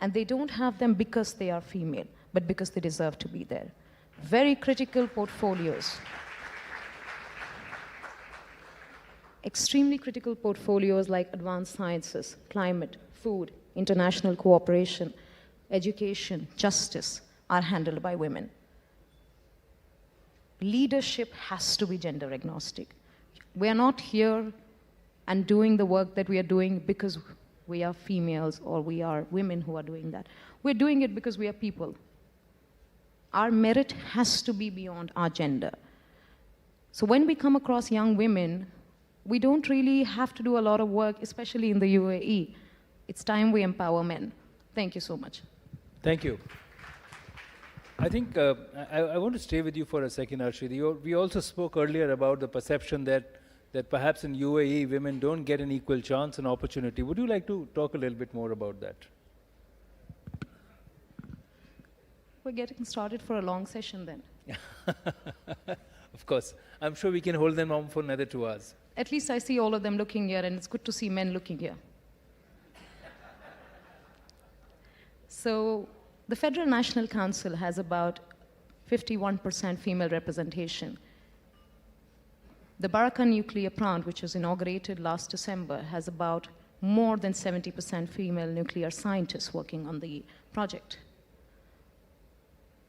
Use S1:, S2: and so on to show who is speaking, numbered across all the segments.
S1: and they don't have them because they are female, but because they deserve to be there. Very critical portfolios. Extremely critical portfolios like advanced sciences, climate, food, international cooperation, education, justice are handled by women. Leadership has to be gender agnostic. We are not here and doing the work that we are doing because we are females or we are women who are doing that. We're doing it because we are people. Our merit has to be beyond our gender. So when we come across young women, we don't really have to do a lot of work, especially in the UAE. It's time we empower men. Thank you so much.
S2: Thank you. I think I want to stay with you for a second, Arshi. We also spoke earlier about the perception that perhaps in UAE, women don't get an equal chance and opportunity. Would you like to talk a little bit more about that?
S1: We're getting started for a long session then.
S2: Of course. I'm sure we can hold them on for another 2 hours.
S1: At least I see all of them looking here, and it's good to see men looking here. So the Federal National Council has about 51% female representation. The Barakah nuclear plant, which was inaugurated last December, has about more than 70% female nuclear scientists working on the project.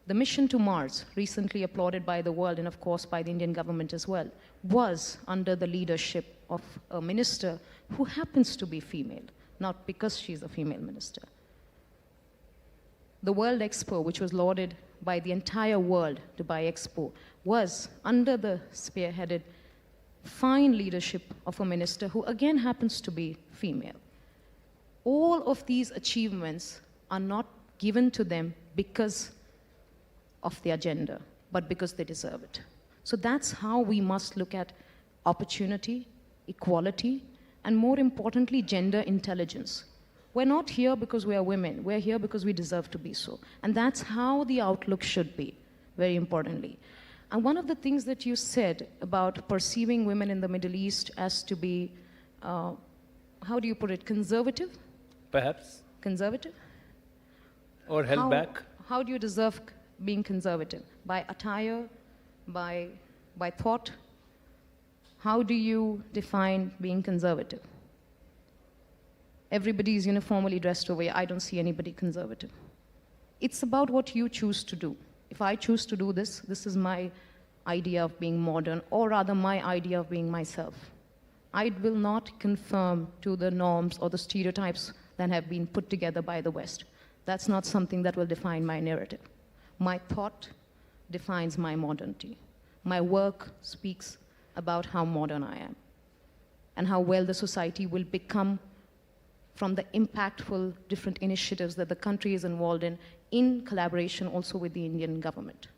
S1: The mission to Mars, recently applauded by the world and of course by the Indian government as well, was under the leadership of a minister who happens to be female, not because she's a female minister. The World Expo, which was lauded by the entire world, Dubai Expo, was under the spearheaded fine leadership of a minister who again happens to be female. All of these achievements are not given to them because of their gender, but because they deserve it. So that's how we must look at opportunity, equality, and more importantly, gender intelligence. We're not here because we are women. We're here because we deserve to be so. And that's how the outlook should be, very importantly. And one of the things that you said about perceiving women in the Middle East as to be, how do you put it, conservative?
S2: Perhaps.
S1: Conservative?
S2: Or held back?
S1: How do you deserve being conservative? By attire? By thought? How do you define being conservative? Everybody is uniformly dressed over here. I don't see anybody conservative. It's about what you choose to do. If I choose to do this, this is my idea of being modern, or rather my idea of being myself. I will not conform to the norms or the stereotypes that have been put together by the West. That's not something that will define my narrative. My thought defines my modernity. My work speaks about how modern I am and how well the society will become from the impactful different initiatives that the country is involved in collaboration also with the Indian government.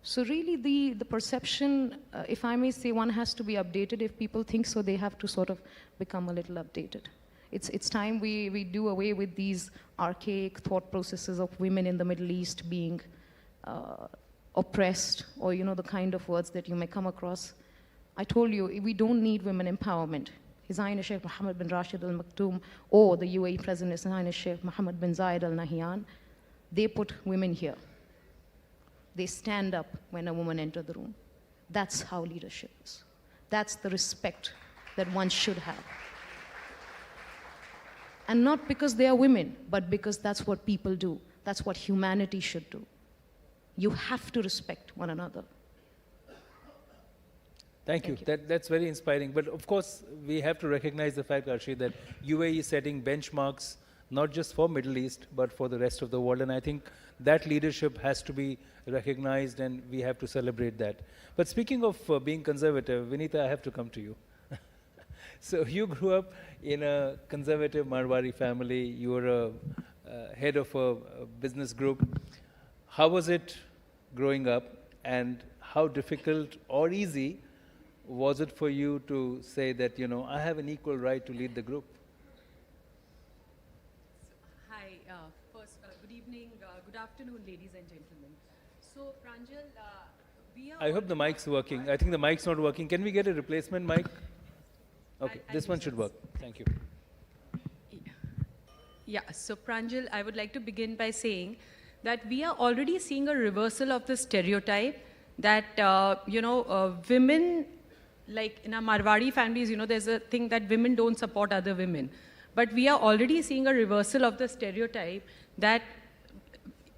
S1: So really the perception, if I may say, one has to be updated. If people think so, they have to sort of become a little updated. It's time we do away with these archaic thought processes of women in the Middle East being oppressed, or the kind of words that you may come across. I told you, we don't need women empowerment. His Highness Sheikh Mohammed bin Rashid Al Maktoum or the UAE President, His Highness Sheikh Mohammed bin Zayed Al Nahyan, they put women here. They stand up when a woman enters the room. That's how leadership is. That's the respect that one should have. And not because they are women, but because that's what people do. That's what humanity should do. You have to respect one another.
S2: Thank you. That's very inspiring. But of course, we have to recognize the fact, Arshi, that UAE is setting benchmarks, not just for Middle East, but for the rest of the world. And I think that leadership has to be recognized, and we have to celebrate that. But speaking of being conservative, Vinita, I have to come to you. So you grew up in a conservative Marwari family. You were a head of a business group. How was it growing up, and how difficult or easy was it for you to say that, I have an equal right to lead the group?
S3: Hi, first, good evening, good afternoon, ladies and gentlemen. So, Pranjal, we are...
S2: I hope the mic's working. I think the mic's not working. Can we get a replacement mic? Okay, this one should work. Thank you.
S3: Yeah, so Pranjal, I would like to begin by saying that we are already seeing a reversal of the stereotype that, women, like in our Marwari families, there's a thing that women don't support other women. But we are already seeing a reversal of the stereotype that,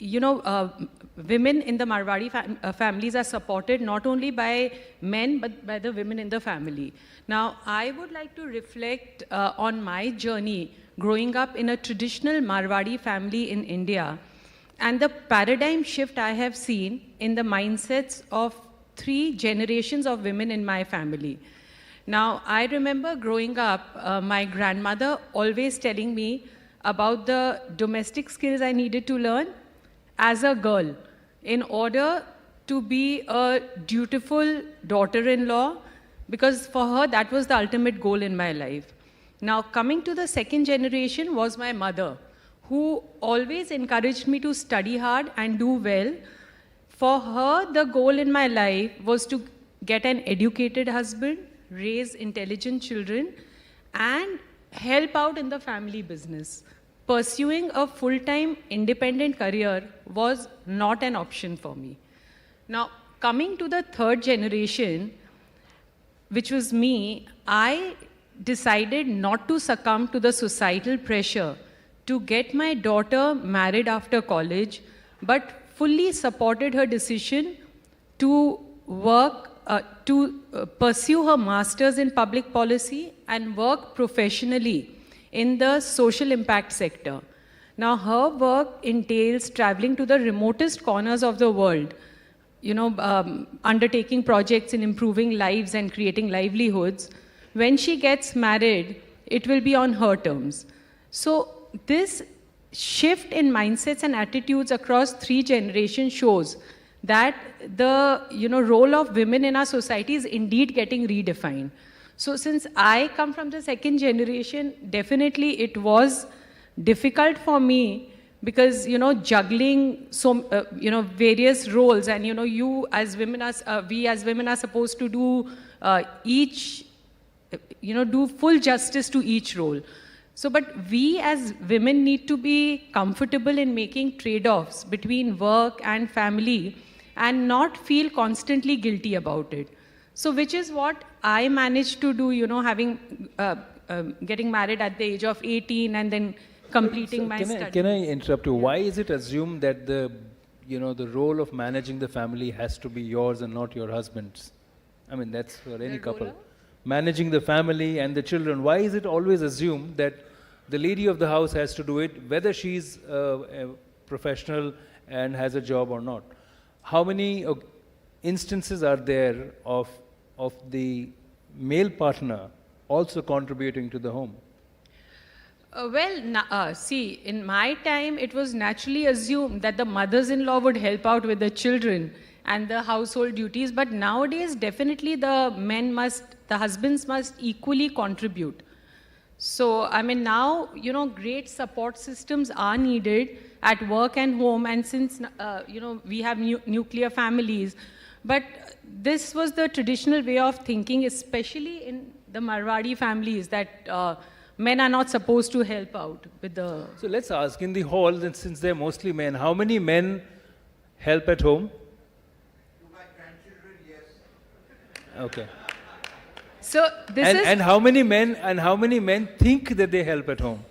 S3: women in the Marwari families are supported not only by men, but by the women in the family. Now, I would like to reflect on my journey growing up in a traditional Marwari family in India and the paradigm shift I have seen in the mindsets of 3 generations of women in my family. Now, I remember growing up, my grandmother always telling me about the domestic skills I needed to learn as a girl in order to be a dutiful daughter-in-law, because for her, that was the ultimate goal in my life. Now, coming to the second generation was my mother, who always encouraged me to study hard and do well. For her, the goal in my life was to get an educated husband, raise intelligent children, and help out in the family business. Pursuing a full-time independent career was not an option for me. Now, coming to the third generation, which was me, I decided not to succumb to the societal pressure to get my daughter married after college, but fully supported her decision to pursue her master's in public policy and work professionally in the social impact sector. Now, her work entails traveling to the remotest corners of the world, undertaking projects in improving lives and creating livelihoods. When she gets married, it will be on her terms. So this shift in mindsets and attitudes across 3 generations shows that the role of women in our society is indeed getting redefined. So since I come from the second generation, definitely it was difficult for me because, juggling various roles, and, you as women are, we as women are supposed to do do full justice to each role. So, but we as women need to be comfortable in making trade-offs between work and family and not feel constantly guilty about it. So, which is what I managed to do, getting married at the age of 18 and then completing my studies.
S2: Can I interrupt you? Why is it assumed that the role of managing the family has to be yours and not your husband's? I mean, that's for any couple. Managing the family and the children. Why is it always assumed that the lady of the house has to do it, whether she's a professional and has a job or not? How many instances are there of the male partner also contributing to the home?
S3: See, in my time, it was naturally assumed that the mothers-in-law would help out with the children and the household duties, but nowadays, definitely the husbands must equally contribute. So, I mean, now, great support systems are needed at work and home, and since, we have nuclear families, but this was the traditional way of thinking, especially in the Marwari families, that men are not supposed to help out with the...
S2: So let's ask, in the hall, since they're mostly men, how many men help at home?
S4: To my grandchildren, yes.
S2: Okay.
S3: So this is...
S2: And how many men think that they help at home?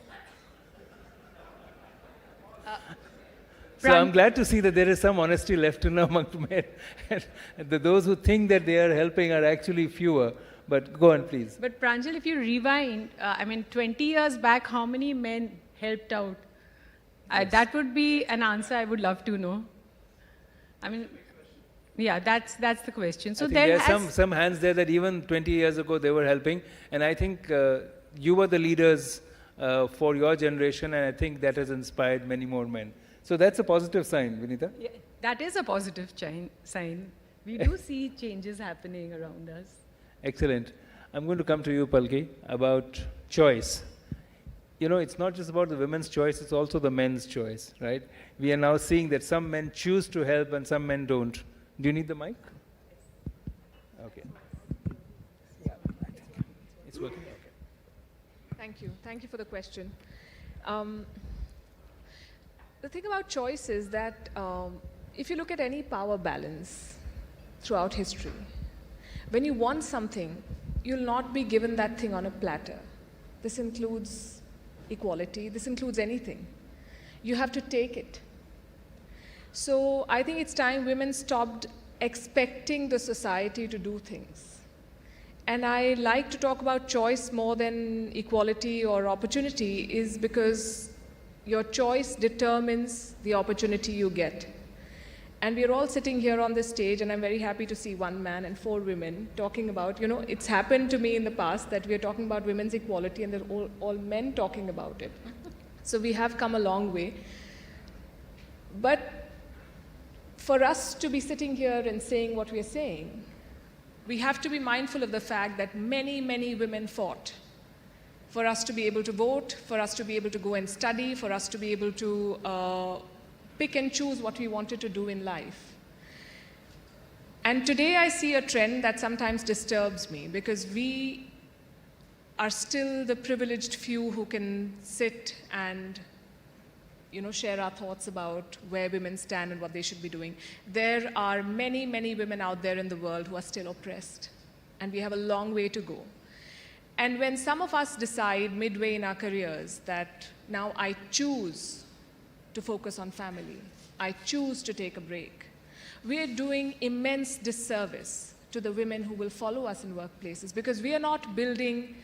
S2: So I'm glad to see that there is some honesty left in among men. And those who think that they are helping are actually fewer. But go on, please.
S3: But Pranjal, if you rewind, 20 years back, how many men helped out?
S2: Yes.
S3: That would be an answer I would love to know. That's the question. So
S2: there are some hands there that even 20 years ago they were helping. And I think you were the leaders for your generation, and I think that has inspired many more men. So that's a positive sign, Vinita.
S3: Yeah, that is a positive sign. We do see changes happening around us.
S2: Excellent. I'm going to come to you, Palki, about choice. It's not just about the women's choice, it's also the men's choice, right? We are now seeing that some men choose to help and some men don't. Do you need the mic? Okay. Yeah, I think it's working. Okay.
S5: Thank you. Thank you for the question. The thing about choice is that if you look at any power balance throughout history, when you want something, you'll not be given that thing on a platter. This includes equality, this includes anything. You have to take it. So I think it's time women stopped expecting the society to do things. And I like to talk about choice more than equality or opportunity is because your choice determines the opportunity you get. And we're all sitting here on this stage, and I'm very happy to see one man and 4 women talking about, you know, it's happened to me in the past that we're talking about women's equality and they're all men talking about it. So we have come a long way. But for us to be sitting here and saying what we're saying, we have to be mindful of the fact that many, many women fought for us to be able to vote, for us to be able to go and study, for us to be able to pick and choose what we wanted to do in life. And today I see a trend that sometimes disturbs me because we are still the privileged few who can sit and, you know, share our thoughts about where women stand and what they should be doing. There are many, many women out there in the world who are still oppressed, and we have a long way to go. And when some of us decide midway in our careers that now I choose to focus on family, I choose to take a break, we are doing immense disservice to the women who will follow us in workplaces because we are not building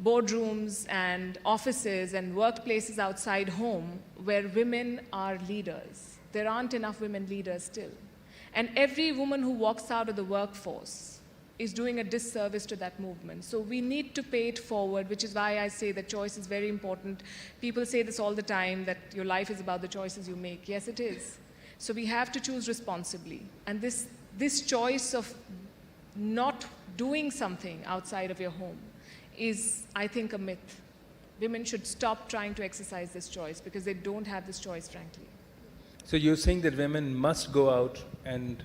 S5: boardrooms and offices and workplaces outside home where women are leaders. There aren't enough women leaders still. And every woman who walks out of the workforce is doing a disservice to that movement. So we need to pay it forward, which is why I say that choice is very important. People say this all the time, that your life is about the choices you make. Yes, it is. So we have to choose responsibly. And this choice of not doing something outside of your home is, I think, a myth. Women should stop trying to exercise this choice because they don't have this choice, frankly.
S2: So you're saying that women must go out and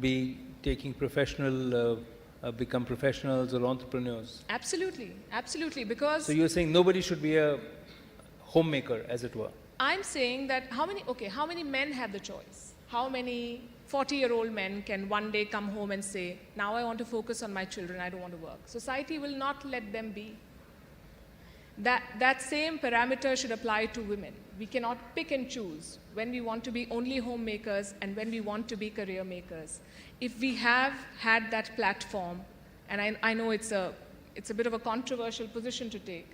S2: be taking become professionals or entrepreneurs?
S5: Absolutely, absolutely, because...
S2: So you're saying nobody should be a homemaker, as it were?
S5: I'm saying that how many men have the choice? How many 40-year-old men can one day come home and say, now I want to focus on my children, I don't want to work? Society will not let them be. That same parameter should apply to women. We cannot pick and choose when we want to be only homemakers and when we want to be career makers. If we have had that platform, and I know it's a bit of a controversial position to take,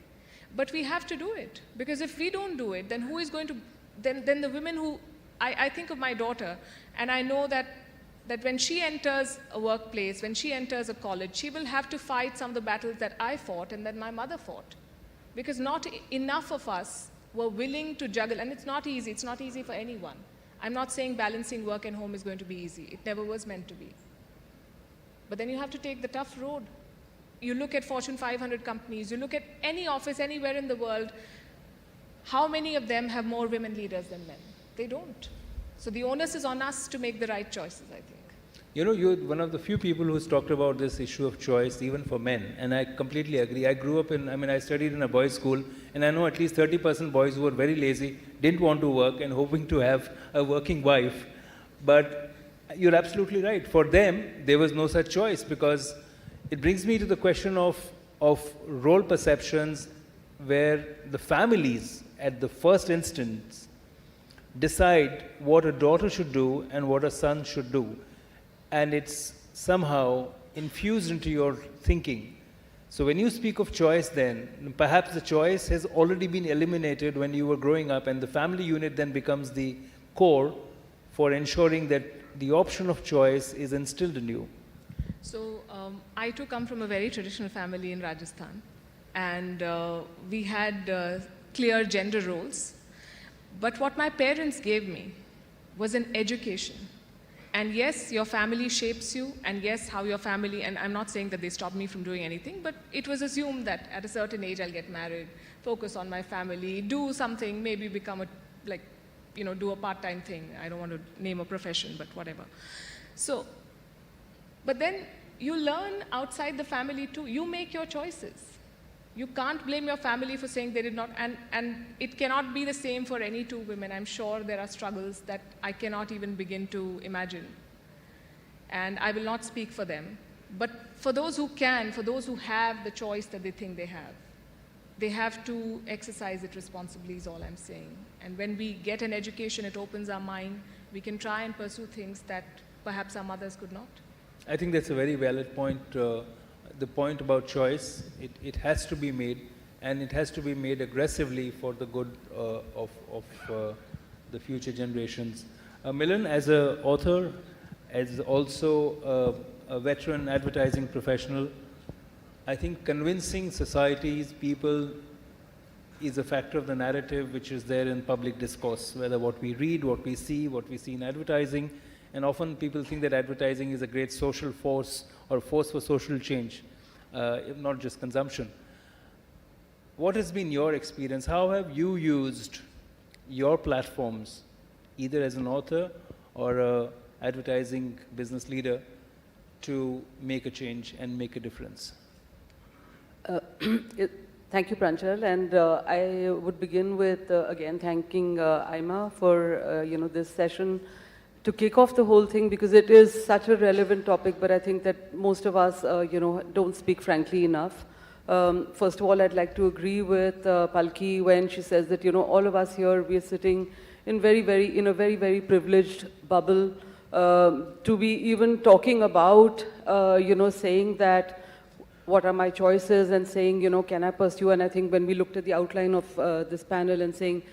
S5: but we have to do it. Because if we don't do it, then who is going to, then the women who, I think of my daughter, and I know that when she enters a workplace, when she enters a college, she will have to fight some of the battles that I fought and that my mother fought. Because not enough of us were willing to juggle, and it's not easy for anyone. I'm not saying balancing work and home is going to be easy. It never was meant to be. But then you have to take the tough road. You look at Fortune 500 companies, you look at any office anywhere in the world, how many of them have more women leaders than men? They don't. So the onus is on us to make the right choices, I think.
S2: You know, you're one of the few people who's talked about this issue of choice, even for men, and I completely agree. I grew up I studied in a boys' school, and I know at least 30% boys who were very lazy, didn't want to work, and hoping to have a working wife. But you're absolutely right. For them, there was no such choice, because it brings me to the question of role perceptions, where the families, at the first instance, decide what a daughter should do and what a son should do. And it's somehow infused into your thinking. So when you speak of choice, then perhaps the choice has already been eliminated when you were growing up, and the family unit then becomes the core for ensuring that the option of choice is instilled in you.
S5: So I too come from a very traditional family in Rajasthan, and we had clear gender roles. But what my parents gave me was an education. And yes, your family shapes you, and yes, how your family, and I'm not saying that they stopped me from doing anything, but it was assumed that at a certain age I'll get married, focus on my family, do something, maybe become do a part-time thing. I don't want to name a profession, but whatever. So, but then you learn outside the family too. You make your choices. You can't blame your family for saying they did not, and it cannot be the same for any two women. I'm sure there are struggles that I cannot even begin to imagine. And I will not speak for them. But for those who can, for those who have the choice that they think they have to exercise it responsibly is all I'm saying. And when we get an education, it opens our mind. We can try and pursue things that perhaps our mothers could not.
S2: I think that's a very valid point. The point about choice, it has to be made, and it has to be made aggressively for the good of the future generations. Milan, as an author, as also a veteran advertising professional, I think convincing societies, people, is a factor of the narrative which is there in public discourse, whether what we read, what we see in advertising. And often people think that advertising is a great social force or force for social change, if not just consumption. What has been your experience? How have you used your platforms, either as an author or an advertising business leader, to make a change and make a difference?
S6: Thank you, Pranjal, and I would begin with again thanking AIMA for this session to kick off the whole thing, because it is such a relevant topic, but I think that most of us don't speak frankly enough. First of all, I'd like to agree with Palki when she says that all of us here, we are sitting in a very, very privileged bubble to be even talking about saying that what are my choices, and saying, can I pursue? And I think when we looked at the outline of this panel and saying,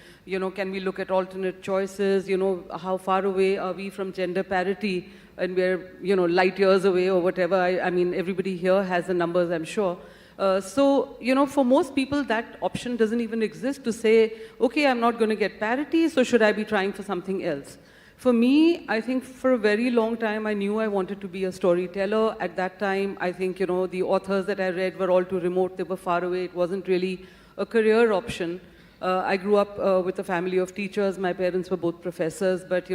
S6: can we look at alternate choices? How far away are we from gender parity? And we're, light years away or whatever. I mean, everybody here has the numbers, I'm sure. So, for most people, that option doesn't even exist to say, okay, I'm not going to get parity, so should I be trying for something else? For me, I think for a very long time, I knew I wanted to be a storyteller. At that time, I think, the authors that I read were all too remote. They were far away. It wasn't really a career option. I grew up with a family of teachers. My parents were both professors, but,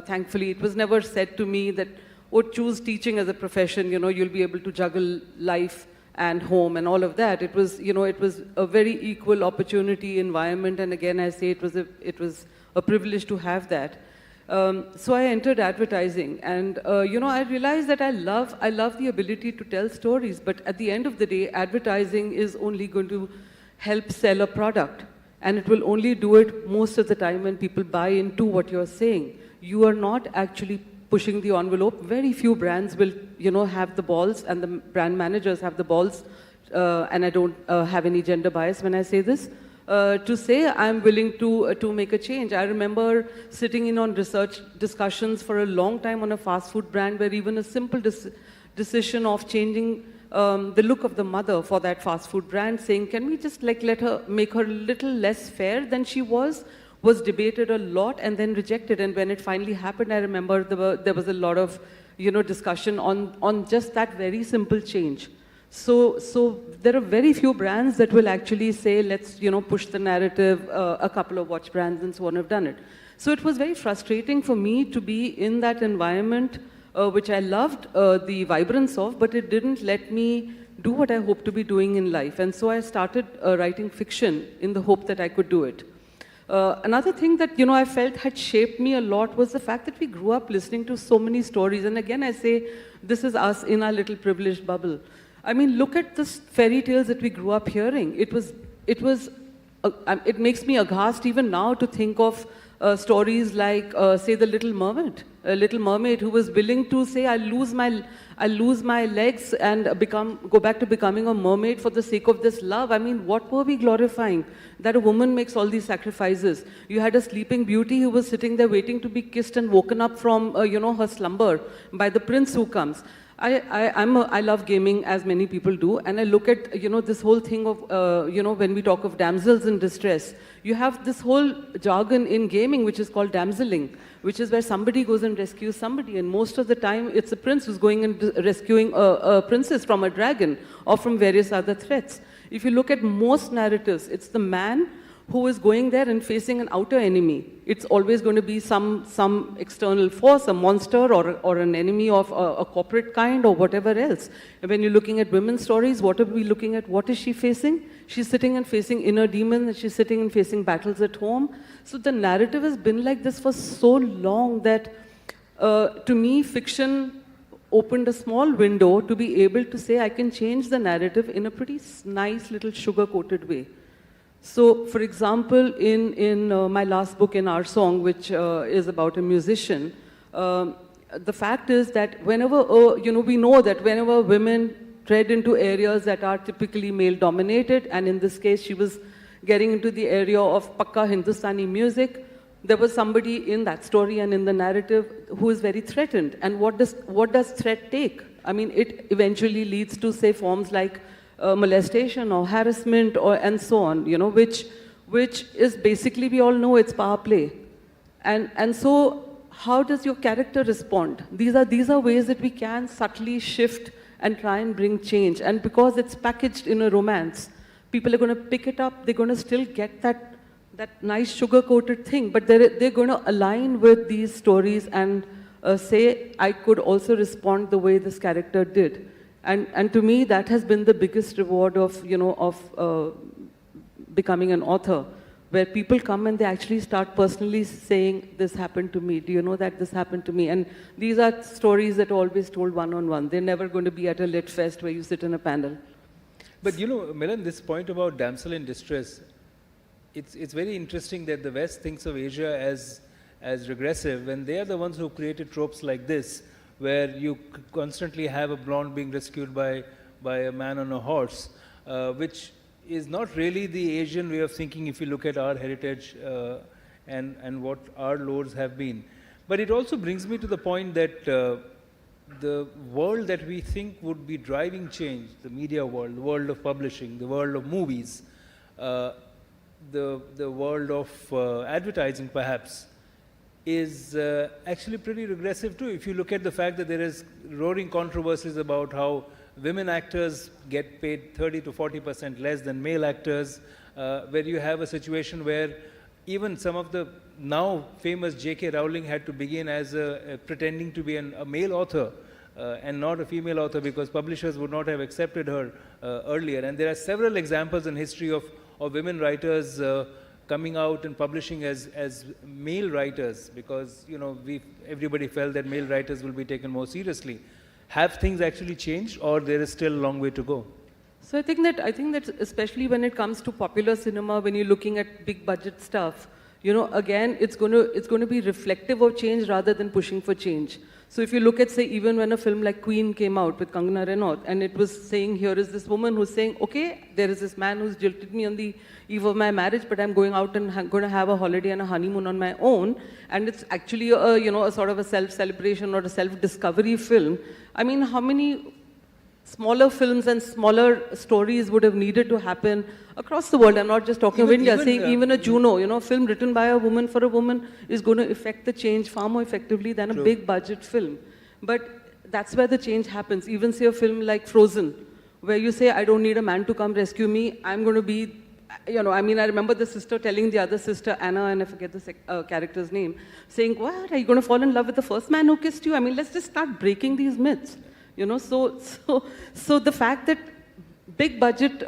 S6: thankfully, it was never said to me that, oh, choose teaching as a profession, you'll be able to juggle life and home and all of that. It was, it was a very equal opportunity environment. And again, I say it was a privilege to have that. So I entered advertising, and I realized that I love the ability to tell stories, but at the end of the day, advertising is only going to help sell a product, and it will only do it most of the time when people buy into what you're saying. You are not actually pushing the envelope. Very few brands will, have the balls, and the brand managers have the balls, and I don't have any gender bias when I say this, to say I'm willing to make a change. I remember sitting in on research discussions for a long time on a fast food brand, where even a simple decision of changing the look of the mother for that fast food brand, saying, can we just make her a little less fair than she was debated a lot and then rejected. And when it finally happened, I remember there was a lot of discussion on just that very simple change. So there are very few brands that will actually say, let's, push the narrative. A couple of watch brands and so on have done it. So it was very frustrating for me to be in that environment, which I loved the vibrance of, but it didn't let me do what I hoped to be doing in life. And so I started writing fiction in the hope that I could do it. Another thing that, I felt had shaped me a lot was the fact that we grew up listening to so many stories. And again, I say, this is us in our little privileged bubble. I mean, look at the fairy tales that we grew up hearing. It makes me aghast even now to think of stories like, say, the Little Mermaid. A Little Mermaid who was willing to say, I'll lose my legs and go back to becoming a mermaid for the sake of this love. I mean, what were we glorifying? That a woman makes all these sacrifices. You had a sleeping beauty who was sitting there waiting to be kissed and woken up from, her slumber by the prince who comes. I love gaming, as many people do, and I look at, this whole thing of, when we talk of damsels in distress, you have this whole jargon in gaming which is called damseling, which is where somebody goes and rescues somebody, and most of the time it's a prince who's going and rescuing a princess from a dragon or from various other threats. If you look at most narratives, it's the man who is going there and facing an outer enemy. It's always going to be some external force, a monster or an enemy of a corporate kind or whatever else. And when you're looking at women's stories, what are we looking at? What is she facing? She's sitting and facing inner demons, and she's sitting and facing battles at home. So the narrative has been like this for so long that, to me, fiction opened a small window to be able to say, I can change the narrative in a pretty nice little sugar-coated way. So, for example, in my last book, in Our Song, which is about a musician, the fact is that whenever, we know that whenever women tread into areas that are typically male-dominated, and in this case, she was getting into the area of Pakka Hindustani music, there was somebody in that story and in the narrative who is very threatened. And what does threat take? I mean, it eventually leads to, say, forms like molestation or harassment and so on, which is basically, we all know it's power play. And so how does your character respond? These are ways that we can subtly shift and try and bring change. And because it's packaged in a romance, people are going to pick it up, they're going to still get that nice sugar-coated thing, but they're going to align with these stories and say, I could also respond the way this character did. And to me, that has been the biggest reward of becoming an author, where people come and they actually start personally saying, this happened to me. Do you know that this happened to me? And these are stories that are always told one-on-one. They're never going to be at a lit fest where you sit in a panel.
S2: But Milan, this point about damsel in distress, it's very interesting that the West thinks of Asia as regressive, when they are the ones who created tropes like this, where you constantly have a blonde being rescued by a man on a horse, which is not really the Asian way of thinking if you look at our heritage and what our lores have been. But it also brings me to the point that the world that we think would be driving change, the media world, the world of publishing, the world of movies, the world of advertising perhaps, is actually pretty regressive too. If you look at the fact that there is roaring controversies about how women actors get paid 30 to 40% less than male actors, where you have a situation where even some of the now famous J.K. Rowling had to begin as pretending to be a male author and not a female author, because publishers would not have accepted her earlier. And there are several examples in history of women writers coming out and publishing as male writers, because everybody felt that male writers will be taken more seriously. Have things actually changed, or there is still a long way to go?
S6: So I think that especially when it comes to popular cinema, when you're looking at big budget stuff, again, it's going to be reflective of change rather than pushing for change. So if you look at, say, even when a film like Queen came out with Kangana Ranaut, and it was saying, here is this woman who's saying, okay, there is this man who's jilted me on the eve of my marriage, but I'm going out and going to have a holiday and a honeymoon on my own, and it's actually a sort of a self-celebration or a self-discovery film. I mean, how many smaller films and smaller stories would have needed to happen across the world? I'm not just talking of India, saying even a Juno, a film written by a woman for a woman is going to affect the change far more effectively than a big budget film. But that's where the change happens. Even say a film like Frozen, where you say, I don't need a man to come rescue me, I'm going to be, I remember the sister telling the other sister, Anna, and I forget the character's name, saying, what, are you going to fall in love with the first man who kissed you? I mean, let's just start breaking these myths. So the fact that big budget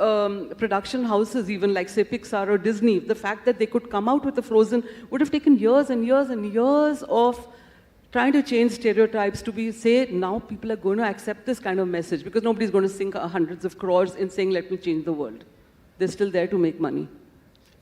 S6: production houses, even like say Pixar or Disney, the fact that they could come out with a Frozen would have taken years and years and years of trying to change stereotypes to be, say, now people are going to accept this kind of message, because nobody's going to sink hundreds of crores in saying, let me change the world. They're still there to make money.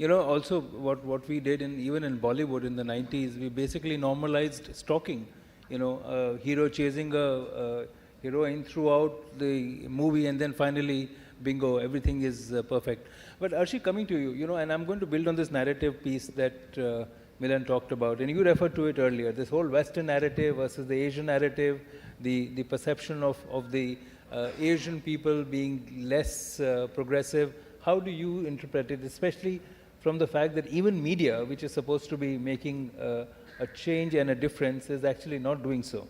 S2: Also what we did even in Bollywood in the 90s, we basically normalized stalking. A hero chasing a heroine throughout the movie, and then finally, bingo, everything is perfect. But Arshi, coming to you, and I'm going to build on this narrative piece that Milan talked about, and you referred to it earlier, this whole Western narrative versus the Asian narrative, the perception of the Asian people being less progressive. How do you interpret it, especially from the fact that even media, which is supposed to be making a change and a difference, is actually not doing so?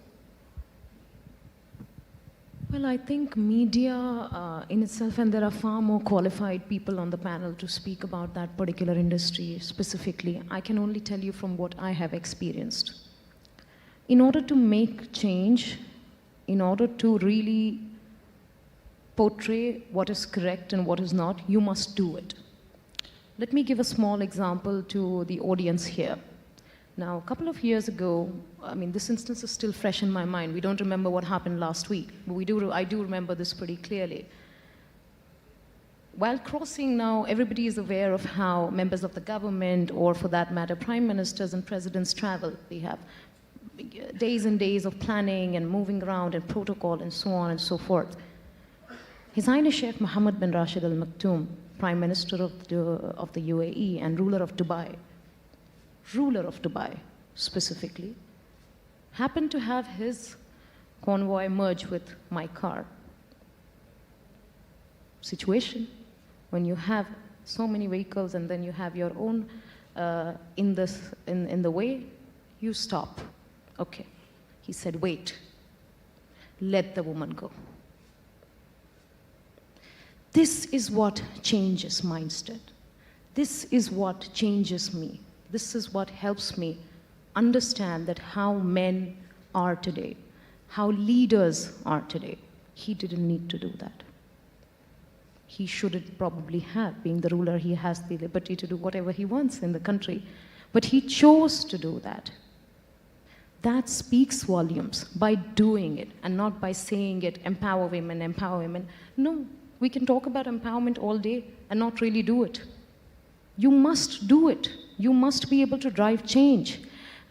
S1: Well, I think media in itself, and there are far more qualified people on the panel to speak about that particular industry specifically. I can only tell you from what I have experienced. In order to make change, in order to really portray what is correct and what is not, you must do it. Let me give a small example to the audience here. Now, a couple of years ago, I mean, this instance is still fresh in my mind. We don't remember what happened last week, but I do remember this pretty clearly. While crossing now, everybody is aware of how members of the government, or for that matter, prime ministers and presidents travel. They have days and days of planning and moving around and protocol and so on and so forth. His Highness Sheikh Mohammed bin Rashid Al Maktoum, Prime Minister of the UAE and ruler of Dubai specifically, happened to have his convoy merge with my car. Situation, when you have so many vehicles and then you have your own in the way, you stop. Okay. He said, wait, let the woman go. This is what changes mindset. This is what changes me. This is what helps me understand that how men are today, how leaders are today. He didn't need to do that. He shouldn't probably have. Being the ruler, he has the liberty to do whatever he wants in the country. But he chose to do that. That speaks volumes by doing it and not by saying it, empower women, empower women. No, we can talk about empowerment all day and not really do it. You must do it. You must be able to drive change.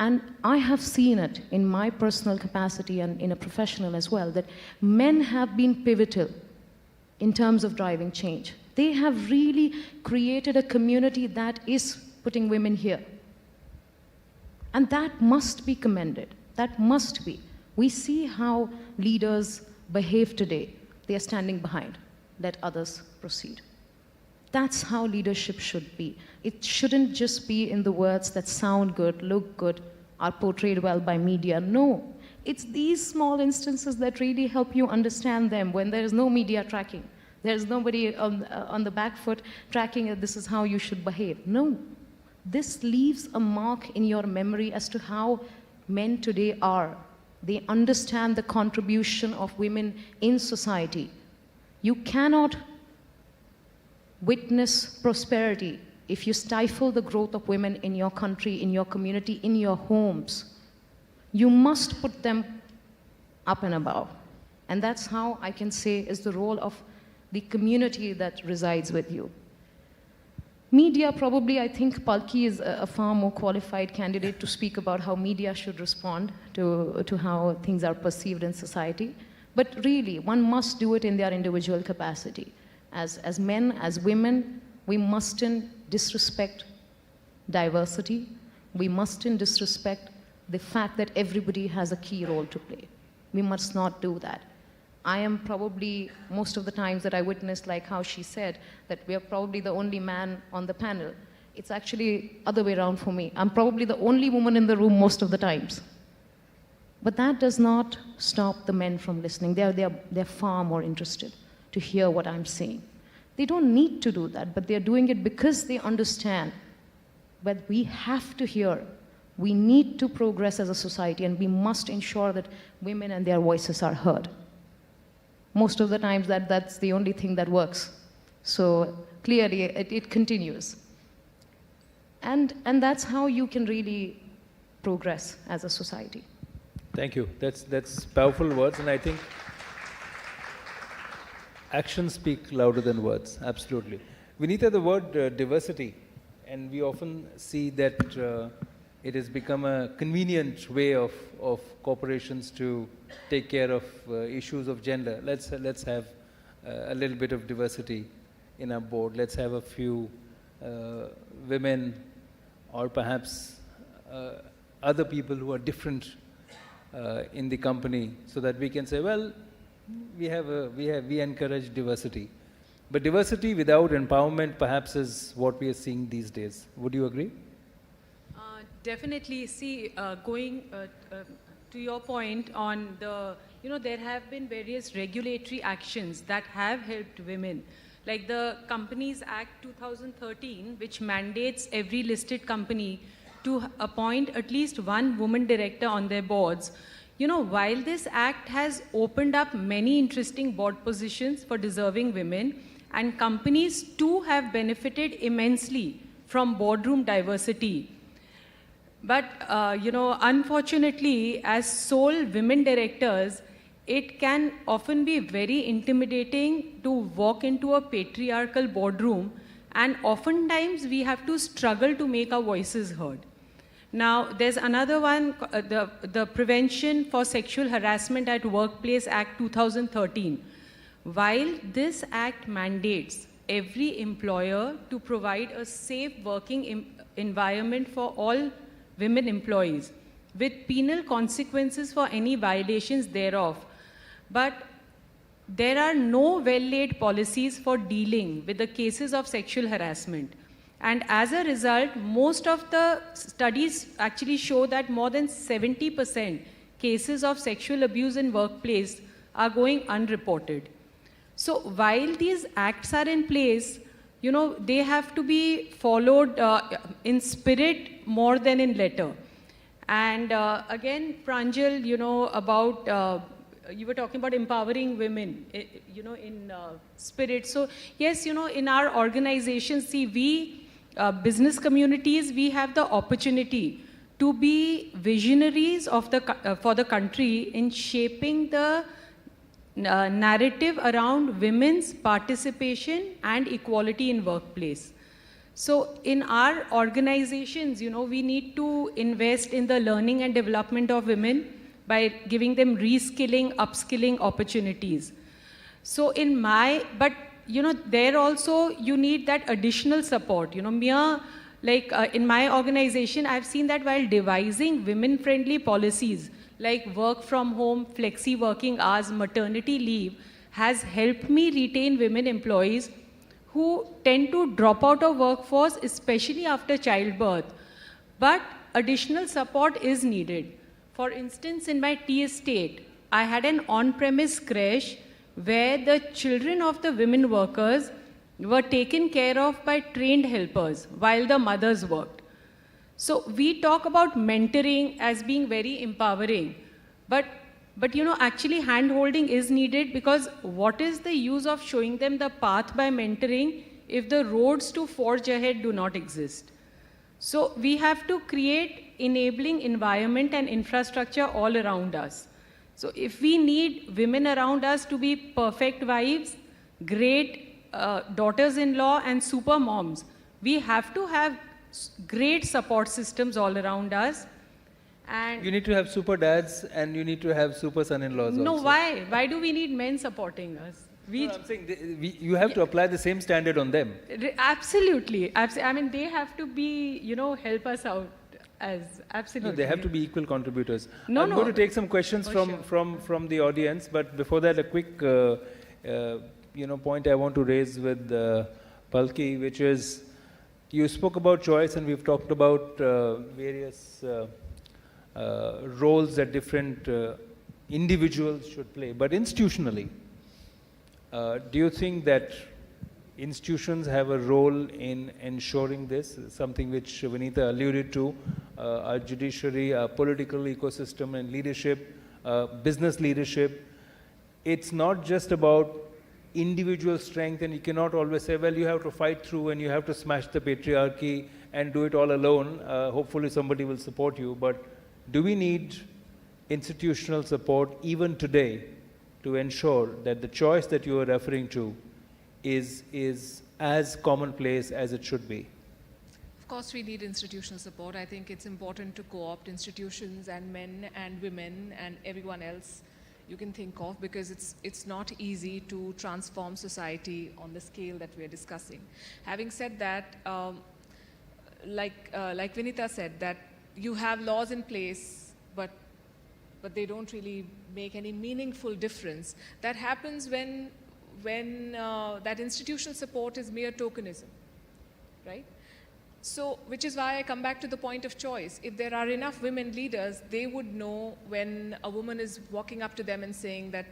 S1: And I have seen it in my personal capacity and in a professional as well, that men have been pivotal in terms of driving change. They have really created a community that is putting women here. And that must be commended. That must be. We see how leaders behave today. They are standing behind. Let others proceed. That's how leadership should be. It shouldn't just be in the words that sound good, look good, are portrayed well by media. No, it's these small instances that really help you understand them when there is no media tracking. There's nobody on the back foot tracking it, this is how you should behave. No, this leaves a mark in your memory as to how men today are. They understand the contribution of women in society. You cannot witness prosperity if you stifle the growth of women in your country, in your community, in your homes. You must put them up and above. And that's how I can say is the role of the community that resides with you. Media, probably, I think Palki is a far more qualified candidate to speak about how media should respond to how things are perceived in society. But really, one must do it in their individual capacity. As men, as women, we mustn't disrespect diversity. We mustn't disrespect the fact that everybody has a key role to play. We must not do that. I am probably, most of the times that I witnessed, like how she said, that we are probably the only man on the panel. It's actually other way around for me. I'm probably the only woman in the room most of the times. But that does not stop the men from listening. They're far more interested to hear what I'm saying. They don't need to do that, but they're doing it because they understand that we have to hear. We need to progress as a society, and we must ensure that women and their voices are heard. Most of the times that's the only thing that works. So clearly it continues. And that's how you can really progress as a society.
S2: Thank you. That's powerful words, and I think actions speak louder than words, absolutely. Vinita, the word diversity, and we often see that it has become a convenient way of corporations to take care of issues of gender. Let's have a little bit of diversity in our board. Let's have a few women, or perhaps other people who are different in the company, so that we can say, well, we encourage diversity. But diversity without empowerment perhaps is what we are seeing these days. Would you agree?
S3: Definitely. See, to your point on the, there have been various regulatory actions that have helped women. Like the Companies Act 2013, which mandates every listed company to appoint at least one woman director on their boards. While this act has opened up many interesting board positions for deserving women, and companies too have benefited immensely from boardroom diversity. But, unfortunately, as sole women directors, it can often be very intimidating to walk into a patriarchal boardroom, and oftentimes we have to struggle to make our voices heard. Now, there's another one, the Prevention for Sexual Harassment at Workplace Act 2013. While this act mandates every employer to provide a safe working environment for all women employees, with penal consequences for any violations thereof, but there are no well-laid policies for dealing with the cases of sexual harassment. And as a result, most of the studies actually show that more than 70% cases of sexual abuse in workplace are going unreported. So while these acts are in place, they have to be followed in spirit more than in letter. And again, Pranjal, about, you were talking about empowering women, in spirit. So yes, in our organizations, see, we, business communities, we have the opportunity to be visionaries of for the country in shaping the narrative around women's participation and equality in workplace. So in our organizations, we need to invest in the learning and development of women by giving them reskilling, upskilling opportunities. So but there also you need that additional support. In my organization, I've seen that while devising women-friendly policies like work from home, flexi working hours, maternity leave, has helped me retain women employees who tend to drop out of workforce, especially after childbirth. But additional support is needed. For instance, in my tea estate, I had an on-premise creche where the children of the women workers were taken care of by trained helpers while the mothers worked. So we talk about mentoring as being very empowering, but actually hand-holding is needed, because what is the use of showing them the path by mentoring if the roads to forge ahead do not exist? So we have to create enabling environment and infrastructure all around us. So if we need women around us to be perfect wives, great daughters-in-law and super moms, we have to have great support systems all around us. And
S2: you need to have super dads and you need to have super son-in-laws also.
S3: No, why? Why do we need men supporting us?
S2: I'm saying you have to apply the same standard on them.
S3: Absolutely. I mean, they have to be, help us out. Absolutely.
S2: No, they have to be equal contributors. I'm
S3: No.
S2: going to take some questions from the audience, but before that, a quick point I want to raise with Palki, which is, you spoke about choice, and we've talked about various roles that different individuals should play. But institutionally, do you think that institutions have a role in ensuring this? Something which Vinita alluded to, our judiciary, our political ecosystem and leadership, business leadership. It's not just about individual strength, and you cannot always say, well, you have to fight through and you have to smash the patriarchy and do it all alone. Hopefully somebody will support you. But do we need institutional support even today to ensure that the choice that you are referring to is as commonplace as it should be?
S5: Of course, we need institutional support. I think it's important to co-opt institutions and men and women and everyone else you can think of, because it's not easy to transform society on the scale that we're discussing. Having said that, like Vinita said, that you have laws in place, but they don't really make any meaningful difference. That happens when that institutional support is mere tokenism, right? So, which is why I come back to the point of choice. If there are enough women leaders, they would know when a woman is walking up to them and saying that,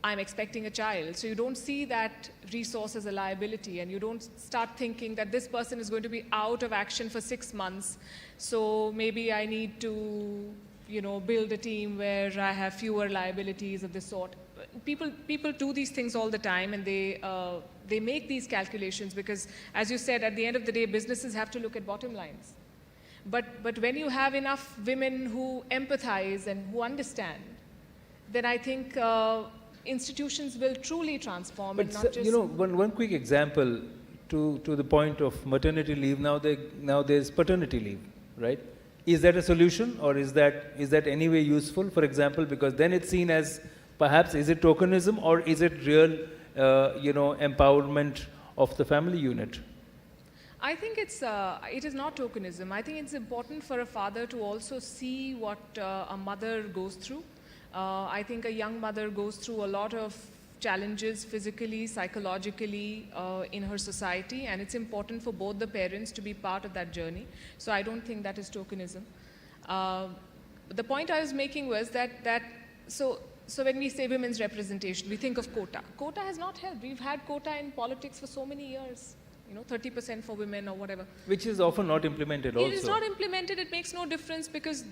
S5: I'm expecting a child. So you don't see that resource as a liability, and you don't start thinking that this person is going to be out of action for 6 months. So maybe I need to, build a team where I have fewer liabilities of this sort. People do these things all the time, and they make these calculations because, as you said, at the end of the day, businesses have to look at bottom lines. But when you have enough women who empathize and who understand, then I think institutions will truly transform.
S2: But
S5: and not just
S2: one quick example to the point of maternity leave. Now there's paternity leave, right? Is that a solution, or is that anyway useful? For example, because then it's seen as perhaps, is it tokenism, or is it real, empowerment of the family unit?
S5: I think it is not tokenism. I think it's important for a father to also see what a mother goes through. I think a young mother goes through a lot of challenges physically, psychologically in her society, and it's important for both the parents to be part of that journey. So I don't think that is tokenism. The point I was making was so when we say women's representation, we think of quota. Quota has not helped. We've had quota in politics for so many years. 30% for women or whatever.
S2: Which is often not implemented also.
S5: It is not implemented. It makes no difference because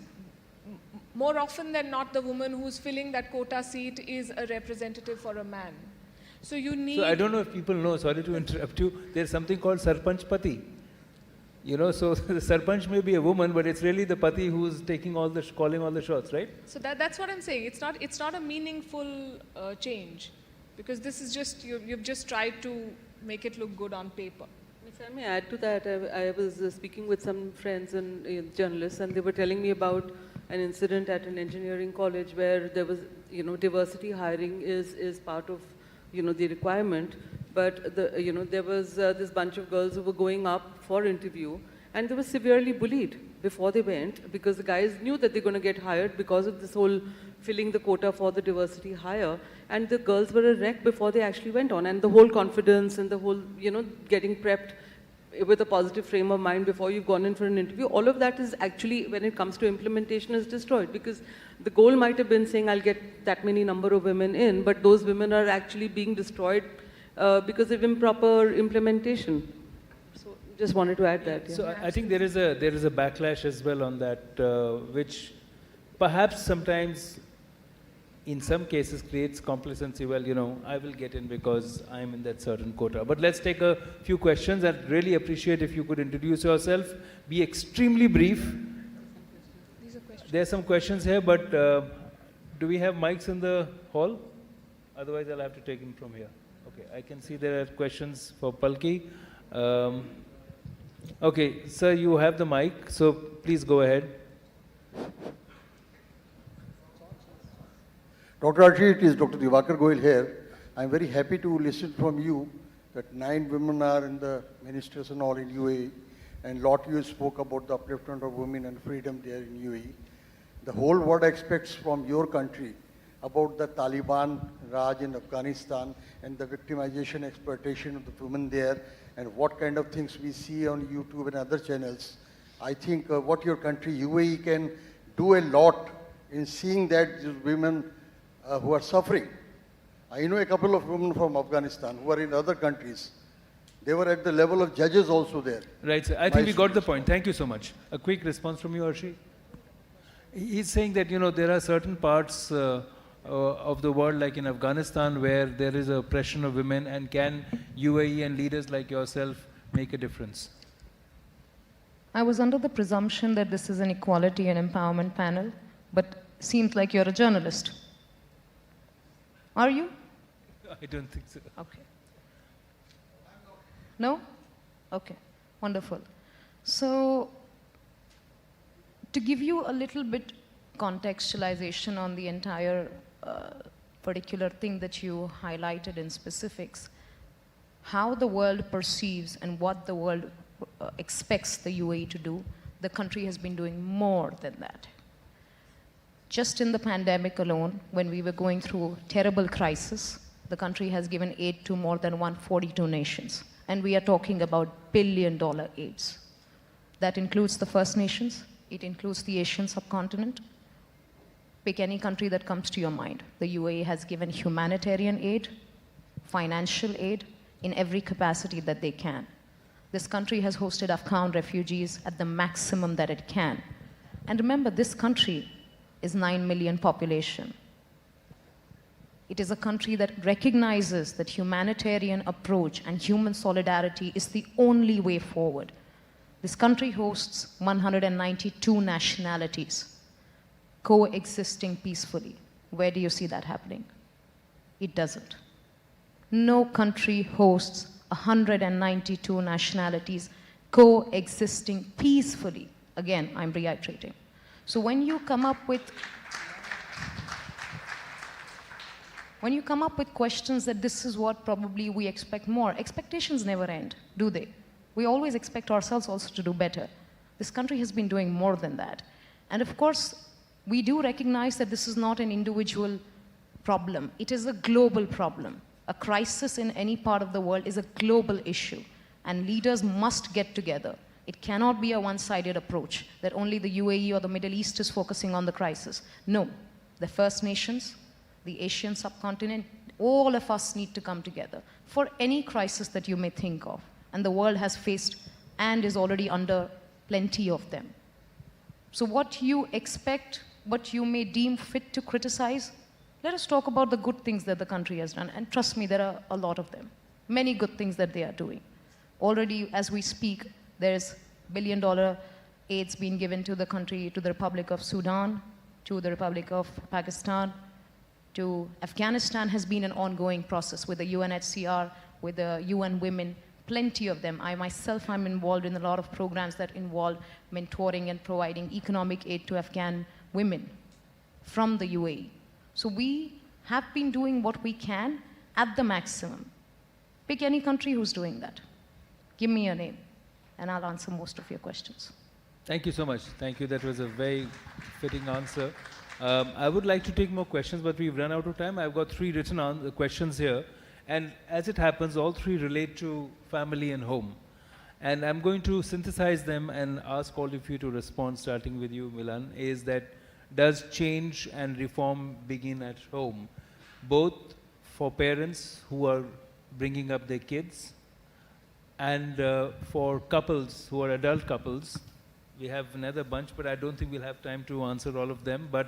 S5: more often than not, the woman who's filling that quota seat is a representative for a man. So you need...
S2: So I don't know if people know, sorry to interrupt you, there's something called Sarpanch Pati. So the Sarpanch may be a woman, but it's really the Pati who's calling all the shots, right? So
S5: that's what I'm saying. It's not a meaningful change, because this is just, you've just tried to make it look good on paper.
S6: If I may add to that, I was speaking with some friends and journalists, and they were telling me about an incident at an engineering college where there was, diversity hiring is part of, the requirement. But there was this bunch of girls who were going up for interview, and they were severely bullied before they went, because the guys knew that they're going to get hired because of this whole filling the quota for the diversity hire, and the girls were a wreck before they actually went on, and the whole confidence and the whole, getting prepped with a positive frame of mind before you've gone in for an interview, all of that is actually, when it comes to implementation, is destroyed, because the goal might have been saying, I'll get that many number of women in, but those women are actually being destroyed because of improper implementation. So just wanted to add that. Yeah.
S2: So I think there is a backlash as well on that, which perhaps sometimes in some cases creates complacency. Well, I will get in because I'm in that certain quota. But let's take a few questions. I'd really appreciate if you could introduce yourself. Be extremely brief. There are some questions here, but do we have mics in the hall? Otherwise, I'll have to take them from here. Okay, I can see there are questions for Palki. Okay, sir, you have the mic, so please go ahead.
S4: Dr. Arshi, it is Dr. Divakar Goyal here. I'm very happy to listen from you that 9 women are in the ministers and all in UAE, and lot you spoke about the upliftment of women and freedom there in UAE. The whole world expects from your country about the Taliban Raj in Afghanistan and the victimization, exploitation of the women there, and what kind of things we see on YouTube and other channels. I think what your country, UAE, can do a lot in seeing that these women who are suffering. I know a couple of women from Afghanistan who are in other countries. They were at the level of judges also there.
S2: Right, sir. I think we got the point. Thank you so much. A quick response from you, Arshi. He's saying that, there are certain parts of the world, like in Afghanistan, where there is oppression of women, and can UAE and leaders like yourself make a difference?
S1: I was under the presumption that this is an equality and empowerment panel, but seems like you're a journalist. Are you?
S2: I don't think so.
S1: Okay. No? Okay, wonderful. So, to give you a little bit contextualization on the entire particular thing that you highlighted in specifics, how the world perceives and what the world expects the UAE to do, the country has been doing more than that. Just in the pandemic alone, when we were going through terrible crisis, the country has given aid to more than 142 nations. And we are talking about billion-dollar aids. That includes the First Nations. It includes the Asian subcontinent. Pick any country that comes to your mind. The UAE has given humanitarian aid, financial aid, in every capacity that they can. This country has hosted Afghan refugees at the maximum that it can. And remember, this country is 9 million population. It is a country that recognizes that humanitarian approach and human solidarity is the only way forward. This country hosts 192 nationalities coexisting peacefully. Where do you see that happening? It doesn't. No country hosts 192 nationalities coexisting peacefully. Again, I'm reiterating. So when you come up with questions that this is what probably we expect more, expectations never end, do they? We always expect ourselves also to do better. This country has been doing more than that. And of course, we do recognize that this is not an individual problem. It is a global problem. A crisis in any part of the world is a global issue, and leaders must get together. It cannot be a one-sided approach that only the UAE or the Middle East is focusing on the crisis. No, the First Nations, the Asian subcontinent, all of us need to come together for any crisis that you may think of. And the world has faced and is already under plenty of them. So what you expect, what you may deem fit to criticize, let us talk about the good things that the country has done. And trust me, there are a lot of them. Many good things that they are doing. Already, as we speak, there's $1 billion aids being given to the country, to the Republic of Sudan, to the Republic of Pakistan, to Afghanistan has been an ongoing process with the UNHCR, with the UN Women, plenty of them. I myself am involved in a lot of programs that involve mentoring and providing economic aid to Afghan women from the UAE. So we have been doing what we can at the maximum. Pick any country who's doing that. Give me a name, and I'll answer most of your questions.
S2: Thank you so much. Thank you. That was a very fitting answer. I would like to take more questions, but we've run out of time. I've got 3 written questions here. And as it happens, all 3 relate to family and home. And I'm going to synthesize them and ask all of you to respond, starting with you, Milan, is that does change and reform begin at home? Both for parents who are bringing up their kids and for couples who are adult couples. We have another bunch, but I don't think we'll have time to answer all of them. But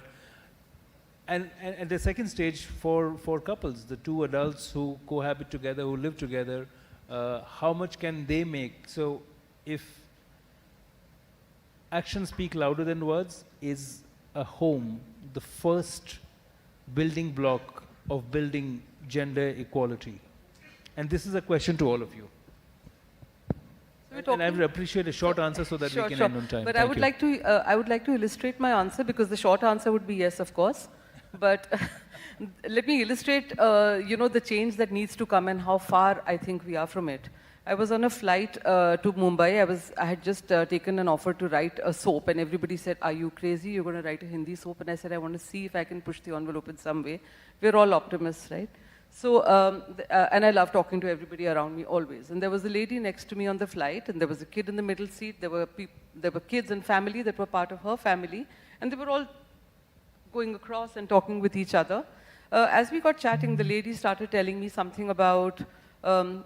S2: and the second stage for couples, the 2 adults who cohabit together, who live together, how much can they make? So if actions speak louder than words, is a home the first building block of building gender equality? And this is a question to all of you. And I would appreciate a short answer so that we can end on time.
S6: But I would like to illustrate my answer, because the short answer would be yes, of course. But let me illustrate, the change that needs to come and how far I think we are from it. I was on a flight to Mumbai. I had just taken an offer to write a soap, and everybody said, "Are you crazy? You're going to write a Hindi soap?" And I said, "I want to see if I can push the envelope in some way." We're all optimists, right? So, and I love talking to everybody around me always. And there was a lady next to me on the flight, and there was a kid in the middle seat. There were kids and family that were part of her family, and they were all going across and talking with each other. As we got chatting, the lady started telling me something about, I'll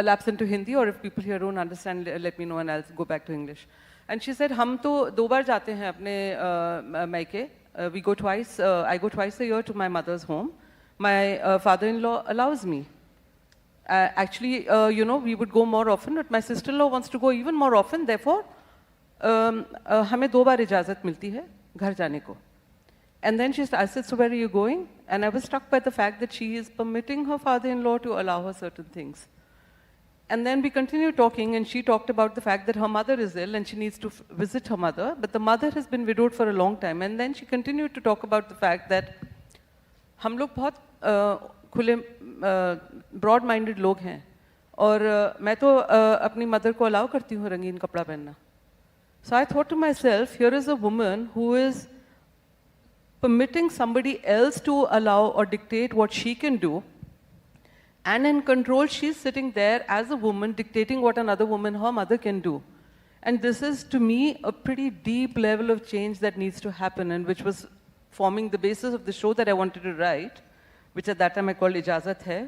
S6: lapse into Hindi, or if people here don't understand, let me know and I'll go back to English. And she said, "हम तो 2 बार जाते हैं अपने मायके. We go twice. I go twice a year to my mother's home. My father-in-law allows me. Actually, we would go more often, but my sister-in-law wants to go even more often. Therefore, हमें 2 बार इजाज़त मिलती है घर जाने को." And then I said, "So where are you going?" And I was struck by the fact that she is permitting her father-in-law to allow her certain things. And then we continued talking, and she talked about the fact that her mother is ill and she needs to visit her mother, but the mother has been widowed for a long time. And then she continued to talk about the fact that हम लोग बहुत खुले broad-minded लोग हैं, और मैं तो अपनी mother को allow करती हूँ रंगीन कपड़ा पहनना. So I thought to myself, here is a woman who is permitting somebody else to allow or dictate what she can do, and in control, she's sitting there as a woman dictating what another woman, her mother, can do. And this is, to me, a pretty deep level of change that needs to happen, and which was forming the basis of the show that I wanted to write, which at that time I called Ijazat Hai,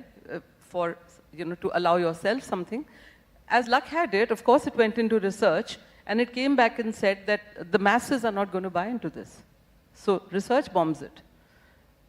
S6: for, to allow yourself something. As luck had it, of course, it went into research, and it came back and said that the masses are not going to buy into this. So research bombs it.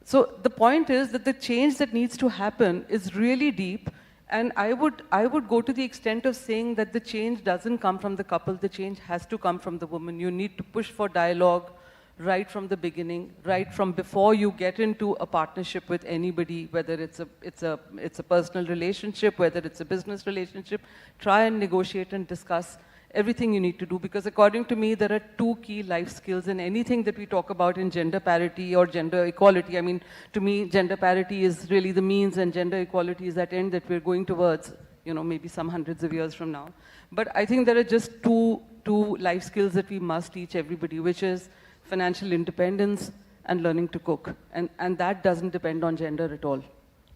S6: So the point is that the change that needs to happen is really deep, and I would go to the extent of saying that the change doesn't come from the couple, the change has to come from the woman. You need to push for dialogue right from the beginning, right from before you get into a partnership with anybody, whether it's a personal relationship, whether it's a business relationship. Try and negotiate and discuss everything you need to do, because according to me, there are two key life skills in anything that we talk about in gender parity or gender equality. I mean, to me, gender parity is really the means, and gender equality is that end that we're going towards, maybe some hundreds of years from now. But I think there are just two life skills that we must teach everybody, which is financial independence and learning to cook. And that doesn't depend on gender at all.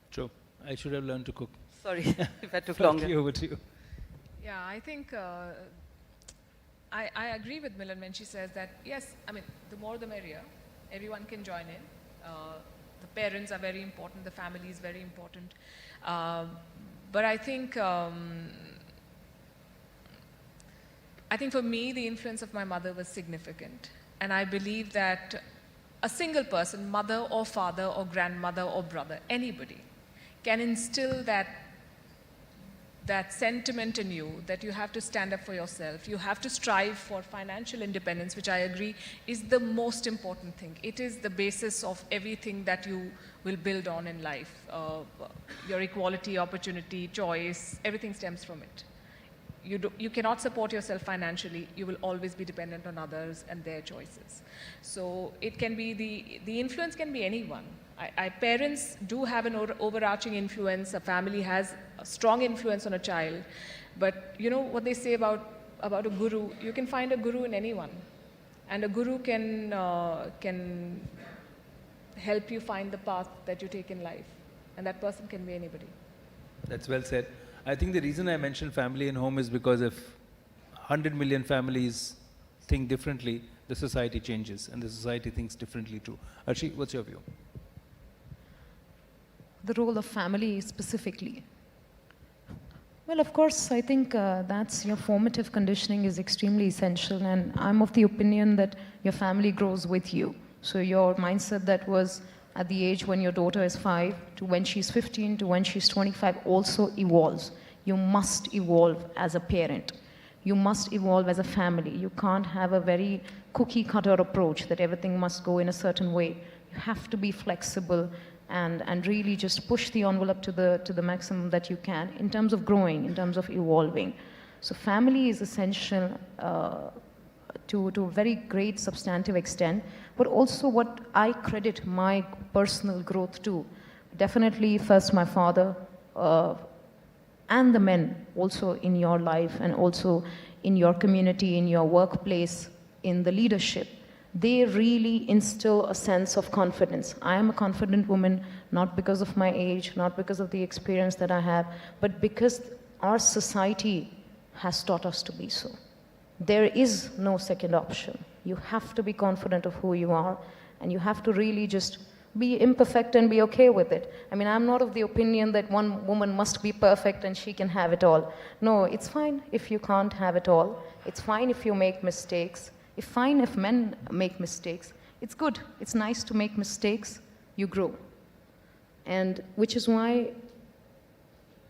S2: True. I should have learned to cook.
S6: Sorry if I took longer.
S2: Over to you.
S5: Yeah, I think I agree with Milan when she says that, yes, I mean, the more the merrier. Everyone can join in. The parents are very important. The family is very important. But I think for me, the influence of my mother was significant. And I believe that a single person, mother or father or grandmother or brother, anybody, can instill that sentiment in you that you have to stand up for yourself. You have to strive for financial independence, which I agree is the most important thing. It is the basis of everything that you will build on in life. Your equality, opportunity, choice, everything stems from it. You cannot support yourself financially. You will always be dependent on others and their choices. So it can be the influence can be anyone. Parents do have an overarching influence. A family has a strong influence on a child. But you know what they say about a guru? You can find a guru in anyone. And a guru can help you find the path that you take in life. And that person can be anybody.
S2: That's well said. I think the reason I mentioned family and home is because if 100 million families think differently, the society changes, and the society thinks differently too. Arshi, what's your view?
S1: The role of family specifically. Well, of course, I think that's your formative conditioning is extremely essential, and I'm of the opinion that your family grows with you. So your mindset that was at the age when your daughter is 5 to when she's 15 to when she's 25 also evolves. You must evolve as a parent. You must evolve as a family. You can't have a very cookie-cutter approach that everything must go in a certain way. You have to be flexible and really just push the envelope to the maximum that you can in terms of growing, in terms of evolving. So family is essential to a very great substantive extent, but also what I credit my personal growth to. Definitely first my father and the men also in your life and also in your community, in your workplace, in the leadership. They really instill a sense of confidence. I am a confident woman, not because of my age, not because of the experience that I have, but because our society has taught us to be so. There is no second option. You have to be confident of who you are, and you have to really just be imperfect and be okay with it. I mean, I'm not of the opinion that one woman must be perfect and she can have it all. No, it's fine if you can't have it all. It's fine if you make mistakes. It's fine if men make mistakes. It's good. It's nice to make mistakes. You grow. And which is why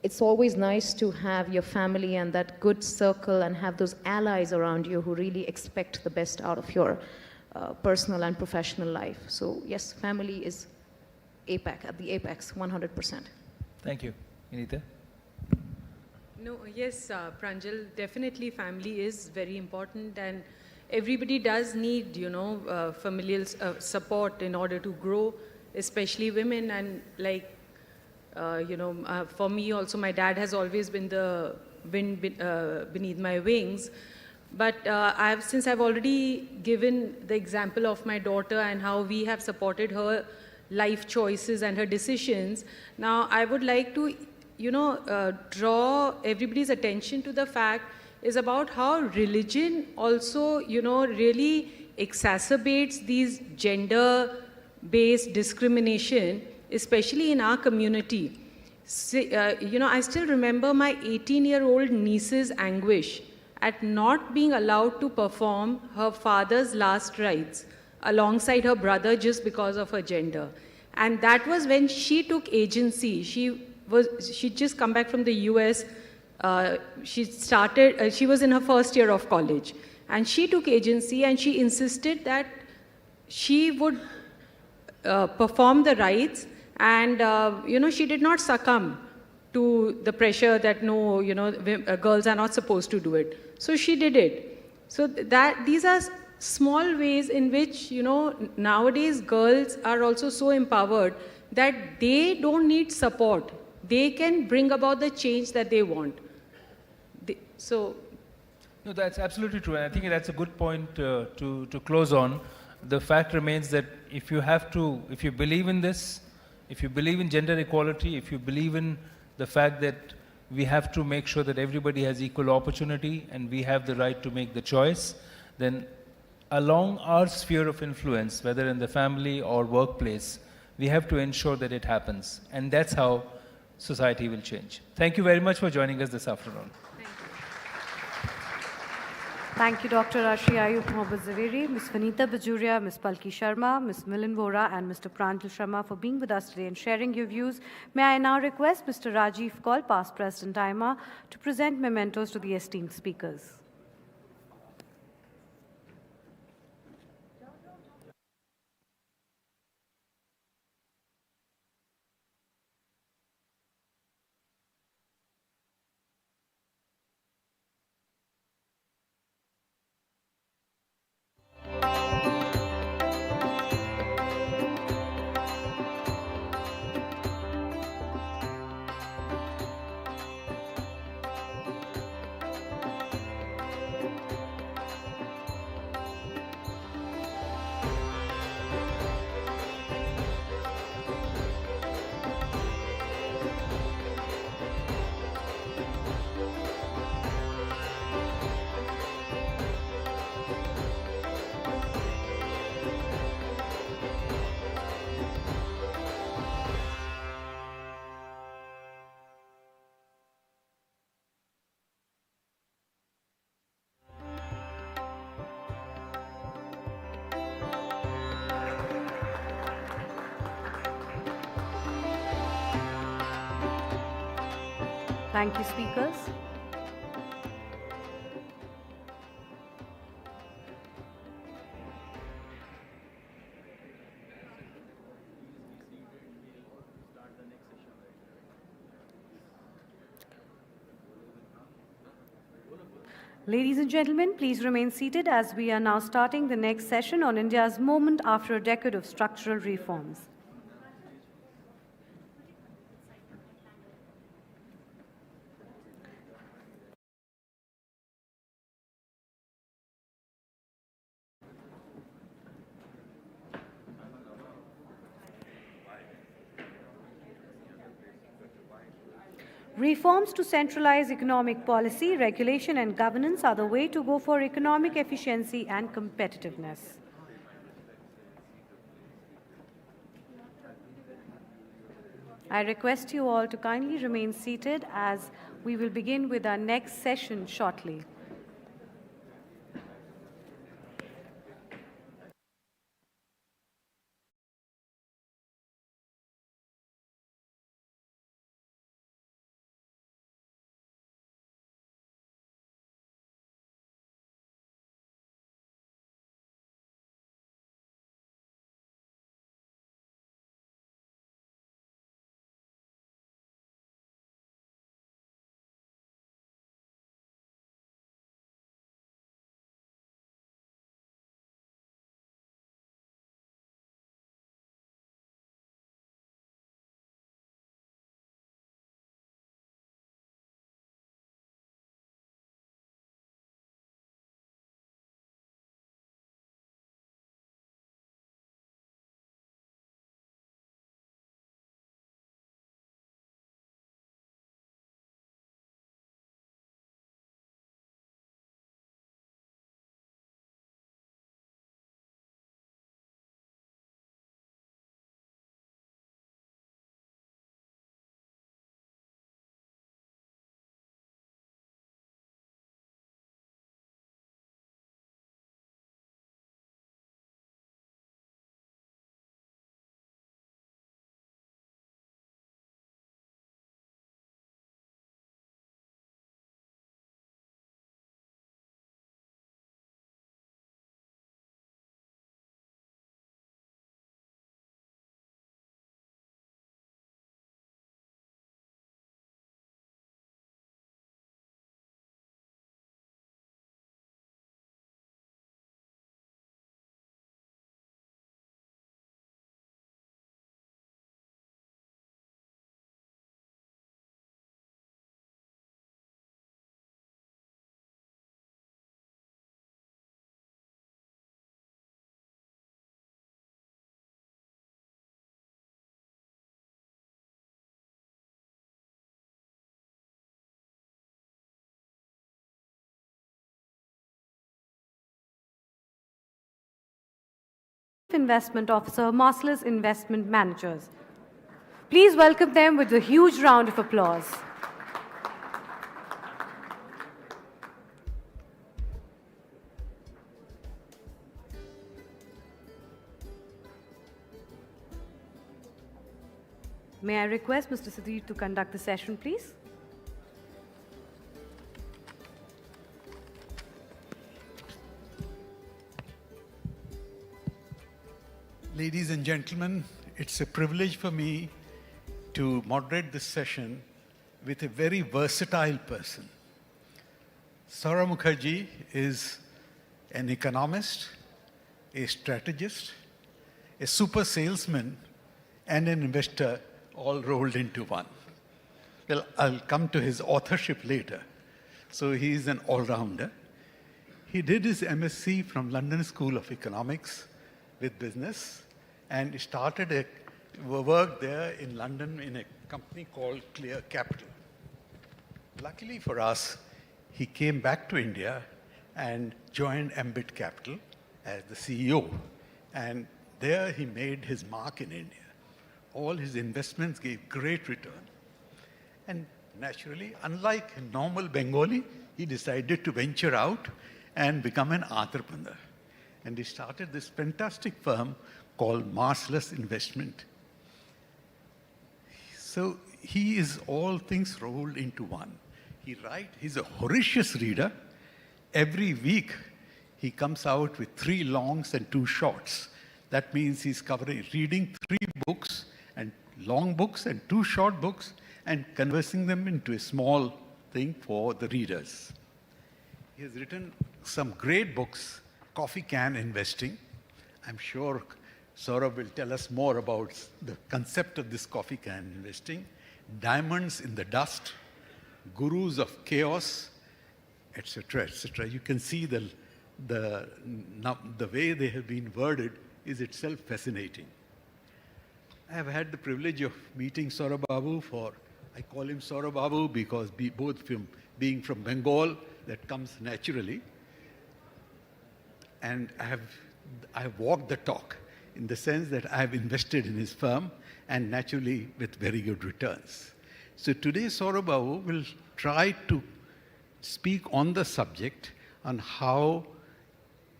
S1: it's always nice to have your family and that good circle and have those allies around you who really expect the best out of your personal and professional life. So yes, family is at the apex, 100%.
S2: Thank you. Vinita?
S3: No, yes, Pranjal, definitely family is very important, and everybody does need, familial support in order to grow, especially women. And like, for me also, my dad has always been the wind beneath my wings. But since I've already given the example of my daughter and how we have supported her life choices and her decisions, now I would like to, draw everybody's attention to the fact is about how religion also, really exacerbates these gender-based discrimination, especially in our community. I still remember my 18-year-old niece's anguish at not being allowed to perform her father's last rites alongside her brother just because of her gender. And that was when she took agency. She'd just come back from the US. She was in her first year of college. And she took agency and she insisted that she would perform the rites. And, she did not succumb to the pressure that no, girls are not supposed to do it. So she did it. So these are small ways in which, nowadays girls are also so empowered that they don't need support. They can bring about the change that they want.
S2: No, that's absolutely true. And I think that's a good point to close on. The fact remains that if you believe in this, if you believe in gender equality, if you believe in the fact that we have to make sure that everybody has equal opportunity and we have the right to make the choice, then along our sphere of influence, whether in the family or workplace, we have to ensure that it happens. And that's how society will change. Thank you very much for joining us this afternoon.
S7: Thank you, Dr. Arshi, Ayub, Mohamed Zaveri, Ms. Vinita Bajoria, Ms. Palki Sharma, Ms. Milan Vora, and Mr. Pranjal Sharma for being with us today and sharing your views. May I now request Mr. Rajiv Kaul, past President AIMA, to present mementos to the esteemed speakers. Thank you, speakers. Ladies and gentlemen, please remain seated as we are now starting the next session on India's moment after a decade of structural reforms. Reforms to centralize economic policy, regulation and governance are the way to go for economic efficiency and competitiveness. I request you all to kindly remain seated as we will begin with our next session shortly. Investment Officer, Marcellus Investment Managers. Please welcome them with a huge round of applause. May I request Mr. Siddarth to conduct the session, please?
S8: Ladies and gentlemen, it's a privilege for me to moderate this session with a very versatile person. Saurabh Mukherjea is an economist, a strategist, a super salesman, and an investor all rolled into one. Well, I'll come to his authorship later. So he's an all-rounder. He did his MSc from London School of Economics with business and started work there in London in a company called Clear Capital. Luckily for us, he came back to India and joined Ambit Capital as the CEO. And there he made his mark in India. All his investments gave great return. And naturally, unlike a normal Bengali, he decided to venture out and become an entrepreneur. And he started this fantastic firm called Marcellus Investment. So he is all things rolled into one. He's a voracious reader. Every week, he comes out with 3 longs and 2 shorts. That means he's reading 3 books, and long books and 2 short books, and conversing them into a small thing for the readers. He has written some great books, Coffee Can Investing. I'm sure Saurabh will tell us more about the concept of this coffee can investing, Diamonds in the Dust, Gurus of Chaos, etc., etc. You can see the way they have been worded is itself fascinating. I have had the privilege of meeting Saurabh Babu I call him Saurabh Babu because being from Bengal, that comes naturally. And I have walked the talk in the sense that I have invested in his firm and naturally with very good returns. So today Saurabh Babu will try to speak on the subject on how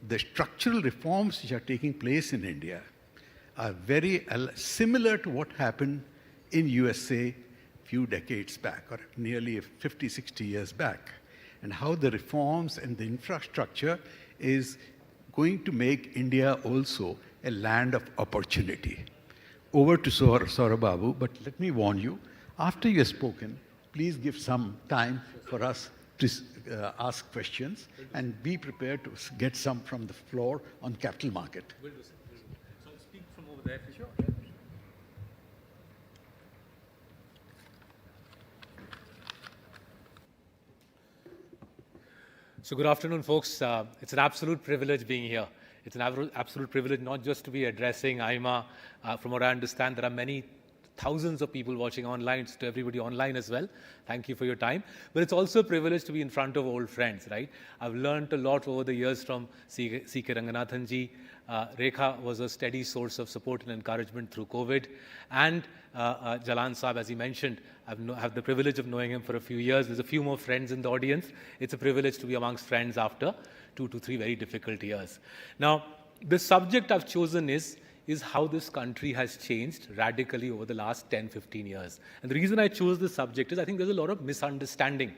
S8: the structural reforms which are taking place in India are very similar to what happened in USA few decades back, or nearly 50, 60 years back, and how the reforms and the infrastructure is going to make India also a land of opportunity. Over to Saurabh Babu, but let me warn you, after you have spoken, please give some time for us to ask questions and be prepared to get some from the floor on capital market.
S2: We'll do so. So I'll speak from over there. Sure. So good afternoon, folks. It's an absolute privilege being here. It's an absolute privilege not just to be addressing AIMA. From what I understand, there are many thousands of people watching online, so to everybody online as well. Thank you for your time. But it's also a privilege to be in front of old friends, right? I've learned a lot over the years from C.K. Ranganathan ji. Rekha was a steady source of support and encouragement through COVID. And Jalan Saab, as he mentioned, I have the privilege of knowing him for a few years. There's a few more friends in the audience. It's a privilege to be amongst friends after 2 to 3 very difficult years. Now, the subject I've chosen is how this country has changed radically over the last 10, 15 years. And the reason I chose this subject is I think there's a lot of misunderstanding.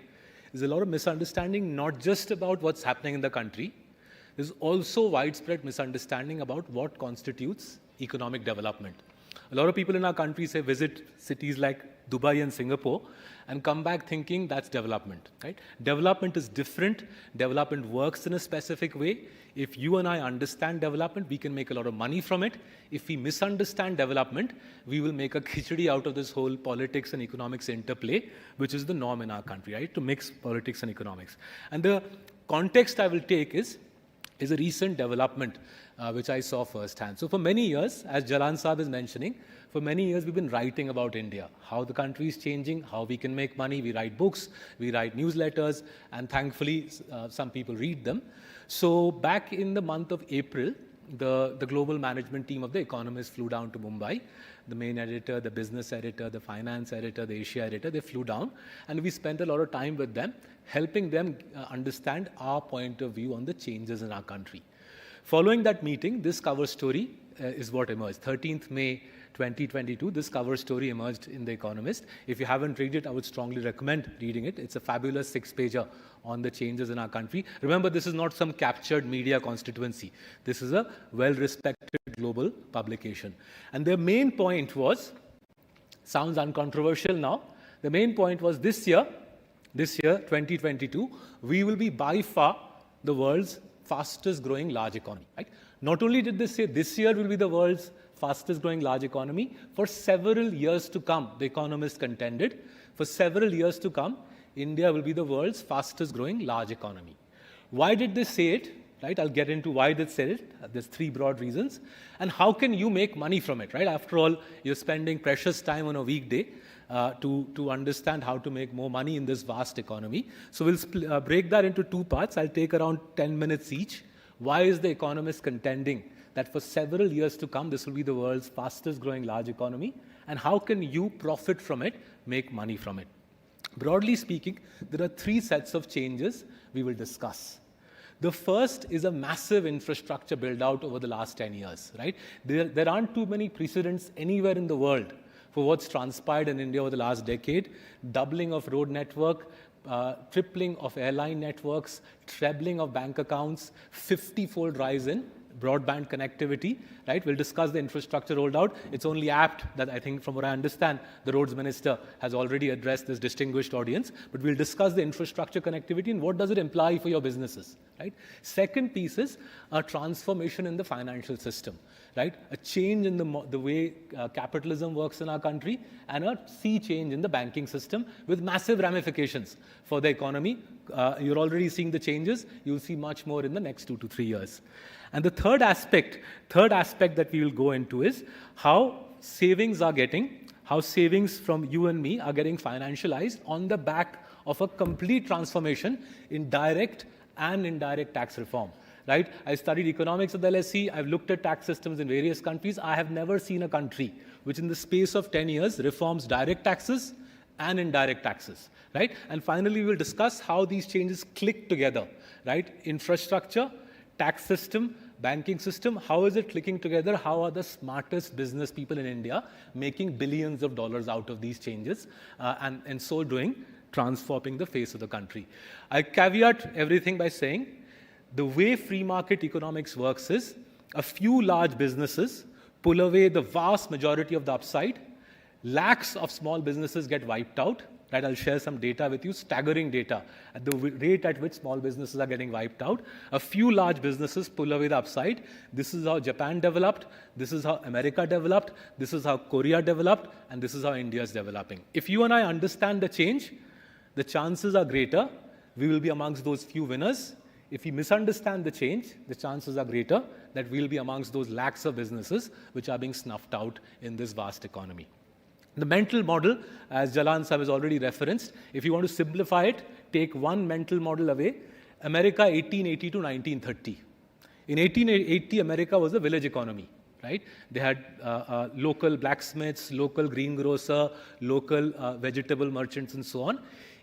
S2: There's a lot of misunderstanding not just about what's happening in the country. There's also widespread misunderstanding about what constitutes economic development. A lot of people in our country say visit cities like Dubai and Singapore and come back thinking that's development, right? Development is different. Development works in a specific way. If you and I understand development, we can make a lot of money from it. If we misunderstand development, we will make a khichdi out of this whole politics and economics interplay, which is the norm in our country, right? To mix politics and economics. And the context I will take is a recent development which I saw firsthand. So for many years, as Jalan Saab is mentioning, for many years we've been writing about India, how the country is changing, how we can make money. We write books, we write newsletters, and thankfully some people read them. So back in the month of April,
S9: the global management team of The Economist flew down to Mumbai. The main editor, the business editor, the finance editor, the Asia editor, they flew down, and we spent a lot of time with them, helping them understand our point of view on the changes in our country. Following that meeting, this cover story is what emerged. 13th May 2022, this cover story emerged in The Economist. If you haven't read it, I would strongly recommend reading it. It's a fabulous 6-pager on the changes in our country. Remember, this is not some captured media constituency. This is a well-respected global publication. And their main point was, sounds uncontroversial now, the main point was this year, 2022, we will be by far the world's fastest growing large economy. Right? Not only did they say this year will be the world's fastest growing large economy, for several years to come, The Economist contended, for several years to come, India will be the world's fastest growing large economy. Why did they say it? Right? I'll get into why they said it. There's 3 broad reasons. And how can you make money from it? Right? After all, you're spending precious time on a weekday to understand how to make more money in this vast economy. So we'll break that into 2 parts. I'll take around 10 minutes each. Why is The Economist contending that for several years to come, this will be the world's fastest growing large economy? And how can you profit from it, make money from it? Broadly speaking, there are 3 sets of changes we will discuss. The first is a massive infrastructure build-out over the last 10 years. Right? There aren't too many precedents anywhere in the world for what's transpired in India over the last decade. Doubling of road network, tripling of airline networks, trebling of bank accounts, 50-fold rise in broadband connectivity, right? We'll discuss the infrastructure rolled out. It's only apt that I think, from what I understand, the roads minister has already addressed this distinguished audience, but we'll discuss the infrastructure connectivity and what does it imply for your businesses, right? Second piece is a transformation in the financial system, right? A change in the way capitalism works in our country, and a sea change in the banking system with massive ramifications for the economy. You're already seeing the changes. You'll see much more in the next 2 to 3 years. And the third aspect that we will go into is how savings from you and me are getting financialized on the back of a complete transformation in direct and indirect tax reform. Right? I studied economics at the LSE. I've looked at tax systems in various countries. I have never seen a country which in the space of 10 years reforms direct taxes and indirect taxes. Right? And finally, we'll discuss how these changes click together. Right? Infrastructure, tax system, banking system, how is it clicking together? How are the smartest business people in India making billions of dollars out of these changes, and so doing, transforming the face of the country? I caveat everything by saying the way free market economics works is a few large businesses pull away the vast majority of the upside, lakhs of small businesses get wiped out. Right, I'll share some data with you, staggering data, at the rate at which small businesses are getting wiped out. A few large businesses pull away the upside. This is how Japan developed. This is how America developed. This is how Korea developed. And this is how India is developing. If you and I understand the change, the chances are greater we will be amongst those few winners. If we misunderstand the change, the chances are greater that we'll be amongst those lakhs of businesses which are being snuffed out in this vast economy. The mental model, as Jalan Sahib has already referenced, if you want to simplify it, take one mental model away. America 1880 to 1930. In 1880, America was a village economy, right? They had local blacksmiths, local greengrocer, local vegetable merchants, and so on.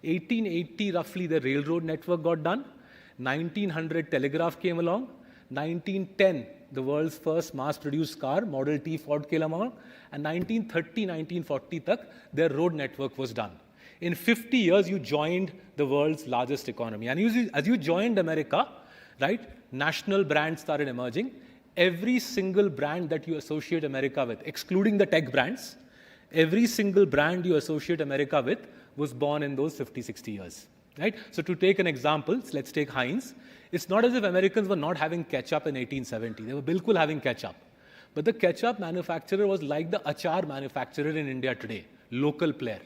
S9: 1880, roughly, the railroad network got done. 1900, telegraph came along. 1910, the world's first mass-produced car, Model T Ford came along. And 1930, 1940 tak, their road network was done. In 50 years, you joined the world's largest economy. And as you joined America, right, national brands started emerging. Every single brand that you associate America with, excluding the tech brands, every single brand you associate America with was born in those 50, 60 years. Right? So to take an example, let's take Heinz. It's not as if Americans were not having ketchup in 1870. They were bilkul having ketchup. But the ketchup manufacturer was like the achar manufacturer in India today, local player.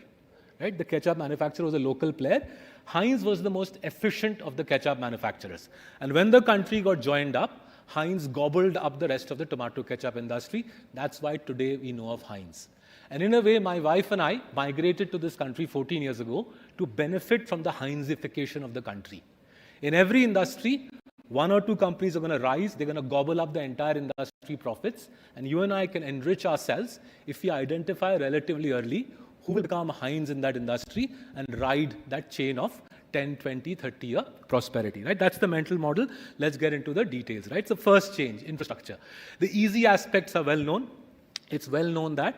S9: Right? The ketchup manufacturer was a local player. Heinz was the most efficient of the ketchup manufacturers. And when the country got joined up, Heinz gobbled up the rest of the tomato ketchup industry. That's why today we know of Heinz. And in a way, my wife and I migrated to this country 14 years ago to benefit from the Heinzification of the country. In every industry, One or two companies are going to rise, they're going to gobble up the entire industry profits, and you and I can enrich ourselves if we identify relatively early who will become hinds in that industry and ride that chain of 10, 20, 30 year prosperity, right? That's the mental model. Let's get into the details, right? So first change, infrastructure. The easy aspects are well known. It's well known that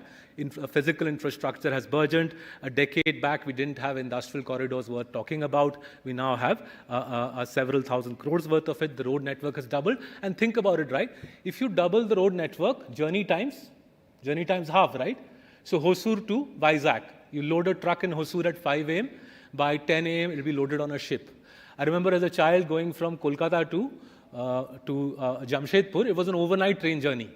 S9: physical infrastructure has burgeoned. A decade back, we didn't have industrial corridors worth talking about. We now have several thousand crores worth of it. The road network has doubled. And think about it, right? If you double the road network, journey times half, right? So Hosur to Vizag. You load a truck in Hosur at 5 a.m. By 10 a.m., it will be loaded on a ship. I remember as a child going from Kolkata to Jamshedpur, it was an overnight train journey.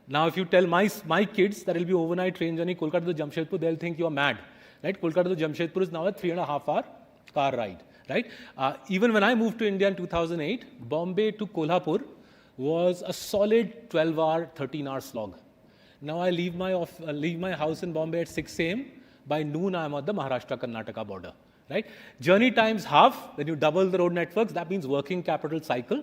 S9: Now, if you tell my kids that it will be overnight train journey, Kolkata to Jamshedpur, they'll think you're mad, right? Kolkata to Jamshedpur is now a 3.5-hour car ride, right? Even when I moved to India in 2008, Bombay to Kolhapur was a solid 12-hour, 13-hour slog. Now I leave my house in Bombay at 6 a.m. By noon, I'm at the Maharashtra-Karnataka border, right? Journey times half. When you double the road networks, that means working capital cycle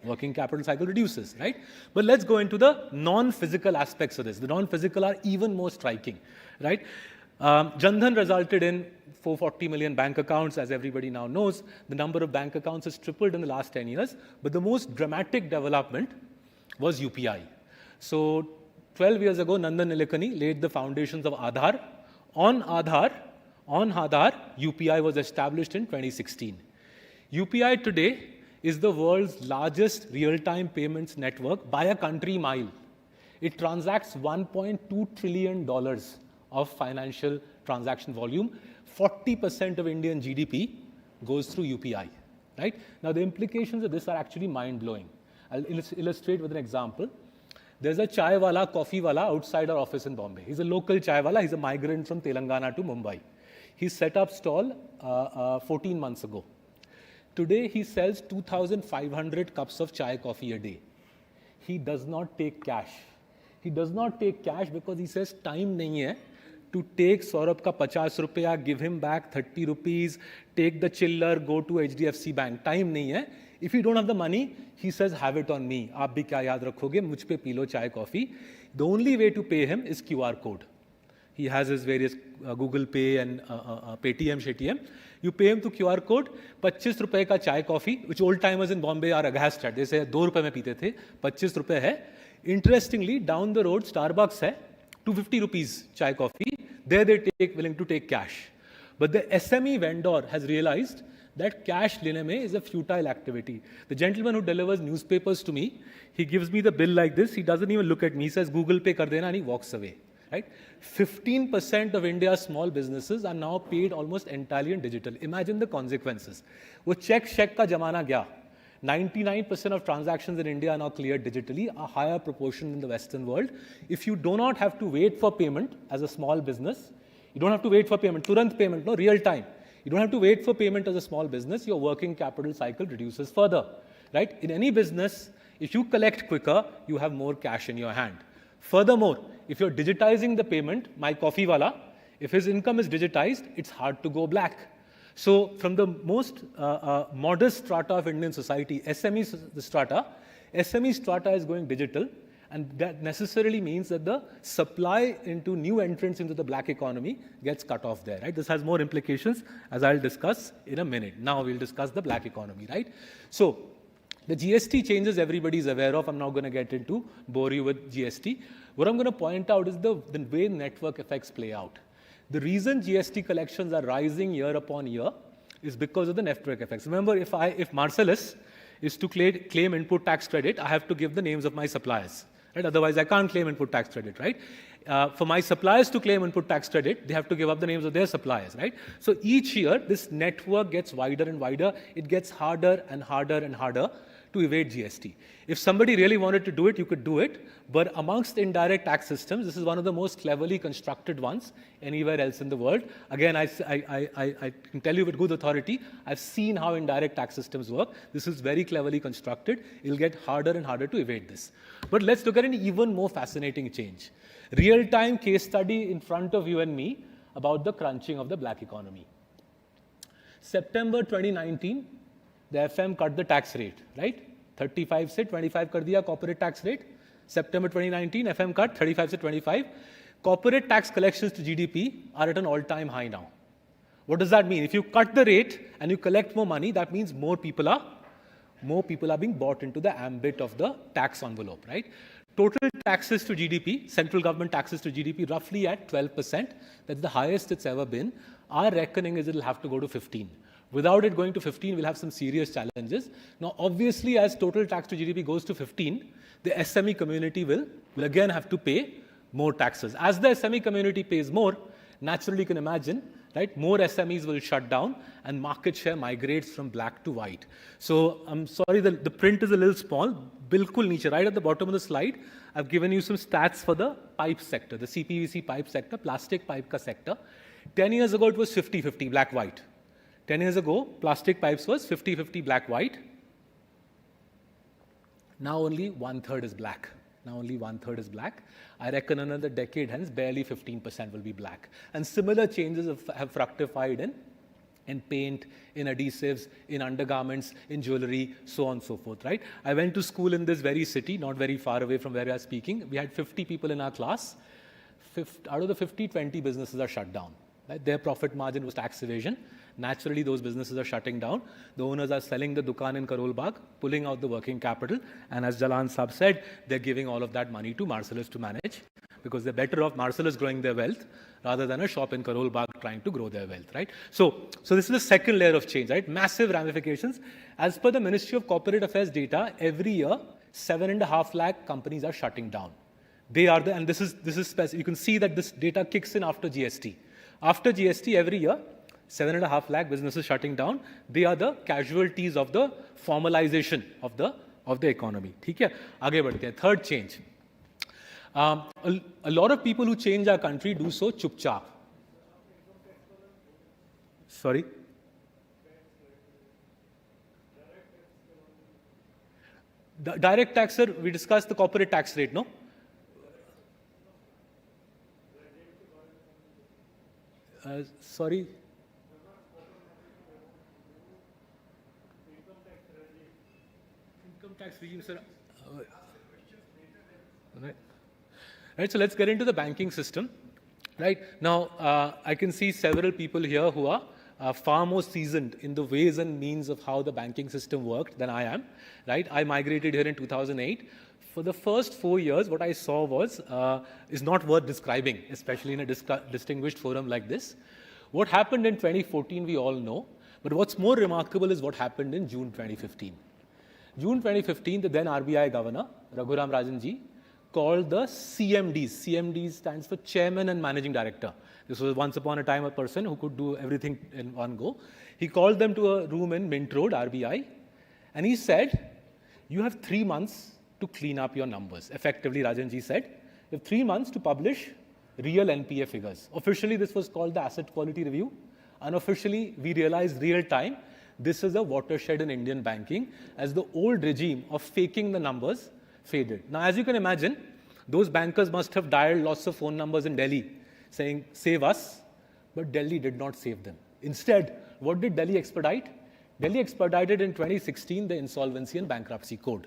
S9: reduces, right? But let's go into the non-physical aspects of this. The non-physical are even more striking, right? Jan Dhan resulted in 440 million bank accounts, as everybody now knows. The number of bank accounts has tripled in the last 10 years. But the most dramatic development was UPI. So 12 years ago, Nandan Nilekani laid the foundations of Aadhaar. On Aadhaar, UPI was established in 2016. UPI today is the world's largest real-time payments network by a country mile. It transacts $1.2 trillion of financial transaction volume. 40% of Indian GDP goes through UPI, right? Now, the implications of this are actually mind-blowing. I'll illustrate with an example. There's a chai wala, coffee wala outside our office in Bombay. He's a local chai wala. He's a migrant from Telangana to Mumbai. He set up stall 14 months ago. Today, he sells 2,500 cups of chai coffee a day. He does not take cash. He does not take cash because he says, time nahi hai to take Saurabh ka 50 rupees, give him back 30 rupees, take the chiller, go to HDFC Bank. Time nahi hai. If you don't have the money, he says, have it on me. Aap bhi kya yaad rakhoge? Mujh pe pee lo chai coffee. The only way to pay him is QR code. He has his various Google Pay and Paytm, Shetm. You pay him to QR code, 25 rupees ka chai coffee, which old timers in Bombay are aghast at. They say, 2 rupees mein peete the, 25 rupees hai. Interestingly, down the road, Starbucks hai, 250 rupees chai coffee. There they willing to take cash. But the SME vendor has realized that cash lene mein is a futile activity. The gentleman who delivers newspapers to me, he gives me the bill like this. He doesn't even look at me. He says, Google Pay kar dena, and he walks away. Right? 15% of India's small businesses are now paid almost entirely in digital. Imagine the consequences. Wo check ka jamana gaya. 99% of transactions in India are now cleared digitally, a higher proportion in the Western world. If you do not have to wait for payment as a small business, you don't have to wait for payment, turant payment, no, real time. You don't have to wait for payment as a small business. Your working capital cycle reduces further, right? In any business, if you collect quicker, you have more cash in your hand. Furthermore, if you're digitizing the payment, my coffee wala, if his income is digitized, it's hard to go black. So from the most modest strata of Indian society, SME strata is going digital. And that necessarily means that the supply into new entrants into the black economy gets cut off there, right? This has more implications, as I'll discuss in a minute. Now we'll discuss the black economy, right? So the GST changes everybody's aware of. I'm not going to get into, bore you with GST. What I'm going to point out is the way network effects play out. The reason GST collections are rising year upon year is because of the network effects. Remember, if Marcellus is to claim input tax credit, I have to give the names of my suppliers. Right? Otherwise, I can't claim input tax credit, right? For my suppliers to claim input tax credit, they have to give up the names of their suppliers, right? So each year, this network gets wider and wider. It gets harder and harder and harder to evade GST. If somebody really wanted to do it, you could do it. But amongst indirect tax systems, this is one of the most cleverly constructed ones anywhere else in the world. Again, I can tell you with good authority, I've seen how indirect tax systems work. This is very cleverly constructed. It'll get harder and harder to evade this. But let's look at an even more fascinating change. Real-time case study in front of you and me about the crunching of the black economy. September 2019, the FM cut the tax rate, right? 35 se 25 kar diya corporate tax rate. September 2019, FM cut 35 se 25. Corporate tax collections to GDP are at an all-time high now. What does that mean? If you cut the rate and you collect more money, that means more people are being brought into the ambit of the tax envelope, right? Total taxes to GDP, central government taxes to GDP, roughly at 12%. That's the highest it's ever been. Our reckoning is it'll have to go to 15. Without it going to 15, we'll have some serious challenges. Now, obviously, as total tax to GDP goes to 15, the SME community will again have to pay more taxes. As the SME community pays more, naturally you can imagine, right, more SMEs will shut down and market share migrates from black to white. So I'm sorry, the print is a little small. Bilkul niche, right at the bottom of the slide, I've given you some stats for the pipe sector, the CPVC pipe sector, plastic pipe ka sector. 10 years ago, it was 50-50 black-white. 10 years ago, plastic pipes was 50-50 black-white. Now only 1/3 is black. Now only 1/3 is black. I reckon another decade hence, barely 15% will be black. And similar changes have fructified in paint, in adhesives, in undergarments, in jewelry, so on and so forth, right? I went to school in this very city, not very far away from where I was speaking. We had 50 people in our class. Out of the 50, 20 businesses are shut down. Right? Their profit margin was tax evasion. Naturally, those businesses are shutting down. The owners are selling the dukaan in Karol Bagh, pulling out the working capital. And as Jalan Saab said, they're giving all of that money to Marcellus to manage because they're better off Marcellus growing their wealth rather than a shop in Karol Bagh trying to grow their wealth, right? So this is the second layer of change, right? Massive ramifications. As per the Ministry of Corporate Affairs data, every year, 7.5 lakh companies are shutting down. They are and this is specific. You can see that this data kicks in after GST. After GST, every year, 7.5 lakh businesses shutting down. They are the casualties of the formalization of the economy. ठीक है? आगे बढ़ते हैं. Third change. A lot of people who change our country do so chupchap. Sorry? The direct tax, sir, we discussed the corporate tax rate, no? Sorry? Income tax regime, sir. Right, so let's get into the banking system. Right, now I can see several people here who are far more seasoned in the ways and means of how the banking system worked than I am. Right, I migrated here in 2008. For the first 4 years, what I saw was is not worth describing, especially in a distinguished forum like this. What happened in 2014, we all know. But what's more remarkable is what happened in June 2015. June 2015, the then RBI governor, Raghuram Rajanji, called the CMDs. CMDs stands for Chairman and Managing Director. This was once upon a time a person who could do everything in one go. He called them to a room in Mint Road, RBI, and he said, you have 3 months to clean up your numbers. Effectively, Rajanji said, you have 3 months to publish real NPA figures. Officially, this was called the Asset Quality Review. Unofficially, we realized real time, this is a watershed in Indian banking as the old regime of faking the numbers faded. Now, as you can imagine, those bankers must have dialed lots of phone numbers in Delhi saying, save us, but Delhi did not save them. Instead, what did Delhi expedite? Delhi expedited in 2016 the Insolvency and Bankruptcy Code,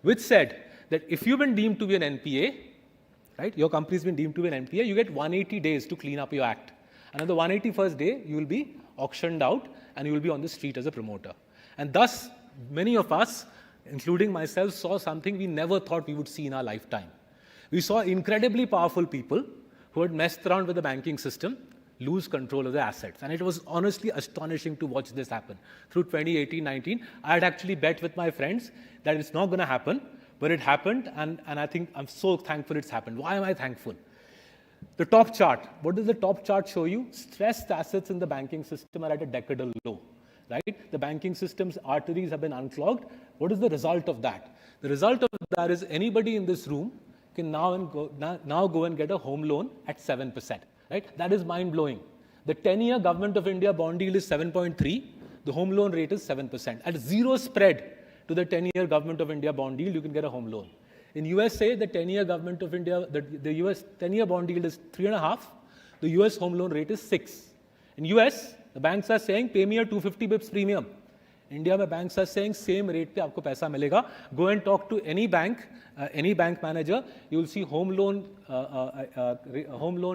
S9: which said that if you've been deemed to be an NPA, right, your company's been deemed to be an NPA, you get 180 days to clean up your act. And on the 181st day, you will be auctioned out and you will be on the street as a promoter. And thus, many of us, including myself, saw something we never thought we would see in our lifetime. We saw incredibly powerful people who had messed around with the banking system lose control of their assets. And it was honestly astonishing to watch this happen. Through 2018-19, I had actually bet with my friends that it's not going to happen, but it happened, and I think I'm so thankful it's happened. Why am I thankful? The top chart. What does the top chart show you? Stressed assets in the banking system are at a decadal low. Right? The banking system's arteries have been unclogged. What is the result of that? The result of that is anybody in this room can now go and get a home loan at 7%. Right? That is mind-blowing. The 10-year Government of India bond yield is 7.3. The home loan rate is 7%. At zero spread to the 10-year Government of India bond yield, you can get a home loan. In USA, the 10-year Government of India, the US 10-year bond yield is 3.5. The US home loan rate is 6. In US, the banks are saying, pay me a 250 bips premium. India mein banks are saying same rate pe aapko paisa milega. Go and talk to any bank manager. You will see home loan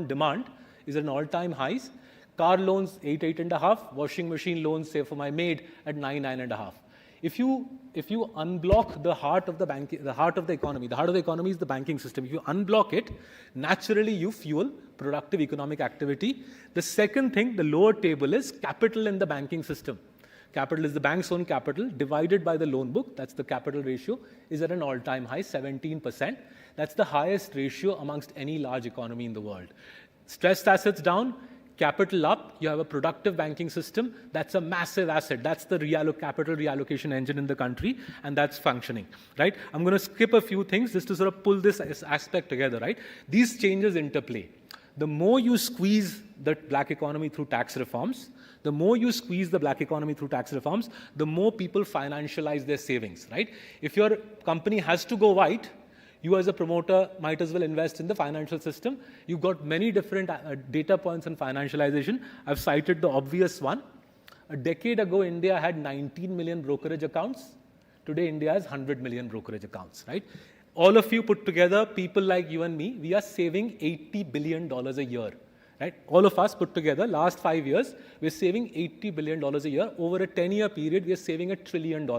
S9: demand is at an all-time highs. Car loans 8.5. Washing machine loans, say for my maid, at 9.5. If you unblock the heart of the economy, the heart of the economy is the banking system. If you unblock it, naturally you fuel productive economic activity. The second thing, the lower table, is capital in the banking system. Capital is the bank's own capital divided by the loan book. That's the capital ratio, is at an all-time high, 17%. That's the highest ratio amongst any large economy in the world. Stressed assets down, capital up, you have a productive banking system. That's a massive asset. That's the capital reallocation engine in the country, and that's functioning, right? I'm going to skip a few things just to sort of pull this aspect together, right? These changes interplay. The more you squeeze the black economy through tax reforms, the more more people financialize their savings, right? If your company has to go white, you as a promoter might as well invest in the financial system. You've got many different data points on financialization. I've cited the obvious one. A decade ago, India had 19 million brokerage accounts. Today, India has 100 million brokerage accounts, right? All of you put together, people like you and me, we are saving $80 billion a year, right? All of us put together, last 5 years, we're saving $80 billion a year. Over a 10-year period, we are saving $1 trillion.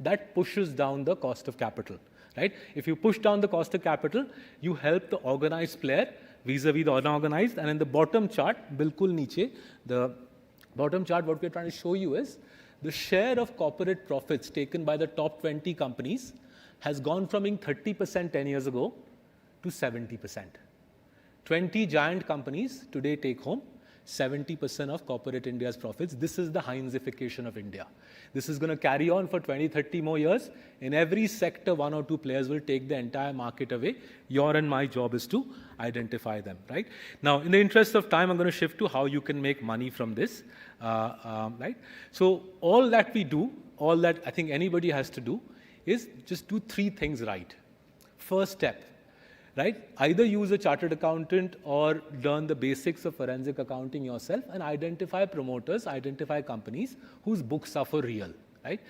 S9: That pushes down the cost of capital. Right? If you push down the cost of capital, you help the organized player vis-a-vis the unorganized. And in the bottom chart, bilkul niche, the bottom chart, what we're trying to show you is the share of corporate profits taken by the top 20 companies has gone from being 30% 10 years ago to 70%. 20 giant companies today take home 70% of corporate India's profits. This is the Heinzification of India. This is going to carry on for 20, 30 more years. In every sector, 1 or 2 players will take the entire market away. Your and my job is to identify them, right? Now, in the interest of time, I'm going to shift to how you can make money from this, right? So all that we do, all that I think anybody has to do is just do 3 things right. First step, right? Either use a chartered accountant or learn the basics of forensic accounting yourself and identify promoters, identify companies whose books are for real, right?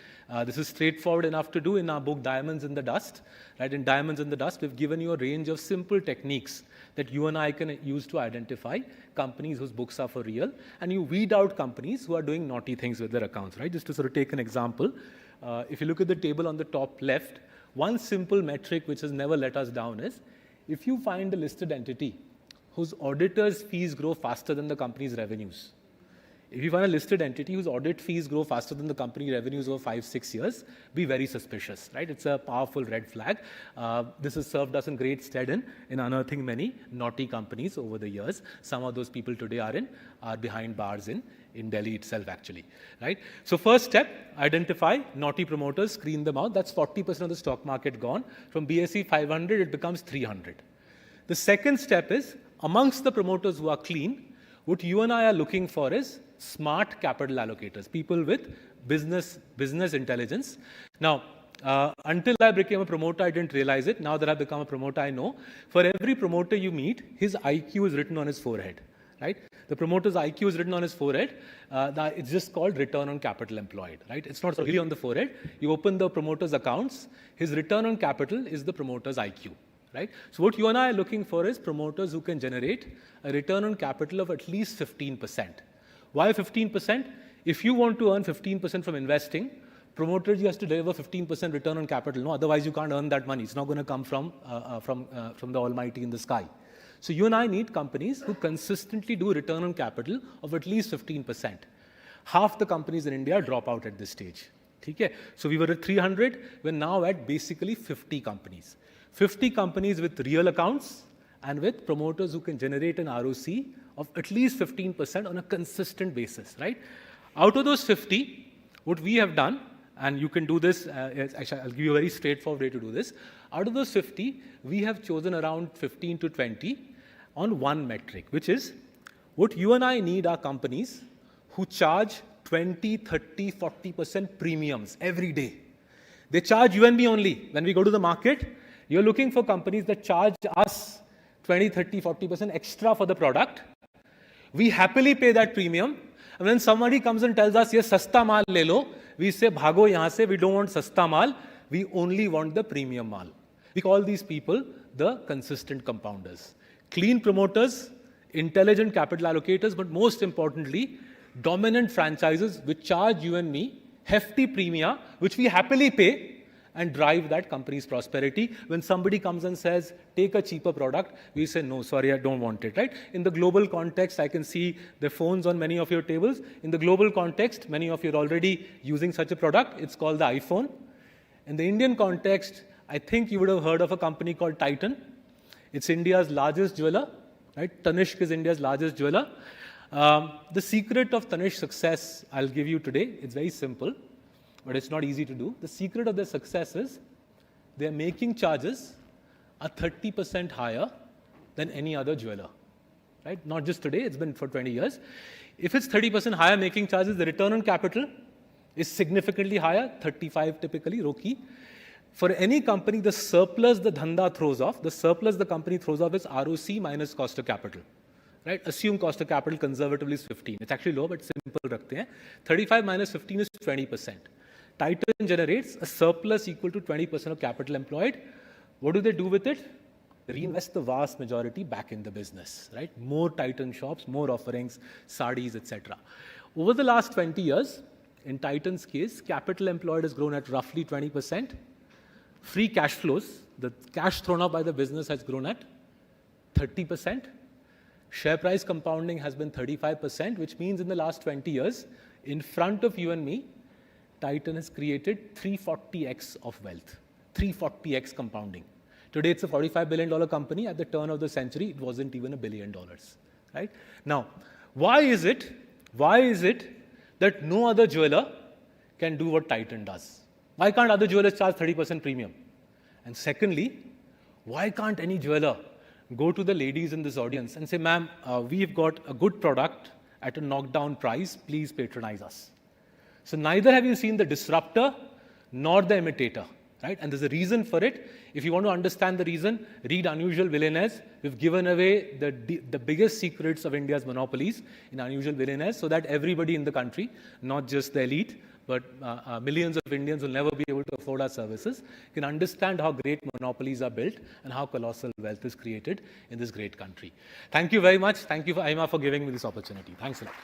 S9: This is straightforward enough to do in our book, Diamonds in the Dust, right? In Diamonds in the Dust, we've given you a range of simple techniques that you and I can use to identify companies whose books are for real, and you weed out companies who are doing naughty things with their accounts, right? Just to sort of take an example, if you look at the table on the top left, one simple metric which has never let us down is, if you find a listed entity whose auditor's fees grow faster than the company's revenues, if you find a listed entity whose audit fees grow faster than the company revenues over 5-6 years, be very suspicious, right? It's a powerful red flag. This has served us in great stead in unearthing many naughty companies over the years. Some of those people today are behind bars in Delhi itself, actually, right? So first step, identify naughty promoters, screen them out. That's 40% of the stock market gone. From BSE 500, it becomes 300. The second step is, amongst the promoters who are clean, what you and I are looking for is smart capital allocators, people with business intelligence. Now, until I became a promoter, I didn't realize it. Now that I've become a promoter, I know. For every promoter you meet, his IQ is written on his forehead, right? The promoter's IQ is written on his forehead. It's just called return on capital employed, right? It's not really on the forehead. You open the promoter's accounts, his return on capital is the promoter's IQ, right? So what you and I are looking for is promoters who can generate a return on capital of at least 15%. Why 15%? If you want to earn 15% from investing, promoters, you have to deliver 15% return on capital. No, otherwise you can't earn that money. It's not going to come from the almighty in the sky. So you and I need companies who consistently do return on capital of at least 15%. Half the companies in India drop out at this stage. Okay? So we were at 300. We're now at basically 50 companies. 50 companies with real accounts and with promoters who can generate an ROC of at least 15% on a consistent basis, right? Out of those 50, what we have done, and you can do this, actually I'll give you a very straightforward way to do this. Out of those 50, we have chosen around 15 to 20 on one metric, which is what you and I need are companies who charge 20, 30, 40% premiums every day. They charge you and me only. When we go to the market, you're looking for companies that charge us 20, 30, 40% extra for the product. We happily pay that premium. And when somebody comes and tells us, yes, sasta maal le lo, we say, bhago yahan se, we don't want sasta mal, we only want the premium mal. We call these people the consistent compounders. Clean promoters, intelligent capital allocators, but most importantly, dominant franchises which charge you and me hefty premia, which we happily pay, and drive that company's prosperity. When somebody comes and says, take a cheaper product, we say, no, sorry, I don't want it, right? In the global context, I can see the phones on many of your tables. In the global context, many of you are already using such a product. It's called the iPhone. In the Indian context, I think you would have heard of a company called Titan. It's India's largest jeweler, right? Tanishq is India's largest jeweler. The secret of Tanishq's success, I'll give you today. It's very simple, but it's not easy to do. The secret of their success is they're making charges are 30% higher than any other jeweler, right? Not just today, it's been for 20 years. If it's 30% higher making charges, the return on capital is significantly higher, 35 typically, ROCE. For any company, the surplus the dhanda throws off, the surplus the company throws off is ROC minus cost of capital. Right? Assume cost of capital conservatively is 15. It's actually low, but simple rakhte hain. 35 minus 15 is 20%. Titan generates a surplus equal to 20% of capital employed. What do they do with it? They reinvest the vast majority back in the business, right? More Titan shops, more offerings, sarees, etc. Over the last 20 years, in Titan's case, capital employed has grown at roughly 20%. Free cash flows, the cash thrown out by the business has grown at 30%. Share price compounding has been 35%, which means in the last 20 years, in front of you and me, Titan has created 340x of wealth, 340x compounding. Today, it's a $45 billion company. At the turn of the century, it wasn't even $1 billion, right? Now, why is it that no other jeweler can do what Titan does? Why can't other jewelers charge 30% premium? And secondly, why can't any jeweler go to the ladies in this audience and say, ma'am, we've got a good product at a knockdown price, please patronize us. So neither have you seen the disruptor nor the imitator, right? And there's a reason for it. If you want to understand the reason, read Unusual Billionaires. We've given away the biggest secrets of India's monopolies in Unusual Billionaires so that everybody in the country, not just the elite, but millions of Indians will never be able to afford our services, can understand how great monopolies are built and how colossal wealth is created in this great country. Thank you very much. Thank you, AIMA, for giving me this opportunity. Thanks a lot.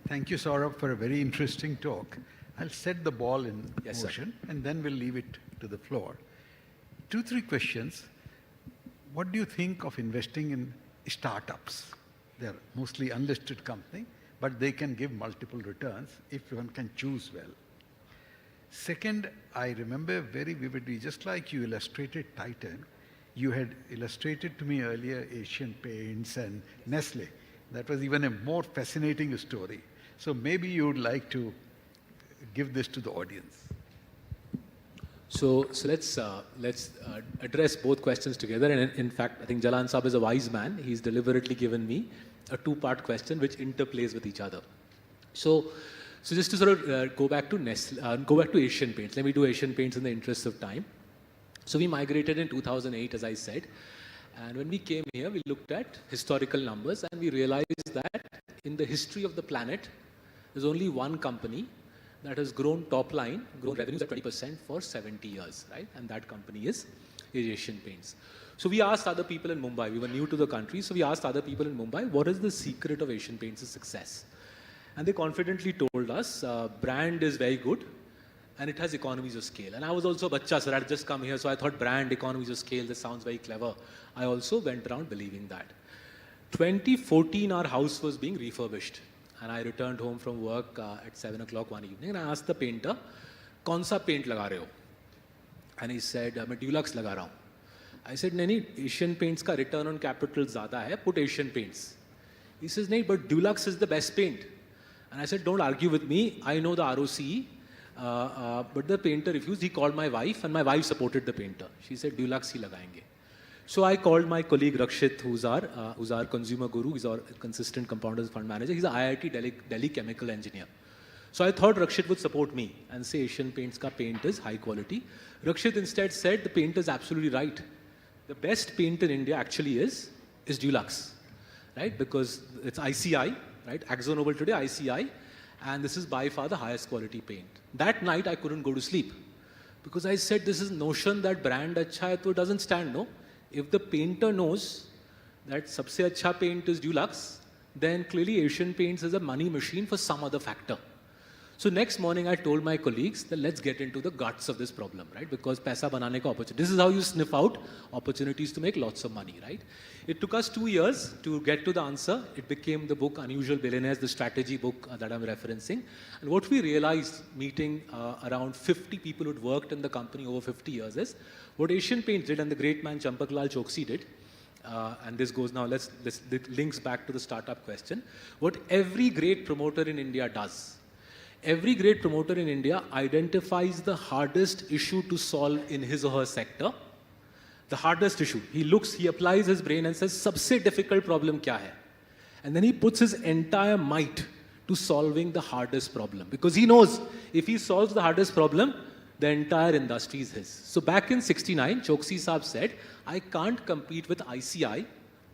S8: Thank you, Saurabh, for a very interesting talk. I'll set the ball in motion, and then we'll leave it to the floor. 2-3 questions. What do you think of investing in startups? They're mostly unlisted company, but they can give multiple returns if one can choose well. Second, I remember very vividly, just like you illustrated Titan, you had illustrated to me earlier Asian Paints and Nestle. That was even a more fascinating story. So maybe you would like to give this to the audience.
S9: So let's address both questions together. And in fact, I think Jalan Saab is a wise man. He's deliberately given me a 2-part question which interplays with each other. So just to sort of go back to Asian Paints. Let me do Asian Paints in the interest of time. So we migrated in 2008, as I said. And when we came here, we looked at historical numbers and we realized that in the history of the planet, there's only one company that has grown top line, grown revenues at 20% for 70 years, right? And that company is Asian Paints. So we asked other people in Mumbai, we were new to the country, so we asked other people in Mumbai, what is the secret of Asian Paints' success? And they confidently told us, brand is very good and it has economies of scale. And I was also bacha, sir, I had just come here, so I thought brand, economies of scale, this sounds very clever. I also went around believing that. 2014, our house was being refurbished. And I returned home from work at 7 o'clock one evening and I asked the painter, "Kaun sa paint laga rahe ho?" And he said, "Main Dulux laga raha hu." I said, "Nahi, Asian Paints ka return on capital zyada hai, put Asian Paints." He says, "Nahi, but Dulux is the best paint." And I said, "Don't argue with me, I know the ROCE." But the painter refused. He called my wife and my wife supported the painter. She said, "Dulux hi lagayenge." So I called my colleague Rakshit, who's our consumer guru, he's our consistent compounders fund manager. He's an IIT Delhi chemical engineer. So I thought Rakshit would support me and say Asian Paints ka paint is high quality. Rakshit instead said the paint is absolutely right. The best paint in India actually is Dulux, right? Because it's ICI, right? Akzo Nobel today, ICI. And this is by far the highest quality paint. That night I couldn't go to sleep because I said this is notion that brand acha hai to doesn't stand, no? If the painter knows that sabse acha paint is Dulux, then clearly Asian Paints is a money machine for some other factor. So next morning I told my colleagues that let's get into the guts of this problem, right? Because paisa banane ka opportunity. This is how you sniff out opportunities to make lots of money, right? It took us 2 years to get to the answer. It became the book Unusual Billionaires, the strategy book that I'm referencing. And what we realized meeting around 50 people who'd worked in the company over 50 years is what Asian Paints did and the great man Champaklal Chokshi did. And this goes now, it links back to the startup question. What every great promoter in India does, every great promoter in India identifies the hardest issue to solve in his or her sector. The hardest issue. He applies his brain and says, सबसे difficult problem क्या है? And then he puts his entire might to solving the hardest problem. Because he knows if he solves the hardest problem, the entire industry is his. So back in '69, Choksi Saab said, I can't compete with ICI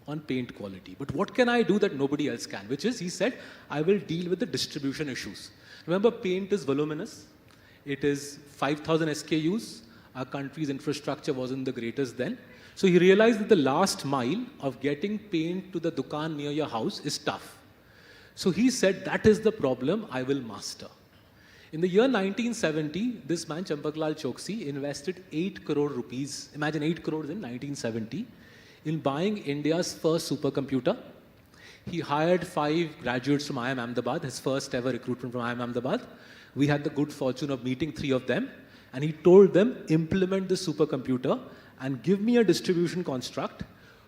S9: on paint quality. But what can I do that nobody else can? Which is, he said, I will deal with the distribution issues. Remember, paint is voluminous. It is 5,000 SKUs. Our country's infrastructure wasn't the greatest then. So he realized that the last mile of getting paint to the dukan near your house is tough. So he said, that is the problem I will master. In the year 1970, this man, Champaklal Chokshi, invested 8 crore rupees, imagine 8 crores in 1970, in buying India's first supercomputer. He hired 5 graduates from IIM Ahmedabad, his first ever recruitment from IIM Ahmedabad. We had the good fortune of meeting 3 of them. And he told them, implement the supercomputer and give me a distribution construct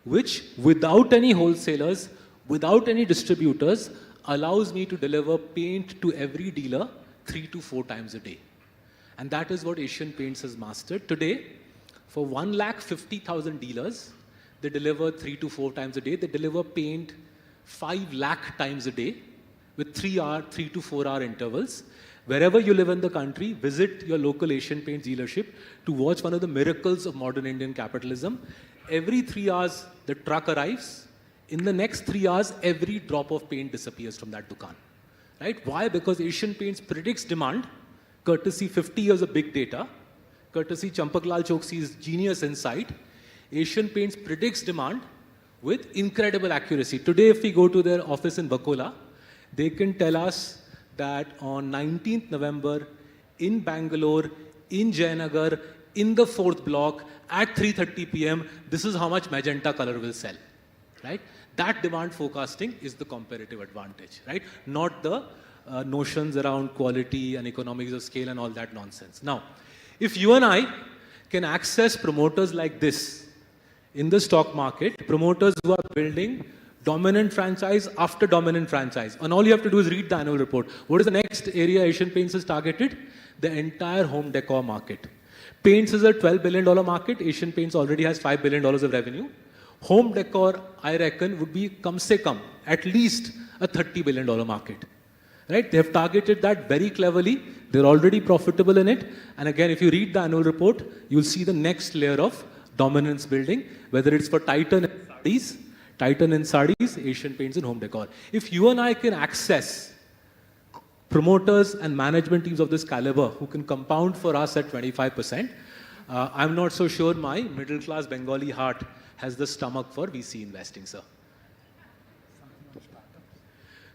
S9: which, without any wholesalers, without any distributors, allows me to deliver paint to every dealer 3 to 4 times a day. And that is what Asian Paints has mastered. Today, for 150,000 dealers, they deliver 3 to 4 times a day. They deliver paint 5 lakh times a day with 3 to 4 hour intervals. Wherever you live in the country, visit your local Asian Paints dealership to watch one of the miracles of modern Indian capitalism. Every 3 hours, the truck arrives. In the next 3 hours, every drop of paint disappears from that dukan. Right? Why? Because Asian Paints predicts demand, courtesy 50 years of big data, courtesy Champaklal Choksi's genius insight. Asian Paints predicts demand with incredible accuracy. Today, if we go to their office in Bakola, they can tell us that on 19th November, in Bangalore, in Jayanagar, in the 4th block, at 3:30 p.m., this is how much magenta color will sell, right? That demand forecasting is the comparative advantage, right? Not the notions around quality and economies of scale and all that nonsense. Now, if you and I can access promoters like this in the stock market, promoters who are building dominant franchise after dominant franchise. And all you have to do is read the annual report. What is the next area Asian Paints has targeted? The entire home decor market. Paints is a $12 billion market. Asian Paints already has $5 billion of revenue. Home decor, I reckon, would be at least a $30 billion market. Right? They have targeted that very cleverly. They're already profitable in it. And again, if you read the annual report, you'll see the next layer of dominance building, whether it's for Titan in sarees, Asian Paints and home decor. If you and I can access promoters and management teams of this caliber who can compound for us at 25%, I'm not so sure my middle-class Bengali heart has the stomach for VC investing, sir.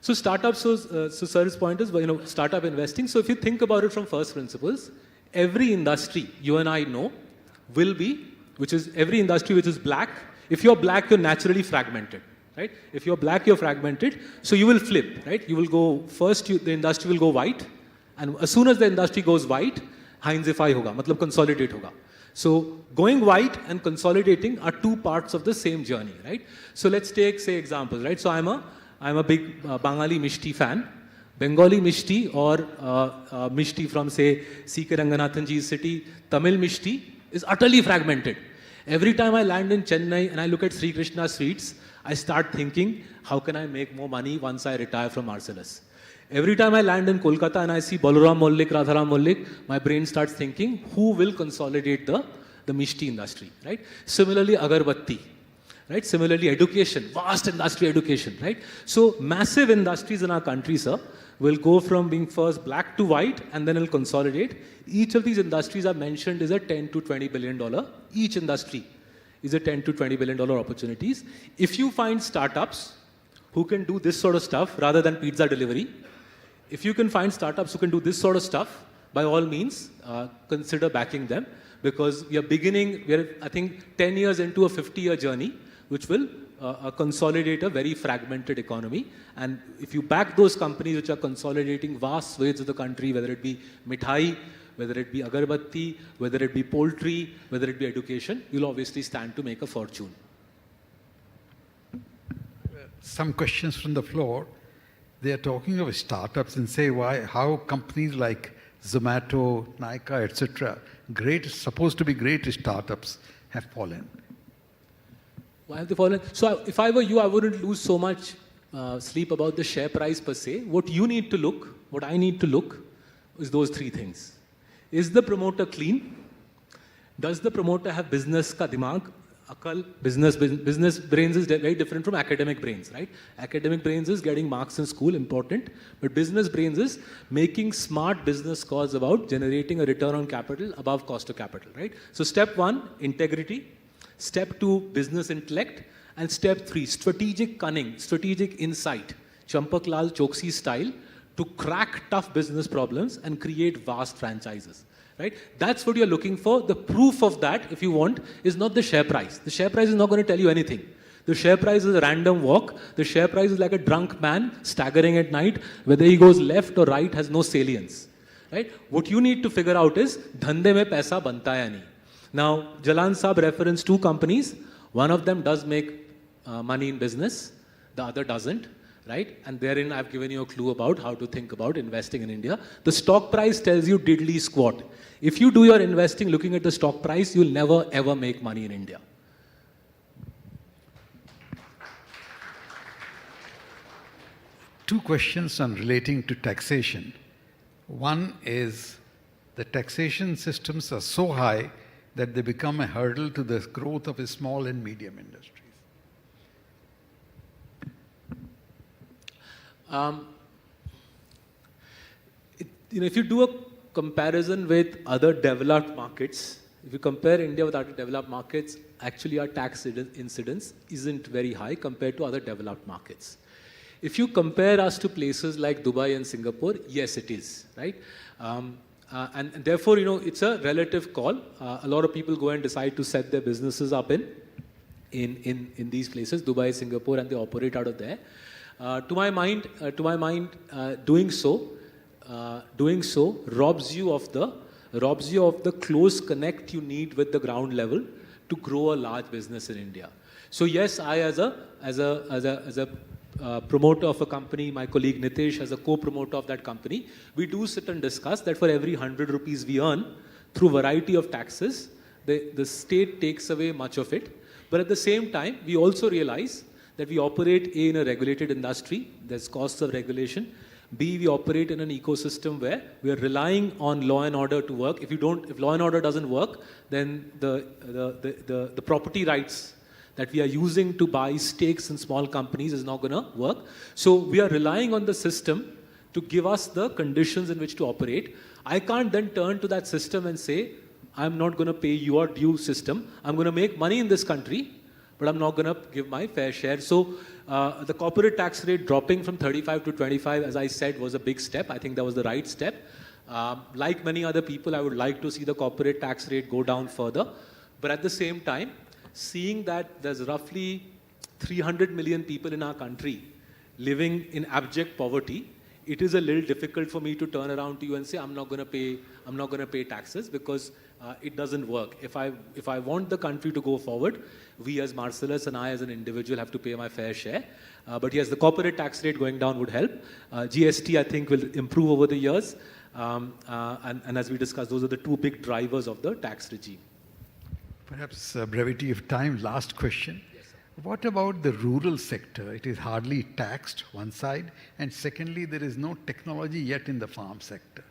S9: So startups, so sir's point is, startup investing. So if you think about it from first principles, every industry you and I know will be, which is every industry which is black. If you're black, you're naturally fragmented, right? If you're black, you're fragmented. So you will flip, right? You will go, first the industry will go white. And as soon as the industry goes white, Heinzify hoga, matlab consolidate hoga. So going white and consolidating are 2 parts of the same journey, right? So let's take, say, examples, right? So I'm a big Bengali Mishti fan. Bengali Mishti or Mishti from, say, C.K. Ranganathan ji's city, Tamil Mishti is utterly fragmented. Every time I land in Chennai and I look at Sri Krishna sweets, I start thinking, how can I make more money once I retire from Marcellus? Every time I land in Kolkata and I see Balaram Mollik, Radharam Mollik, my brain starts thinking, who will consolidate the Mishti industry, right? Similarly, Agarbatti, right? Similarly, education, vast industry education, right? So massive industries in our country, sir, will go from being first black to white and then it'll consolidate. Each of these industries I've mentioned is a $10 to $20 billion. Each industry is a $10 to $20 billion opportunities. If you find startups who can do this sort of stuff rather than pizza delivery, if you can find startups who can do this sort of stuff, by all means, consider backing them, because we are, I think, 10 years into a 50-year journey, which will consolidate a very fragmented economy. And if you back those companies which are consolidating vast swathes of the country, whether it be mithai, whether it be agarbatti, whether it be poultry, whether it be education, you'll obviously stand to make a fortune.
S8: Some questions from the floor. They are talking of startups and say how companies like Zomato, Nykaa, etc., supposed to be great startups, have fallen.
S9: Why have they fallen? So if I were you, I wouldn't lose so much sleep about the share price per se. What you need to look, what I need to look, is those three things. Is the promoter clean? Does the promoter have business ka dimag? Akal, business brains is very different from academic brains, right? Academic brains is getting marks in school, important. But business brains is making smart business calls about generating a return on capital above cost of capital, right? So step 1, integrity. Step 2, business intellect. And step 3, strategic cunning, strategic insight, Champak Lal Choksi style, to crack tough business problems and create vast franchises. Right? That's what you're looking for. The proof of that, if you want, is not the share price. The share price is not going to tell you anything. The share price is a random walk. The share price is like a drunk man staggering at night. Whether he goes left or right has no salience. Right? What you need to figure out is, dhande mein paisa banta hai nahi. Now, Jalan Saab referenced 2 companies. One of them does make money in business. The other doesn't. Right? And therein I've given you a clue about how to think about investing in India. The stock price tells you diddly squat. If you do your investing looking at the stock price, you'll never ever make money in India.
S8: Two questions on relating to taxation. One is the taxation systems are so high that they become a hurdle to the growth of a small and medium industries.
S9: If you do a comparison with other developed markets, if you compare India with other developed markets, actually our tax incidence isn't very high compared to other developed markets. If you compare us to places like Dubai and Singapore, yes, it is, right? And therefore, it's a relative call. A lot of people go and decide to set their businesses up in these places, Dubai, Singapore, and they operate out of there. To my mind, doing so robs you of the close connect you need with the ground level to grow a large business in India. So yes, I as a promoter of a company, my colleague Nitish as a co-promoter of that company, we do sit and discuss that for every 100 rupees we earn through variety of taxes, the state takes away much of it. But at the same time, we also realize that we operate A, in a regulated industry, there's costs of regulation. B, we operate in an ecosystem where we are relying on law and order to work. If law and order doesn't work, then the property rights that we are using to buy stakes in small companies is not going to work. So we are relying on the system to give us the conditions in which to operate. I can't then turn to that system and say, I'm not going to pay your due system. I'm going to make money in this country, but I'm not going to give my fair share. So the corporate tax rate dropping from 35 to 25, as I said, was a big step. I think that was the right step. Like many other people, I would like to see the corporate tax rate go down further. But at the same time, seeing that there's roughly 300 million people in our country living in abject poverty, it is a little difficult for me to turn around to you and say, I'm not going to pay taxes, because it doesn't work. If I want the country to go forward, we as Marcellus and I as an individual have to pay my fair share. But yes, the corporate tax rate going down would help. GST, I think, will improve over the years. And as we discussed, those are the 2 big drivers of the tax regime.
S8: Perhaps brevity of time, last question.
S9: Yes, sir.
S8: What about the rural sector? It is hardly taxed, one side, and secondly, there is no technology yet in the farm sector.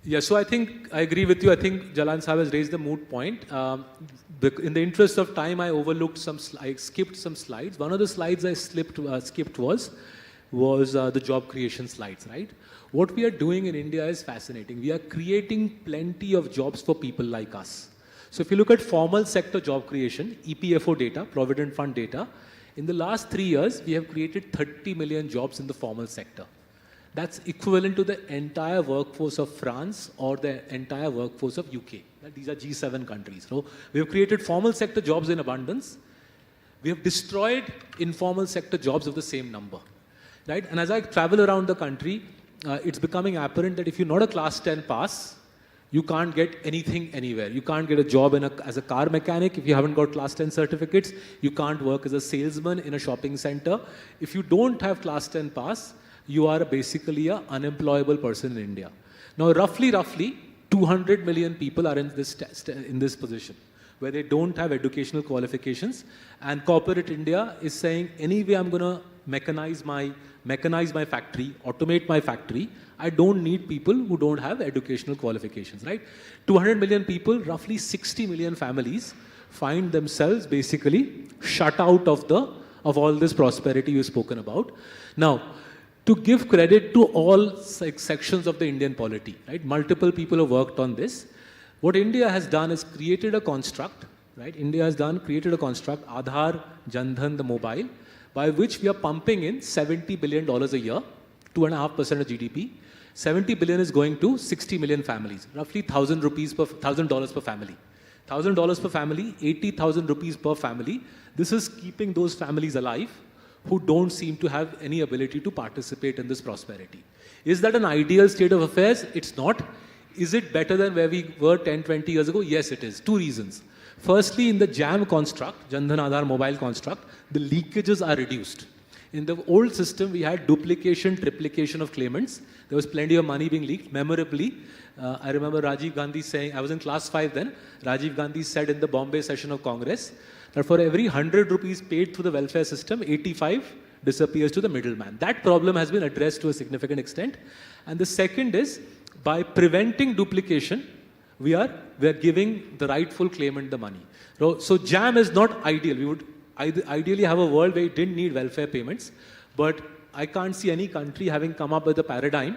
S9: Yeah, so I think I agree with you. I think Jalan Sahib has raised the moot point. In the interest of time, I overlooked I skipped some slides. One of the slides I skipped was the job creation slides, right? What we are doing in India is fascinating. We are creating plenty of jobs for people like us. So if you look at formal sector job creation, EPFO data, Provident Fund data, in the last 3 years, we have created 30 million jobs in the formal sector. That's equivalent to the entire workforce of France or the entire workforce of UK. These are G7 countries. So we have created formal sector jobs in abundance. We have destroyed informal sector jobs of the same number, right? And as I travel around the country, it's becoming apparent that if you're not a class 10 pass, you can't get anything anywhere. You can't get a job as a car mechanic if you haven't got class 10 certificates. You can't work as a salesman in a shopping center. If you don't have class 10 pass, you are basically an unemployable person in India. Now, roughly, 200 million people are in this position, where they don't have educational qualifications. And corporate India is saying, anyway, I'm going to mechanize my factory, automate my factory. I don't need people who don't have educational qualifications, right? 200 million people, roughly 60 million families find themselves basically shut out of all this prosperity you've spoken about. Now, to give credit to all sections of the Indian polity, right? Multiple people have worked on this. What India has done is created a construct, right? India has created a construct, Aadhaar, Jan Dhan, the mobile, by which we are pumping in $70 billion a year, 2.5% of GDP. 70 billion is going to 60 million families, roughly $1,000 per family. $1,000 per family, 80,000 rupees per family. This is keeping those families alive who don't seem to have any ability to participate in this prosperity. Is that an ideal state of affairs? It's not. Is it better than where we were 10, 20 years ago? Yes, it is. 2 reasons. Firstly, in the JAM construct, Jan Dhan Aadhaar mobile construct, the leakages are reduced. In the old system, we had duplication, triplication of claimants. There was plenty of money being leaked. Memorably, I remember Rajiv Gandhi saying, I was in class 5 then, Rajiv Gandhi said in the Bombay session of Congress, that for every 100 rupees paid through the welfare system, 85 disappears to the middleman. That problem has been addressed to a significant extent. And the second is, by preventing duplication, we are giving the rightful claimant the money. So JAM is not ideal. We would ideally have a world where you didn't need welfare payments, but I can't see any country having come up with a paradigm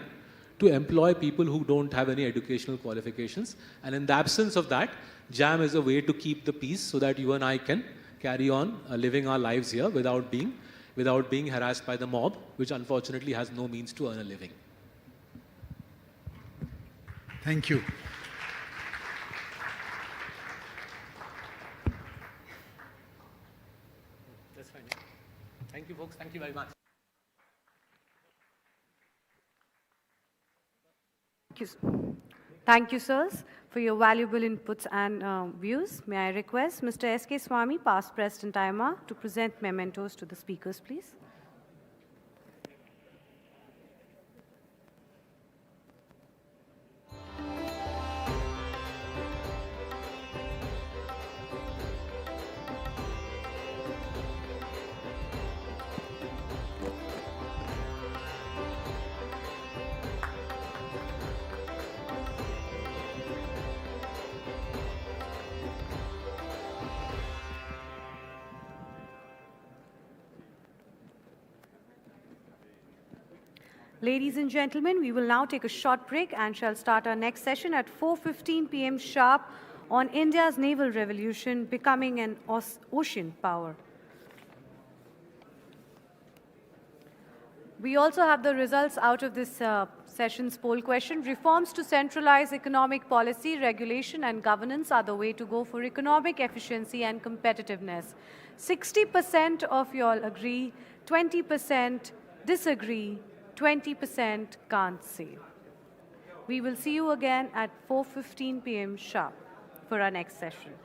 S9: to employ people who don't have any educational qualifications. And in the absence of that, JAM is a way to keep the peace so that you and I can carry on living our lives here without being harassed by the mob, which unfortunately has no means to earn a living.
S8: Thank you.
S9: That's fine. Thank you, folks. Thank you very much.
S7: Thank you, sirs, for your valuable inputs and views. May I request Mr. S.K. Swamy, past President AIMA, to present mementos to the speakers, please. Ladies and gentlemen, we will now take a short break and shall start our next session at 4:15 p.m. sharp on India's naval revolution, becoming an ocean power. We also have the results out of this session's poll question. Reforms to centralize economic policy, regulation and governance are the way to go for economic efficiency and competitiveness. 60% of you all agree, 20% disagree, 20% can't say. We will see you again at 4:15 p.m. sharp for our next session.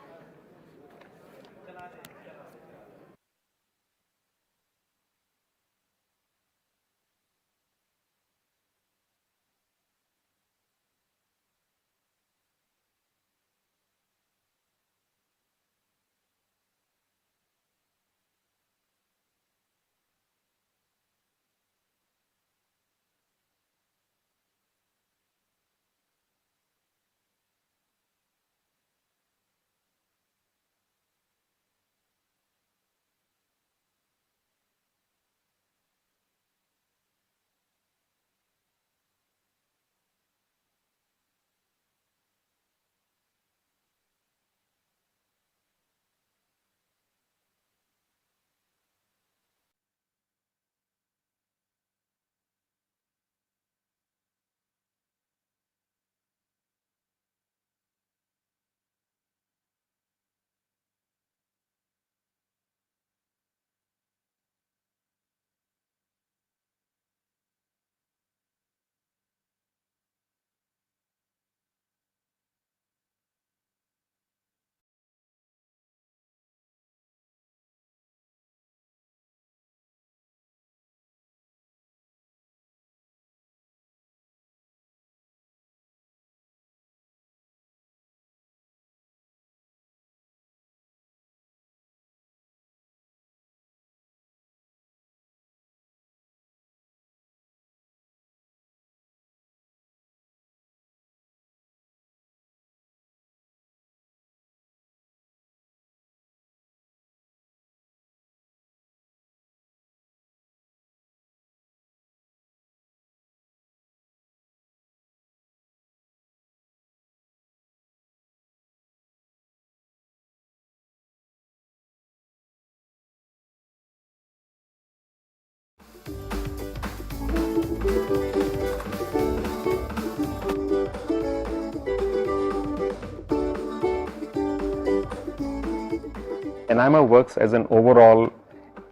S10: And AIMA works as an overall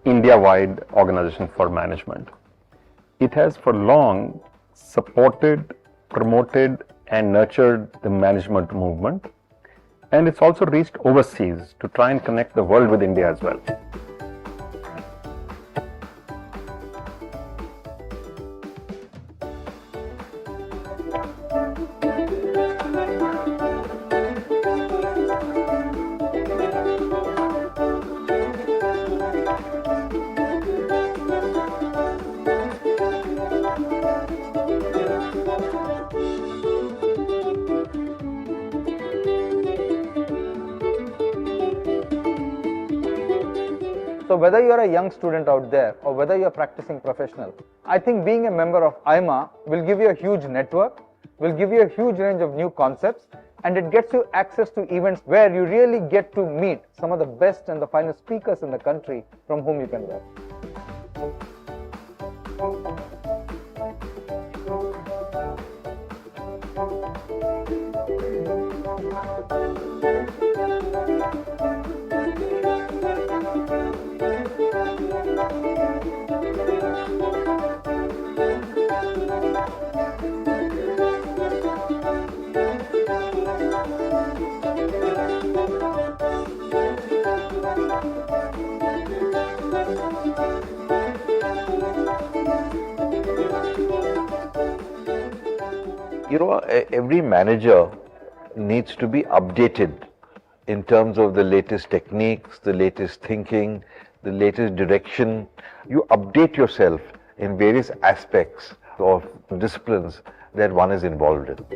S10: India-wide organization for management. It has for long supported, promoted and nurtured the management movement, and it's also reached overseas to try and connect the world with India as well.
S11: So whether you're a young student out there or whether you're a practicing professional, I think being a member of AIMA will give you a huge network, will give you a huge range of new concepts, and it gets you access to events where you really get to meet some of the best and the finest speakers in the country from whom you can learn.
S12: You know, every manager needs to be updated in terms of the latest techniques, the latest thinking, the latest direction. You update yourself in various aspects of disciplines that one is involved in.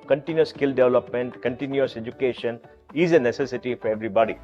S13: Continuous skill development, continuous education is a necessity for everybody.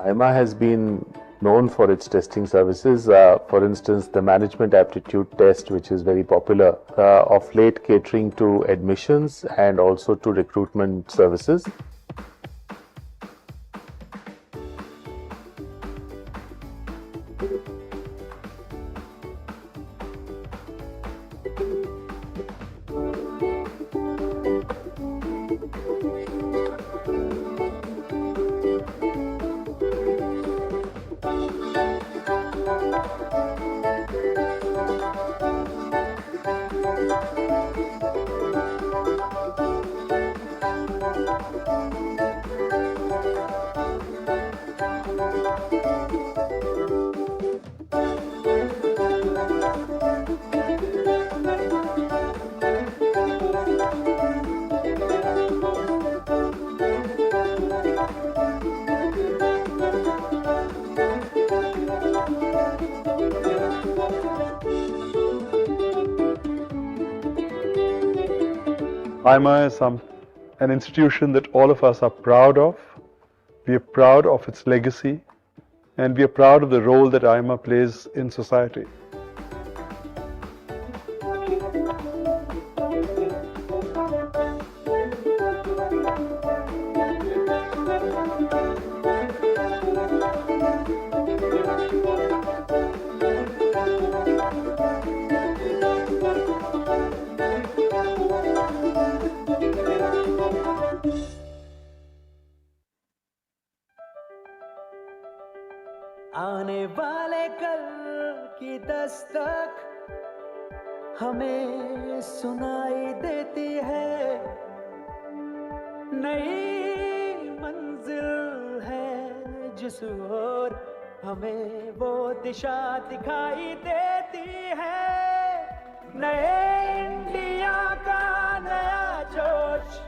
S14: AIMA has been known for its testing services. For instance, the management aptitude test, which is very popular, of late catering to admissions and also to recruitment services.
S15: AIMA is an institution that all of us are proud of. We are proud of its legacy, and we are proud of the role that AIMA plays in society.
S16: Dastak हमें सुनाई देती है, नई मंजिल है जिस ओर हमें वो दिशा दिखाई देती है। नए इंडिया का नया जोश,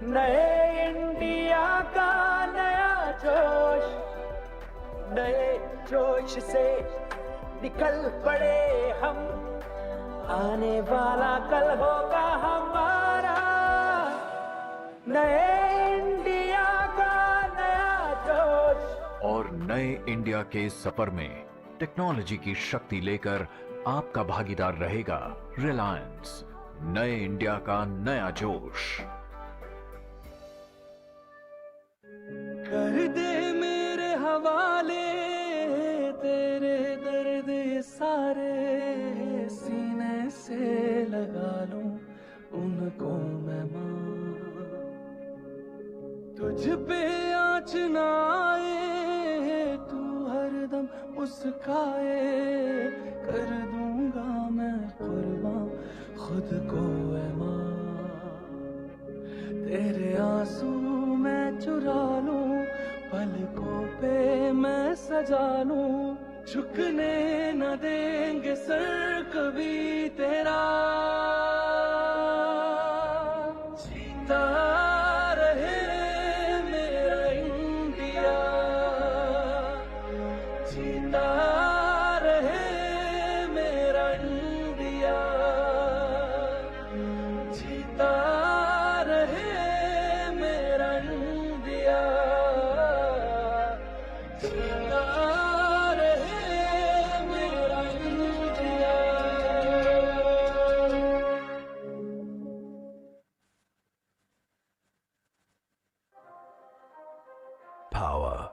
S16: नए इंडिया का नया जोश, नए जोश से निकल पड़े हम, आने वाला कल होगा हमारा। नए इंडिया का नया जोश।
S17: और नए इंडिया के सफर में टेक्नोलॉजी की शक्ति लेकर आपका भागीदार रहेगा रिलायंस। नए इंडिया का नया जोश।
S16: कर दे मेरे हवाले तेरे दर्द सारे, सीने से लगा लूं उनको मैं मां। तुझ पे आँच ना आए, तू हरदम मुस्काए, कर दूंगा मैं कुर्बान खुद को ऐ मां। तेरे आंसू मैं चुरा लूं, पलकों पे मैं सजा लूं, झुकने न देंगे सर कभी तेरा। जीता रहे मेरा इंडिया, जीता रहे मेरा इंडिया, जीता रहे मेरा इंडिया, जीता रहे मेरा India.
S18: Power,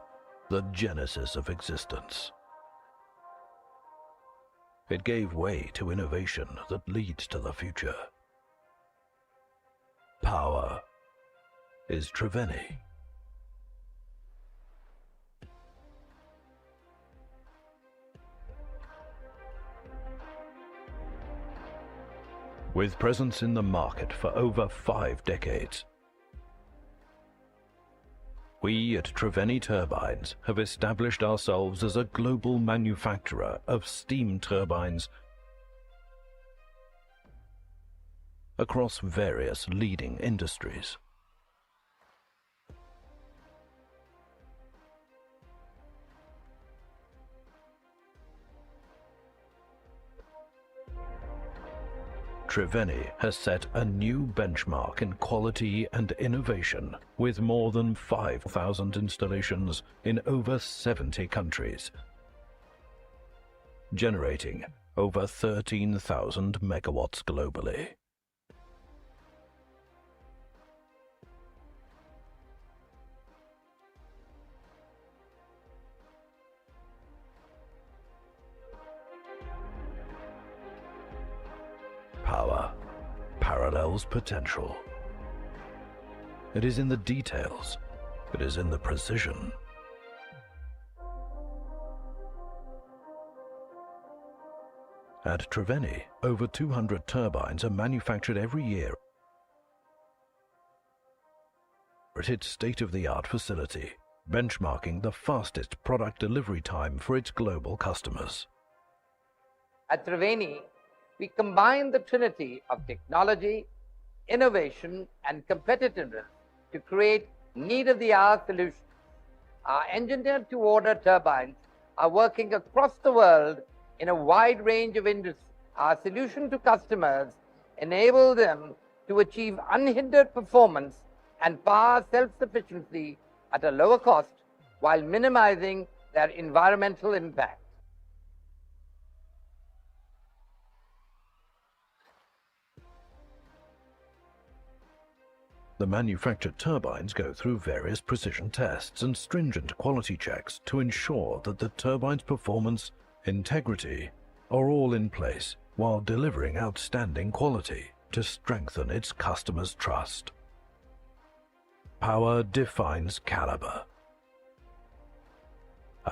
S18: the genesis of existence. It gave way to innovation that leads to the future. Power is Triveni. With presence in the market for over 5 decades, we at Triveni Turbines have established ourselves as a global manufacturer of steam turbines across various leading industries. Triveni has set a new benchmark in quality and innovation with more than 5,000 installations in over 70 countries, generating over 13,000 megawatts globally. Power parallels potential. It is in the details. It is in the precision. At Triveni, over 200 turbines are manufactured every year at its state-of-the-art facility, benchmarking the fastest product delivery time for its global customers.
S19: At Triveni, we combine the trinity of technology, innovation, and competitiveness to create need-of-the-hour solutions. Our engineered-to-order turbines are working across the world in a wide range of industries. Our solution to customers enable them to achieve unhindered performance and power self-sufficiency at a lower cost while minimizing their environmental impact.
S18: The manufactured turbines go through various precision tests and stringent quality checks to ensure that the turbine's performance, integrity are all in place while delivering outstanding quality to strengthen its customers' trust. Power defines caliber.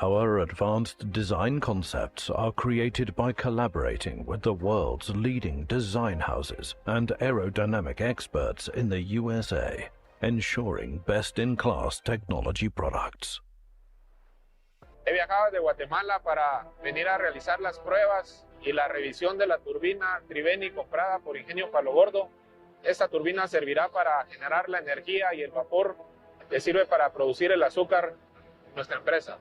S18: Our advanced design concepts are created by collaborating with the world's leading design houses and aerodynamic experts in the USA, ensuring best-in-class technology products.
S20: He viajado desde Guatemala para venir a realizar las pruebas y la revisión de la turbina Triveni comprada por Ingenio Palo Gordo. Esta turbina servirá para generar la energía y el vapor que sirve para producir el azúcar en nuestra empresa.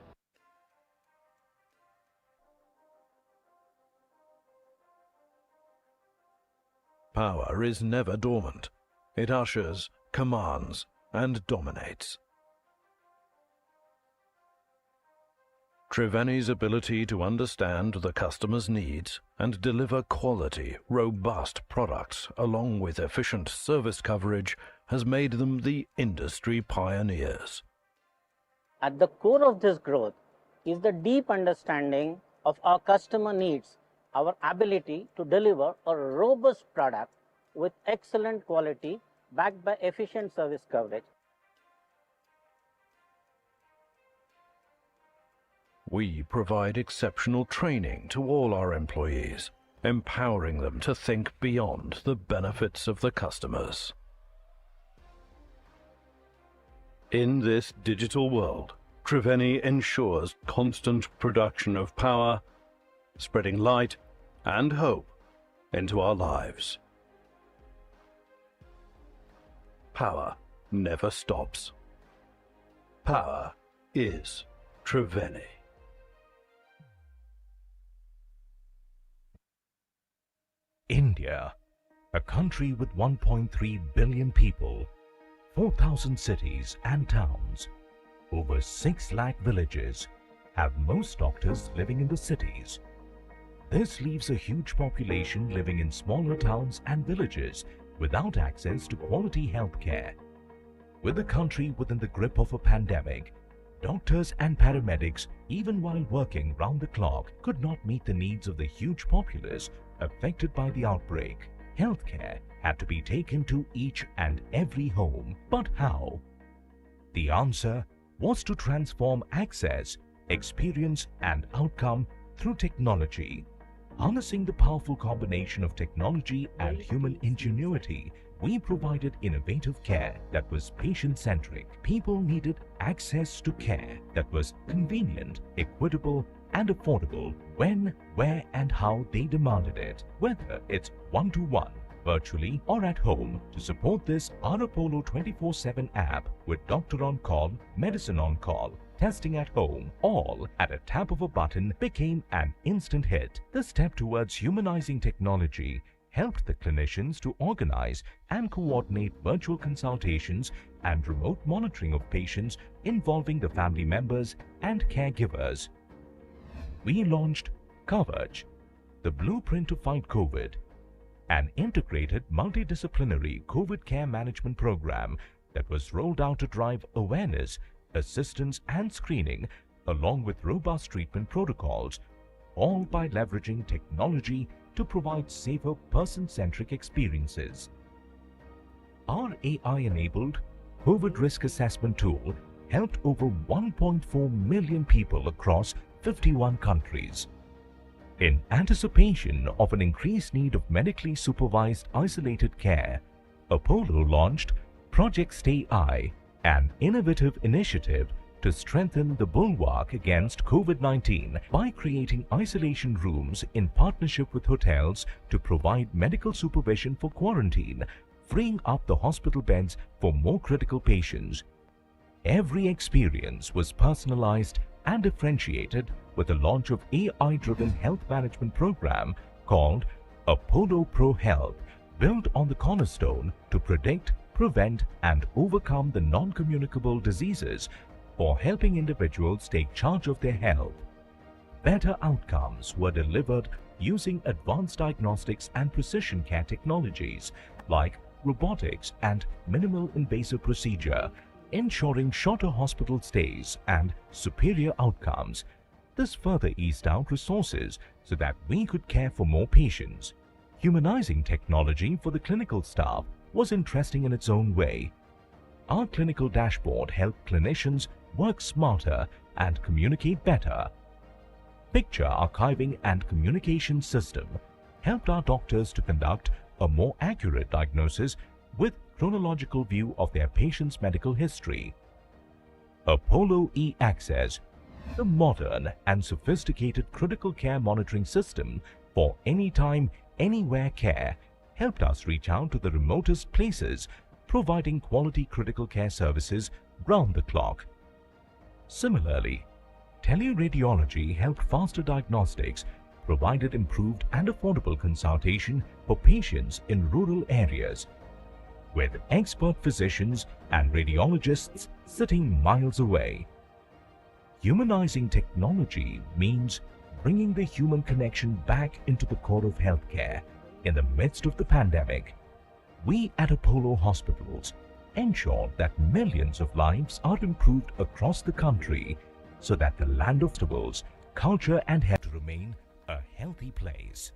S18: Power is never dormant. It ushers, commands, and dominates. Triveni's ability to understand the customer's needs and deliver quality, robust products along with efficient service coverage has made them the industry pioneers.
S21: At the core of this growth is the deep understanding of our customer needs, our ability to deliver a robust product with excellent quality backed by efficient service coverage.
S18: We provide exceptional training to all our employees, empowering them to think beyond the benefits of the customers. In this digital world, Triveni ensures constant production of power, spreading light and hope into our lives. Power never stops. Power is Triveni.
S22: India, a country with 1.3 billion people, 4,000 cities and towns, over 6 lakh villages, have most doctors living in the cities. This leaves a huge population living in smaller towns and villages without access to quality health care. With the country within the grip of a pandemic, doctors and paramedics, even while working round the clock, could not meet the needs of the huge populace affected by the outbreak. Healthcare had to be taken to each and every home. But how? The answer was to transform access, experience and outcome through technology. Harnessing the powerful combination of technology and human ingenuity, we provided innovative care that was patient-centric. People needed access to care that was convenient, equitable and affordable when, where and how they demanded it, whether it's one-to-one, virtually or at home. To support this, our Apollo 24/7 app with Doctor on Call, Medicine on Call, testing at home, all at a tap of a button became an instant hit. The step towards humanizing technology helped the clinicians to organize and coordinate virtual consultations and remote monitoring of patients involving the family members and caregivers. We launched Coverage, the blueprint to fight COVID, an integrated multidisciplinary COVID care management program that was rolled out to drive awareness, assistance and screening along with robust treatment protocols, all by leveraging technology to provide safer person-centric experiences. Our AI-enabled COVID risk assessment tool helped over 1.4 million people across 51 countries. In anticipation of an increased need of medically supervised isolated care, Apollo launched Project Stay I, an innovative initiative to strengthen the bulwark against COVID-19 by creating isolation rooms in partnership with hotels to provide medical supervision for quarantine, freeing up the hospital beds for more critical patients. Every experience was personalized and differentiated with the launch of AI-driven health management program called Apollo Pro Health, built on the cornerstone to predict, prevent and overcome the non-communicable diseases for helping individuals take charge of their health. Better outcomes were delivered using advanced diagnostics and precision care technologies like robotics and minimal invasive procedure, ensuring shorter hospital stays and superior outcomes. This further eased out resources so that we could care for more patients. Humanizing technology for the clinical staff was interesting in its own way. Our clinical dashboard helped clinicians work smarter and communicate better. Picture archiving and communication system helped our doctors to conduct a more accurate diagnosis with chronological view of their patient's medical history. Apollo e-Access, the modern and sophisticated critical care monitoring system for anytime, anywhere care, helped us reach out to the remotest places, providing quality critical care services round the clock. Similarly, teleradiology helped faster diagnostics, provided improved and affordable consultation for patients in rural areas, with expert physicians and radiologists sitting miles away. Humanizing technology means bringing the human connection back into the core of healthcare in the midst of the pandemic. We at Apollo Hospitals ensure that millions of lives are improved across the country so that the land of vegetables, culture and health remain a healthy place.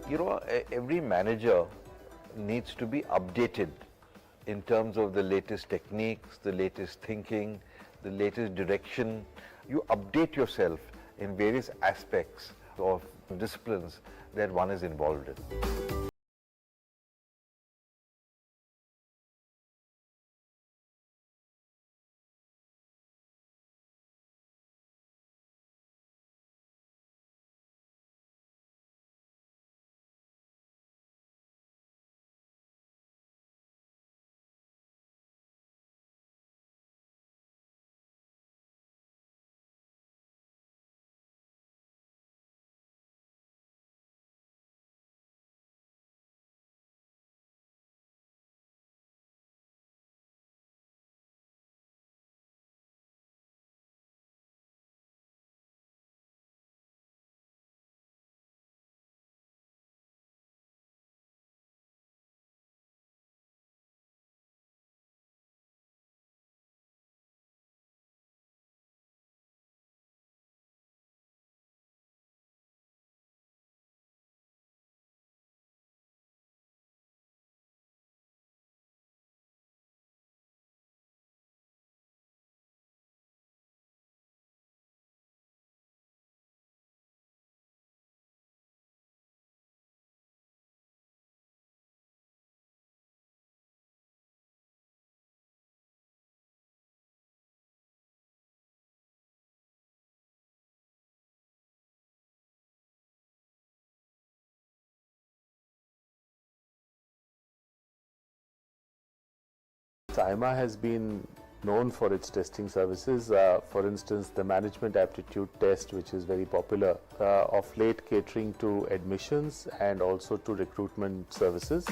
S12: You know, every manager needs to be updated in terms of the latest techniques, the latest thinking, the latest direction. You update yourself in various aspects of disciplines that one is involved in.
S14: AIMA has been known for its testing services. For instance, the management aptitude test, which is very popular, of late catering to admissions and also to recruitment services.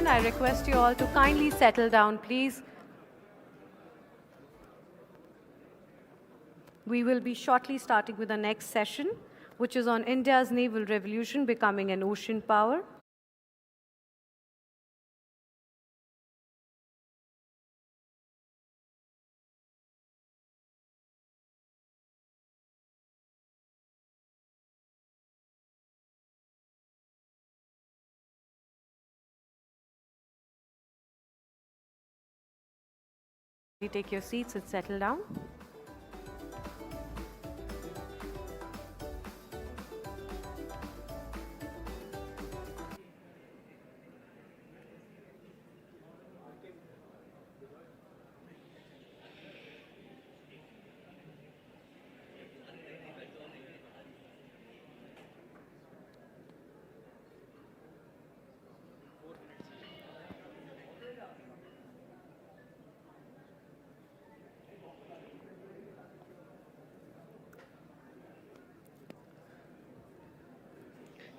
S7: I request you all to kindly settle down, please. We will be shortly starting with the next session, which is on India's naval revolution becoming an ocean power. Take your seats and settle down.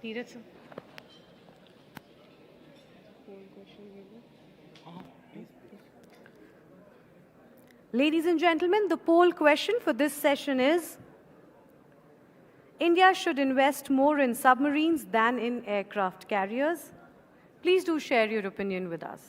S7: Neeraj, sir. Ladies and gentlemen, the poll question for this session is: India should invest more in submarines than in aircraft carriers. Please do share your opinion with us.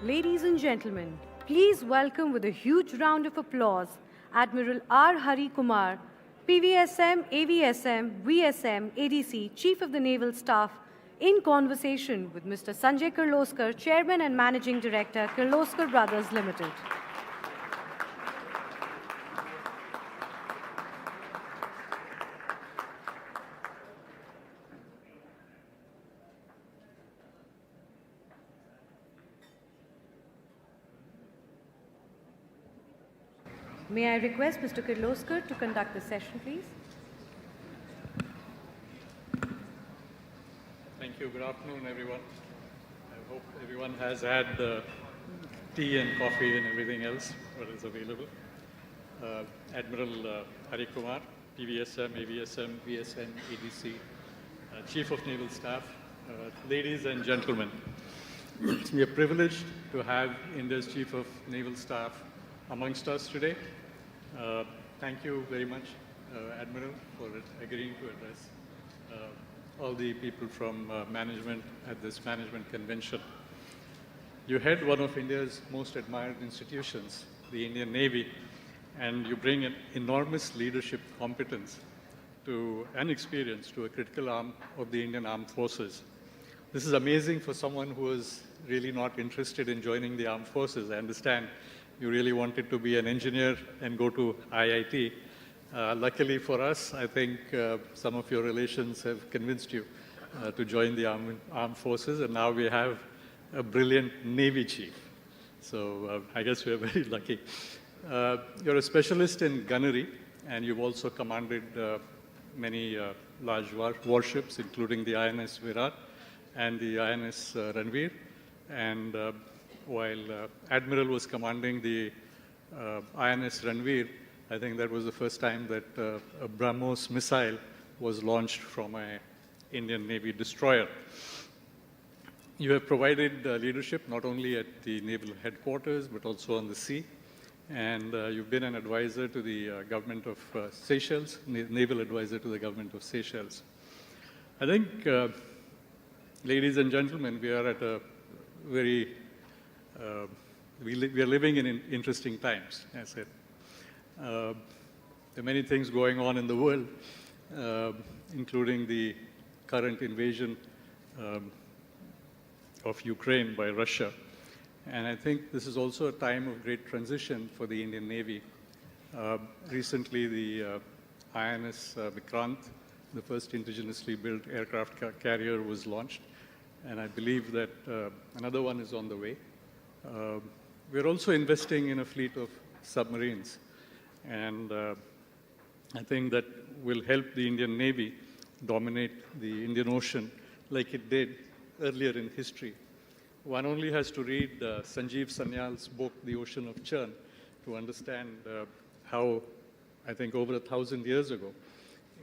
S7: Ladies and gentlemen, please welcome with a huge round of applause Admiral R. Hari Kumar, PVSM, AVSM, VSM, ADC, Chief of the Naval Staff, in conversation with Mr. Sanjay Kirloskar, Chairman and Managing Director, Kirloskar Brothers Limited. May I request Mr. Kirloskar to conduct the session, please?
S4: Thank you. Good afternoon, everyone. I hope everyone has had tea and coffee and everything else that is available. Admiral Hari Kumar, PVSM, AVSM, VSM, ADC, Chief of Naval Staff, ladies and gentlemen. We are privileged to have India's Chief of Naval Staff amongst us today. Thank you very much, Admiral, for agreeing to address all the people from management at this management convention. You head one of India's most admired institutions, the Indian Navy, and you bring an enormous leadership competence and experience to a critical arm of the Indian Armed Forces. This is amazing for someone who is really not interested in joining the Armed Forces. I understand you really wanted to be an engineer and go to IIT. Luckily for us, I think some of your relations have convinced you to join the armed forces, and now we have a brilliant Navy chief. So I guess we are very lucky. You're a specialist in gunnery, and you've also commanded many large warships, including the INS Virat and the INS Ranveer. And while Admiral was commanding the INS Ranveer, I think that was the first time that a BrahMos missile was launched from an Indian Navy destroyer. You have provided leadership not only at the naval headquarters, but also on the sea. And you've been an advisor to the government of Seychelles, naval advisor to the government of Seychelles. I think, ladies and gentlemen, we are at a very we are living in interesting times, as I said. There are many things going on in the world, including the current invasion of Ukraine by Russia. And I think this is also a time of great transition for the Indian Navy. Recently, the INS Vikrant, the first indigenously built aircraft carrier, was launched. And I believe that another one is on the way. We're also investing in a fleet of submarines. And I think that will help the Indian Navy dominate the Indian Ocean like it did earlier in history. One only has to read Sanjeev Sanyal's book, The Ocean of Churn, to understand how, I think over 1,000 years ago,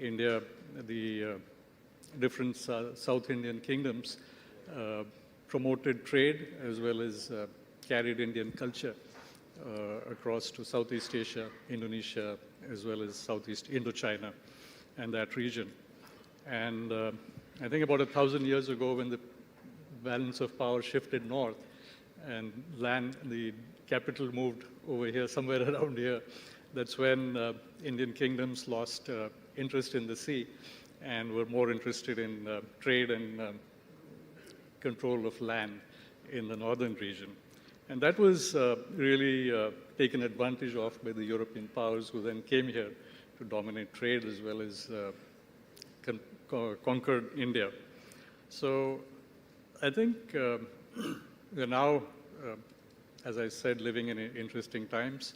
S4: India, the different South Indian kingdoms promoted trade as well as carried Indian culture across to Southeast Asia, Indonesia, as well as Southeast Indochina and that region. And I think about 1,000 years ago, when the balance of power shifted north and the capital moved over here, somewhere around here, that's when Indian kingdoms lost interest in the sea and were more interested in trade and control of land in the northern region. And that was really taken advantage of by the European powers, who then came here to dominate trade as well as conquered India. So I think we're now, as I said, living in interesting times.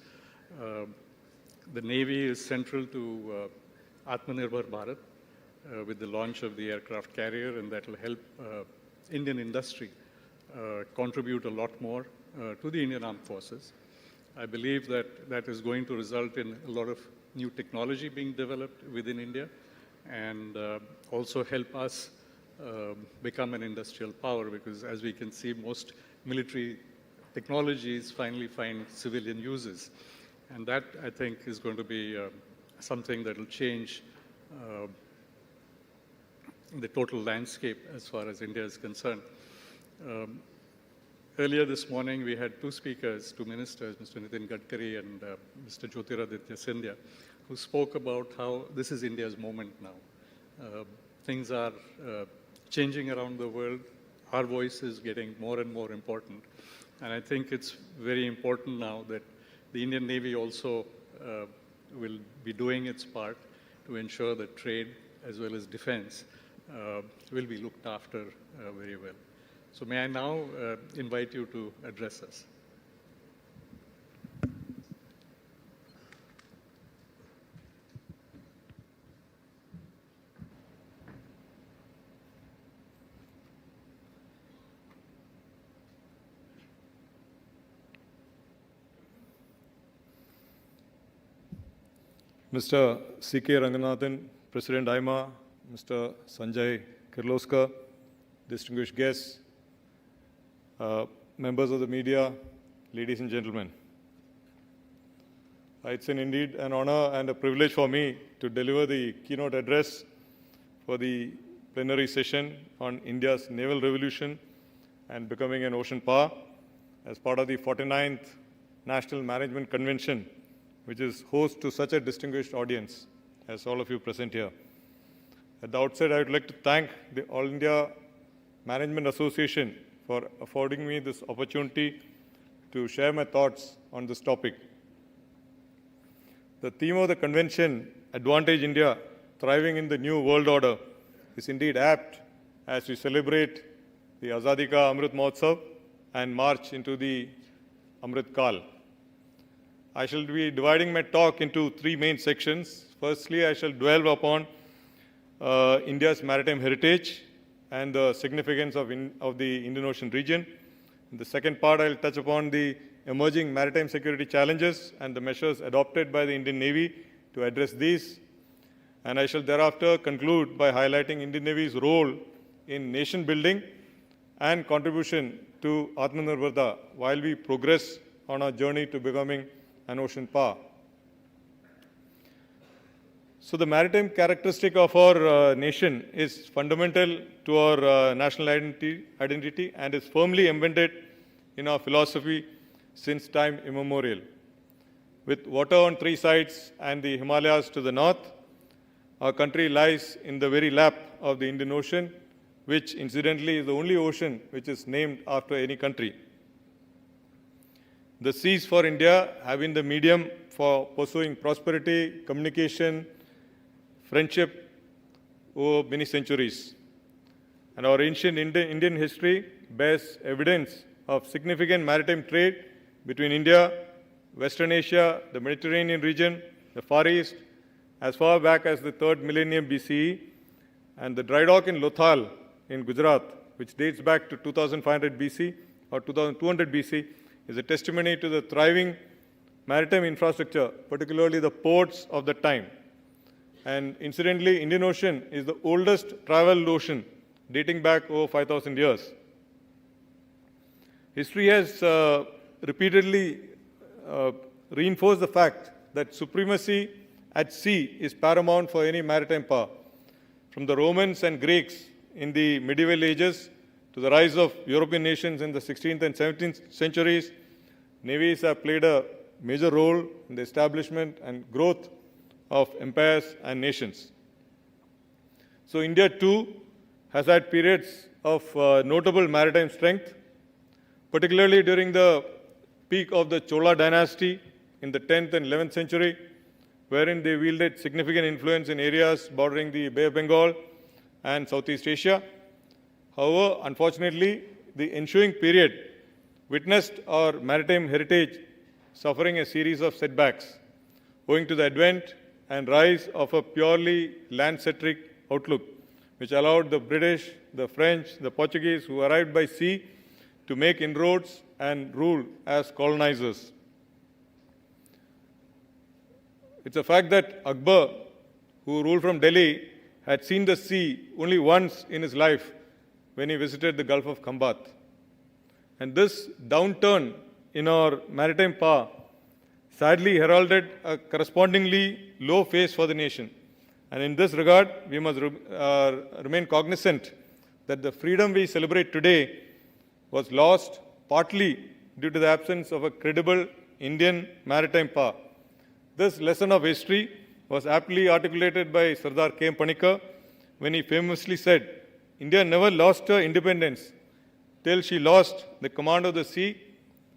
S4: The Navy is central to Atmanirbhar Bharat with the launch of the aircraft carrier, and that will help Indian industry contribute a lot more to the Indian Armed Forces. I believe that that is going to result in a lot of new technology being developed within India, and also help us become an industrial power, because as we can see, most military technologies finally find civilian uses. And that, I think, is going to be something that will change the total landscape as far as India is concerned. Earlier this morning, we had two speakers, two ministers, Mr. Nitin Gadkari and Mr. Jyotiraditya Scindia, who spoke about how this is India's moment now. Things are changing around the world. Our voice is getting more and more important. And I think it's very important now that the Indian Navy also will be doing its part to ensure that trade as well as defense will be looked after very well. So may I now invite you to address us.
S5: Mr. C.K. Ranganathan, President AIMA, Mr. Sanjay Kirloskar, distinguished guests, members of the media, ladies and gentlemen. It's indeed an honor and a privilege for me to deliver the keynote address for the plenary session on India's naval revolution and becoming an ocean power as part of the 49th National Management Convention, which is host to such a distinguished audience as all of you present here. At the outset, I would like to thank the All India Management Association for affording me this opportunity to share my thoughts on this topic. The theme of the convention, Advantage India, Thriving in the New World Order, is indeed apt as we celebrate the Azadi Ka Amrit Mahotsav and march into the Amrit Kal. I shall be dividing my talk into three main sections. Firstly, I shall dwell upon India's maritime heritage and the significance of the Indian Ocean region. In the second part, I will touch upon the emerging maritime security challenges and the measures adopted by the Indian Navy to address these. And I shall thereafter conclude by highlighting Indian Navy's role in nation building and contribution to Atmanirbharta while we progress on our journey to becoming an ocean power. So the maritime characteristic of our nation is fundamental to our national identity and is firmly embedded in our philosophy since time immemorial. With water on three sides and the Himalayas to the north, our country lies in the very lap of the Indian Ocean, which incidentally is the only ocean which is named after any country. The seas for India have been the medium for pursuing prosperity, communication, friendship over many centuries. And our ancient Indian history bears evidence of significant maritime trade between India, Western Asia, the Mediterranean region, the Far East, as far back as the 3rd millennium BCE, and the dry dock in Lothal in Gujarat, which dates back to 2500 BC or 2200 BC, is a testimony to the thriving maritime infrastructure, particularly the ports of the time. And incidentally, Indian Ocean is the oldest traveled ocean, dating back over 5,000 years. History has repeatedly reinforced the fact that supremacy at sea is paramount for any maritime power. From the Romans and Greeks in the medieval ages to the rise of European nations in the 16th and 17th centuries, navies have played a major role in the establishment and growth of empires and nations. So India too has had periods of notable maritime strength, particularly during the peak of the Chola dynasty in the 10th and 11th century, wherein they wielded significant influence in areas bordering the Bay of Bengal and Southeast Asia. However, unfortunately, the ensuing period witnessed our maritime heritage suffering a series of setbacks, owing to the advent and rise of a purely land-centric outlook, which allowed the British, the French, the Portuguese who arrived by sea to make inroads and rule as colonizers. It's a fact that Akbar, who ruled from Delhi, had seen the sea only once in his life when he visited the Gulf of Khambat. And this downturn in our maritime power sadly heralded a correspondingly low phase for the nation. And in this regard, we must remain cognizant that the freedom we celebrate today was lost partly due to the absence of a credible Indian maritime power. This lesson of history was aptly articulated by Sardar K. M. Panikkar when he famously said, India never lost her independence till she lost the command of the sea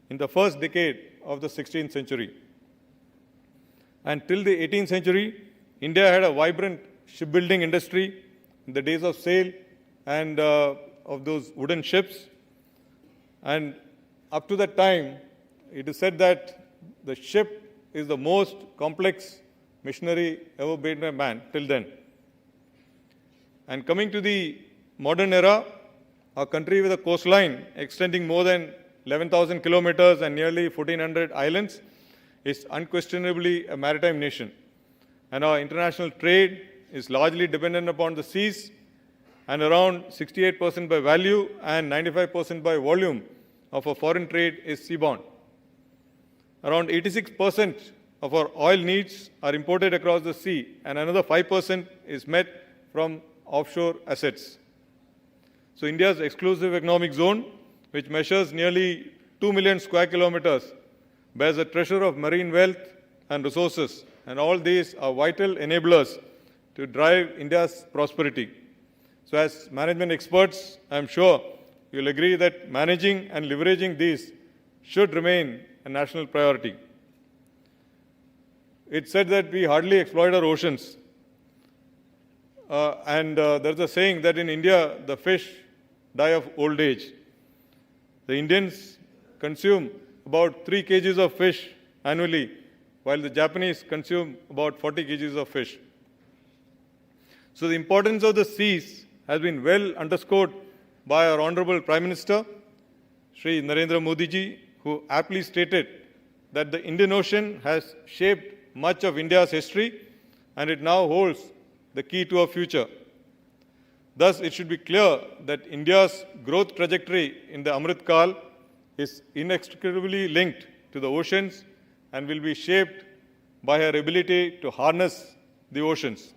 S5: in the first decade of the 16th century. And till the 18th century, India had a vibrant shipbuilding industry in the days of sail and of those wooden ships. And up to that time, it is said that the ship is the most complex machinery ever made by man till then. And coming to the modern era, a country with a coastline extending more than 11,000 kilometers and nearly 1,400 islands is unquestionably a maritime nation. And our international trade is largely dependent upon the seas, and around 68% by value and 95% by volume of our foreign trade is seaborne. Around 86% of our oil needs are imported across the sea, and another 5% is met from offshore assets. So India's exclusive economic zone, which measures nearly 2 million square kilometers, bears a treasure of marine wealth and resources, and all these are vital enablers to drive India's prosperity. So as management experts, I am sure you'll agree that managing and leveraging these should remain a national priority. It's said that we hardly exploit our oceans. There's a saying that in India, the fish die of old age. The Indians consume about 3 kgs of fish annually, while the Japanese consume about 40 kgs of fish. So the importance of the seas has been well underscored by our Honorable Prime Minister, Shri Narendra Modi ji, who aptly stated that the Indian Ocean has shaped much of India's history, and it now holds the key to our future. Thus, it should be clear that India's growth trajectory in the Amrit Kal is inextricably linked to the oceans and will be shaped by her ability to harness the oceans.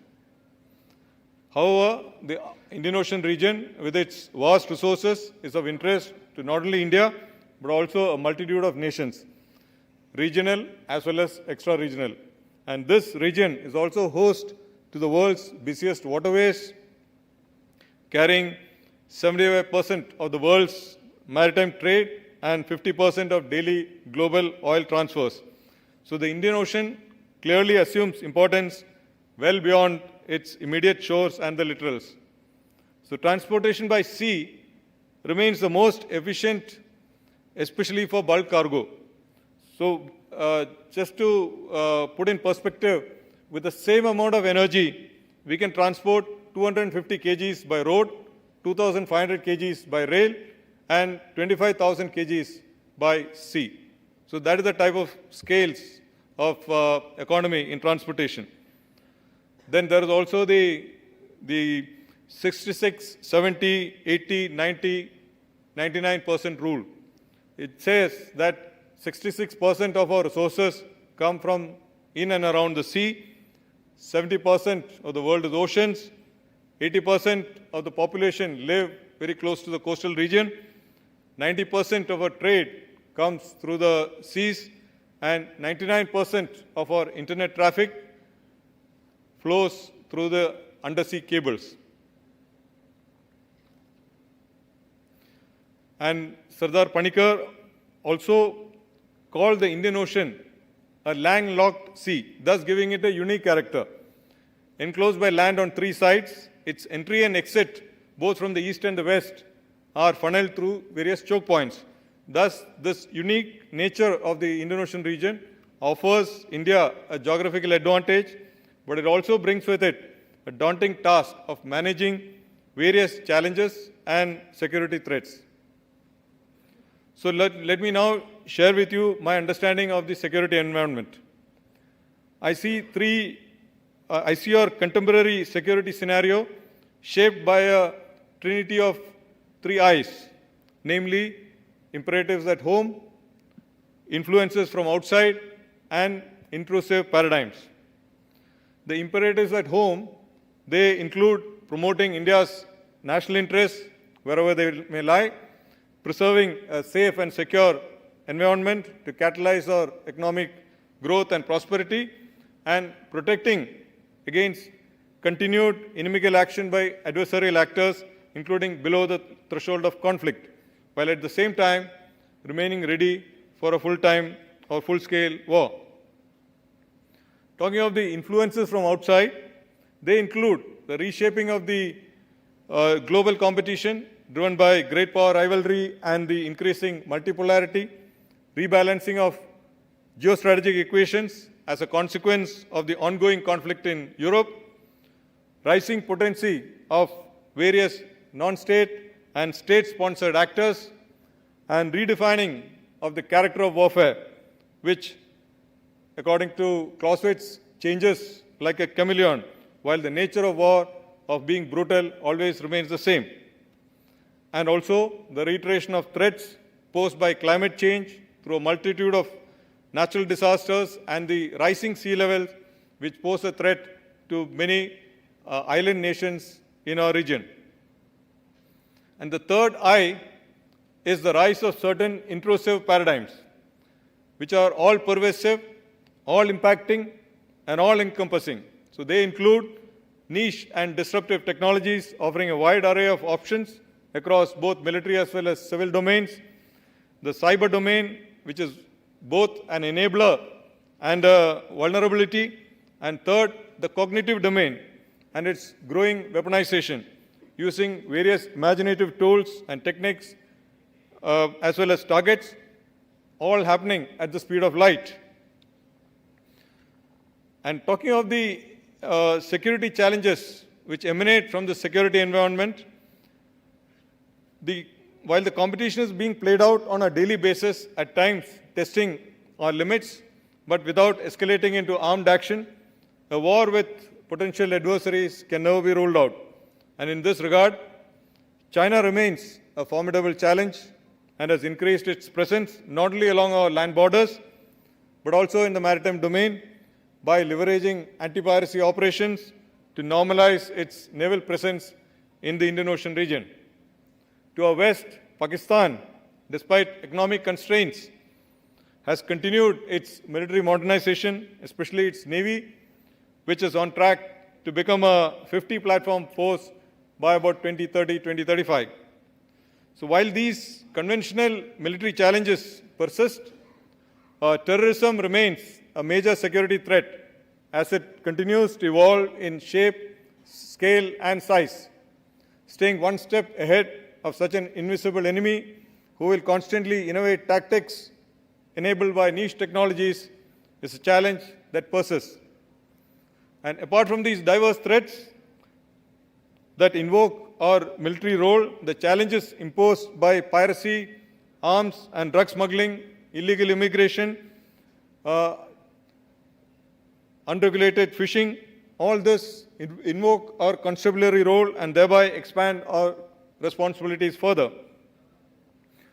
S5: However, the Indian Ocean region, with its vast resources, is of interest to not only India, but also a multitude of nations, regional as well as extra-regional. And this region is also host to the world's busiest waterways, carrying 75% of the world's maritime trade and 50% of daily global oil transfers. So the Indian Ocean clearly assumes importance well beyond its immediate shores and the littorals. So transportation by sea remains the most efficient, especially for bulk cargo. So just to put in perspective, with the same amount of energy, we can transport 250 kgs by road, 2,500 kgs by rail, and 25,000 kgs by sea. So that is the type of scales of economy in transportation. Then there is also the 66, 70, 80, 90, 99% rule. It says that 66% of our resources come from in and around the sea, 70% of the world is oceans, 80% of the population live very close to the coastal region, 90% of our trade comes through the seas, and 99% of our internet traffic flows through the undersea cables. And Sardar Panikkar also called the Indian Ocean a landlocked sea, thus giving it a unique character. Enclosed by land on 3 sides, its entry and exit, both from the east and the west, are funneled through various choke points. Thus, this unique nature of the Indian Ocean region offers India a geographical advantage, but it also brings with it a daunting task of managing various challenges and security threats. So let me now share with you my understanding of the security environment. I see our contemporary security scenario shaped by a trinity of 3 I's, namely imperatives at home, influences from outside, and intrusive paradigms. The imperatives at home, they include promoting India's national interests wherever they may lie, preserving a safe and secure environment to catalyze our economic growth and prosperity, and protecting against continued inimical action by adversarial actors, including below the threshold of conflict, while at the same time remaining ready for a full-time or full-scale war. Talking of the influences from outside, they include the reshaping of the global competition driven by great power rivalry and the increasing multipolarity, rebalancing of geostrategic equations as a consequence of the ongoing conflict in Europe, rising potency of various non-state and state-sponsored actors, and redefining of the character of warfare, which, according to Clausewitz, changes like a chameleon, while the nature of war, of being brutal, always remains the same. And also the reiteration of threats posed by climate change through a multitude of natural disasters and the rising sea levels, which pose a threat to many island nations in our region. And the third I is the rise of certain intrusive paradigms, which are all pervasive, all impacting, and all encompassing. So they include niche and disruptive technologies offering a wide array of options across both military as well as civil domains, the cyber domain, which is both an enabler and a vulnerability, and third, the cognitive domain and its growing weaponization, using various imaginative tools and techniques as well as targets, all happening at the speed of light. And talking of the security challenges which emanate from the security environment, while the competition is being played out on a daily basis, at times testing our limits, but without escalating into armed action, a war with potential adversaries can never be ruled out. And in this regard, China remains a formidable challenge and has increased its presence not only along our land borders, but also in the maritime domain by leveraging anti-piracy operations to normalize its naval presence in the Indian Ocean region. To our west, Pakistan, despite economic constraints, has continued its military modernization, especially its navy, which is on track to become a 50-platform force by about 2030, 2035. So while these conventional military challenges persist, terrorism remains a major security threat as it continues to evolve in shape, scale, and size. Staying one step ahead of such an invisible enemy who will constantly innovate tactics enabled by niche technologies is a challenge that persists. And apart from these diverse threats that invoke our military role, the challenges imposed by piracy, arms and drug smuggling, illegal immigration, unregulated fishing, all this invoke our constabulary role and thereby expand our responsibilities further.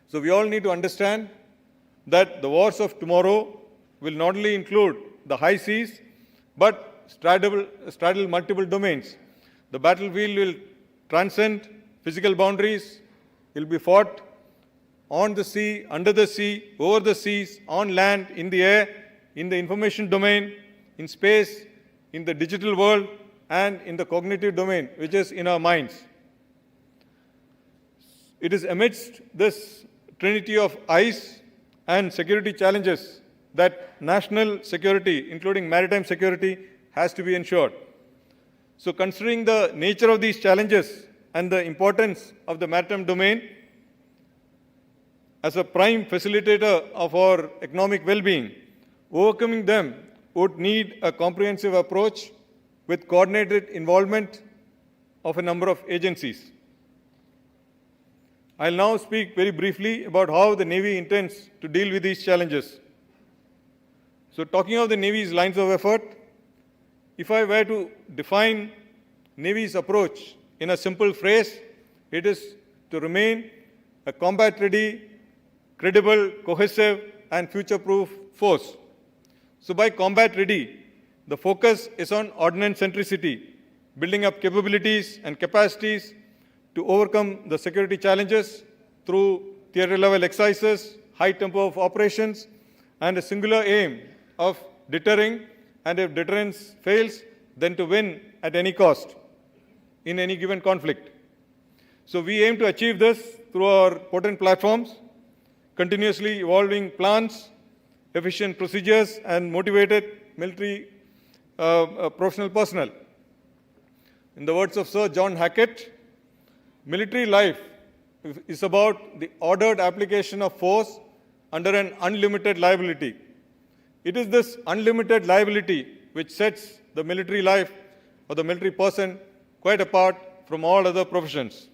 S5: So we all need to understand that the wars of tomorrow will not only include the high seas, but straddle multiple domains. The battlefield will transcend physical boundaries. It will be fought on the sea, under the sea, over the seas, on land, in the air, in the information domain, in space, in the digital world, and in the cognitive domain, which is in our minds. It is amidst this trinity of I's and security challenges that national security, including maritime security, has to be ensured. So considering the nature of these challenges and the importance of the maritime domain as a prime facilitator of our economic well-being, overcoming them would need a comprehensive approach with coordinated involvement of a number of agencies. I'll now speak very briefly about how the Navy intends to deal with these challenges. So talking of the Navy's lines of effort, if I were to define Navy's approach in a simple phrase, it is to remain a combat-ready, credible, cohesive, and future-proof force. So by combat-ready, the focus is on ordnance centricity, building up capabilities and capacities to overcome the security challenges through theatre level exercises, high tempo of operations, and a singular aim of deterring, and if deterrence fails, then to win at any cost in any given conflict. So we aim to achieve this through our potent platforms, continuously evolving plans, efficient procedures, and motivated military professional personnel. In the words of Sir John Hackett, military life is about the ordered application of force under an unlimited liability. It is this unlimited liability which sets the military life or the military person quite apart from all other professions.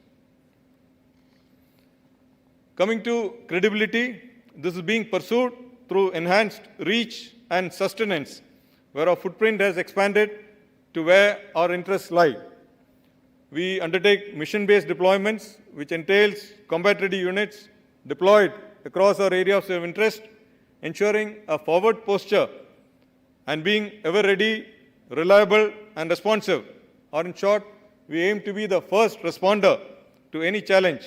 S5: Coming to credibility, this is being pursued through enhanced reach and sustenance, where our footprint has expanded to where our interests lie. We undertake mission-based deployments, which entails combat-ready units deployed across our areas of interest, ensuring a forward posture and being ever ready, reliable, and responsive. Or in short, we aim to be the first responder to any challenge,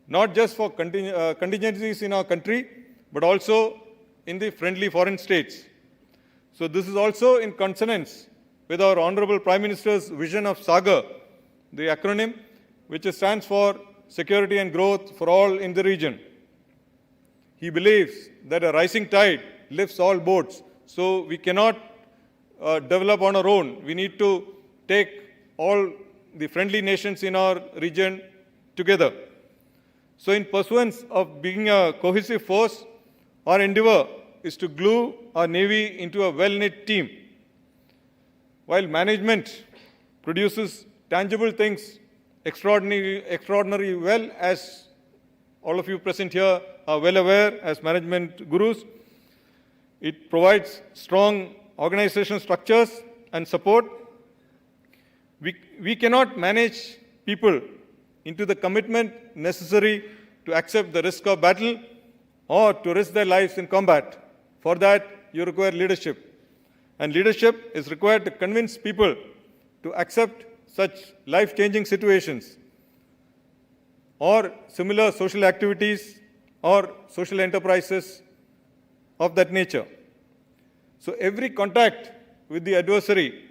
S5: not just for contingencies in our country, but also in the friendly foreign states. So this is also in consonance with our Honorable Prime Minister's vision of SAGAR, the acronym, which stands for Security and Growth for All in the region. He believes that a rising tide lifts all boats, so we cannot develop on our own. We need to take all the friendly nations in our region together. So in pursuance of being a cohesive force, our endeavor is to glue our Navy into a well-knit team. While management produces tangible things extraordinary well, as all of you present here are well aware as management gurus, it provides strong organizational structures and support. We cannot manage people into the commitment necessary to accept the risk of battle or to risk their lives in combat. For that, you require leadership. And leadership is required to convince people to accept such life-changing situations or similar social activities or social enterprises of that nature. So every contact with the adversary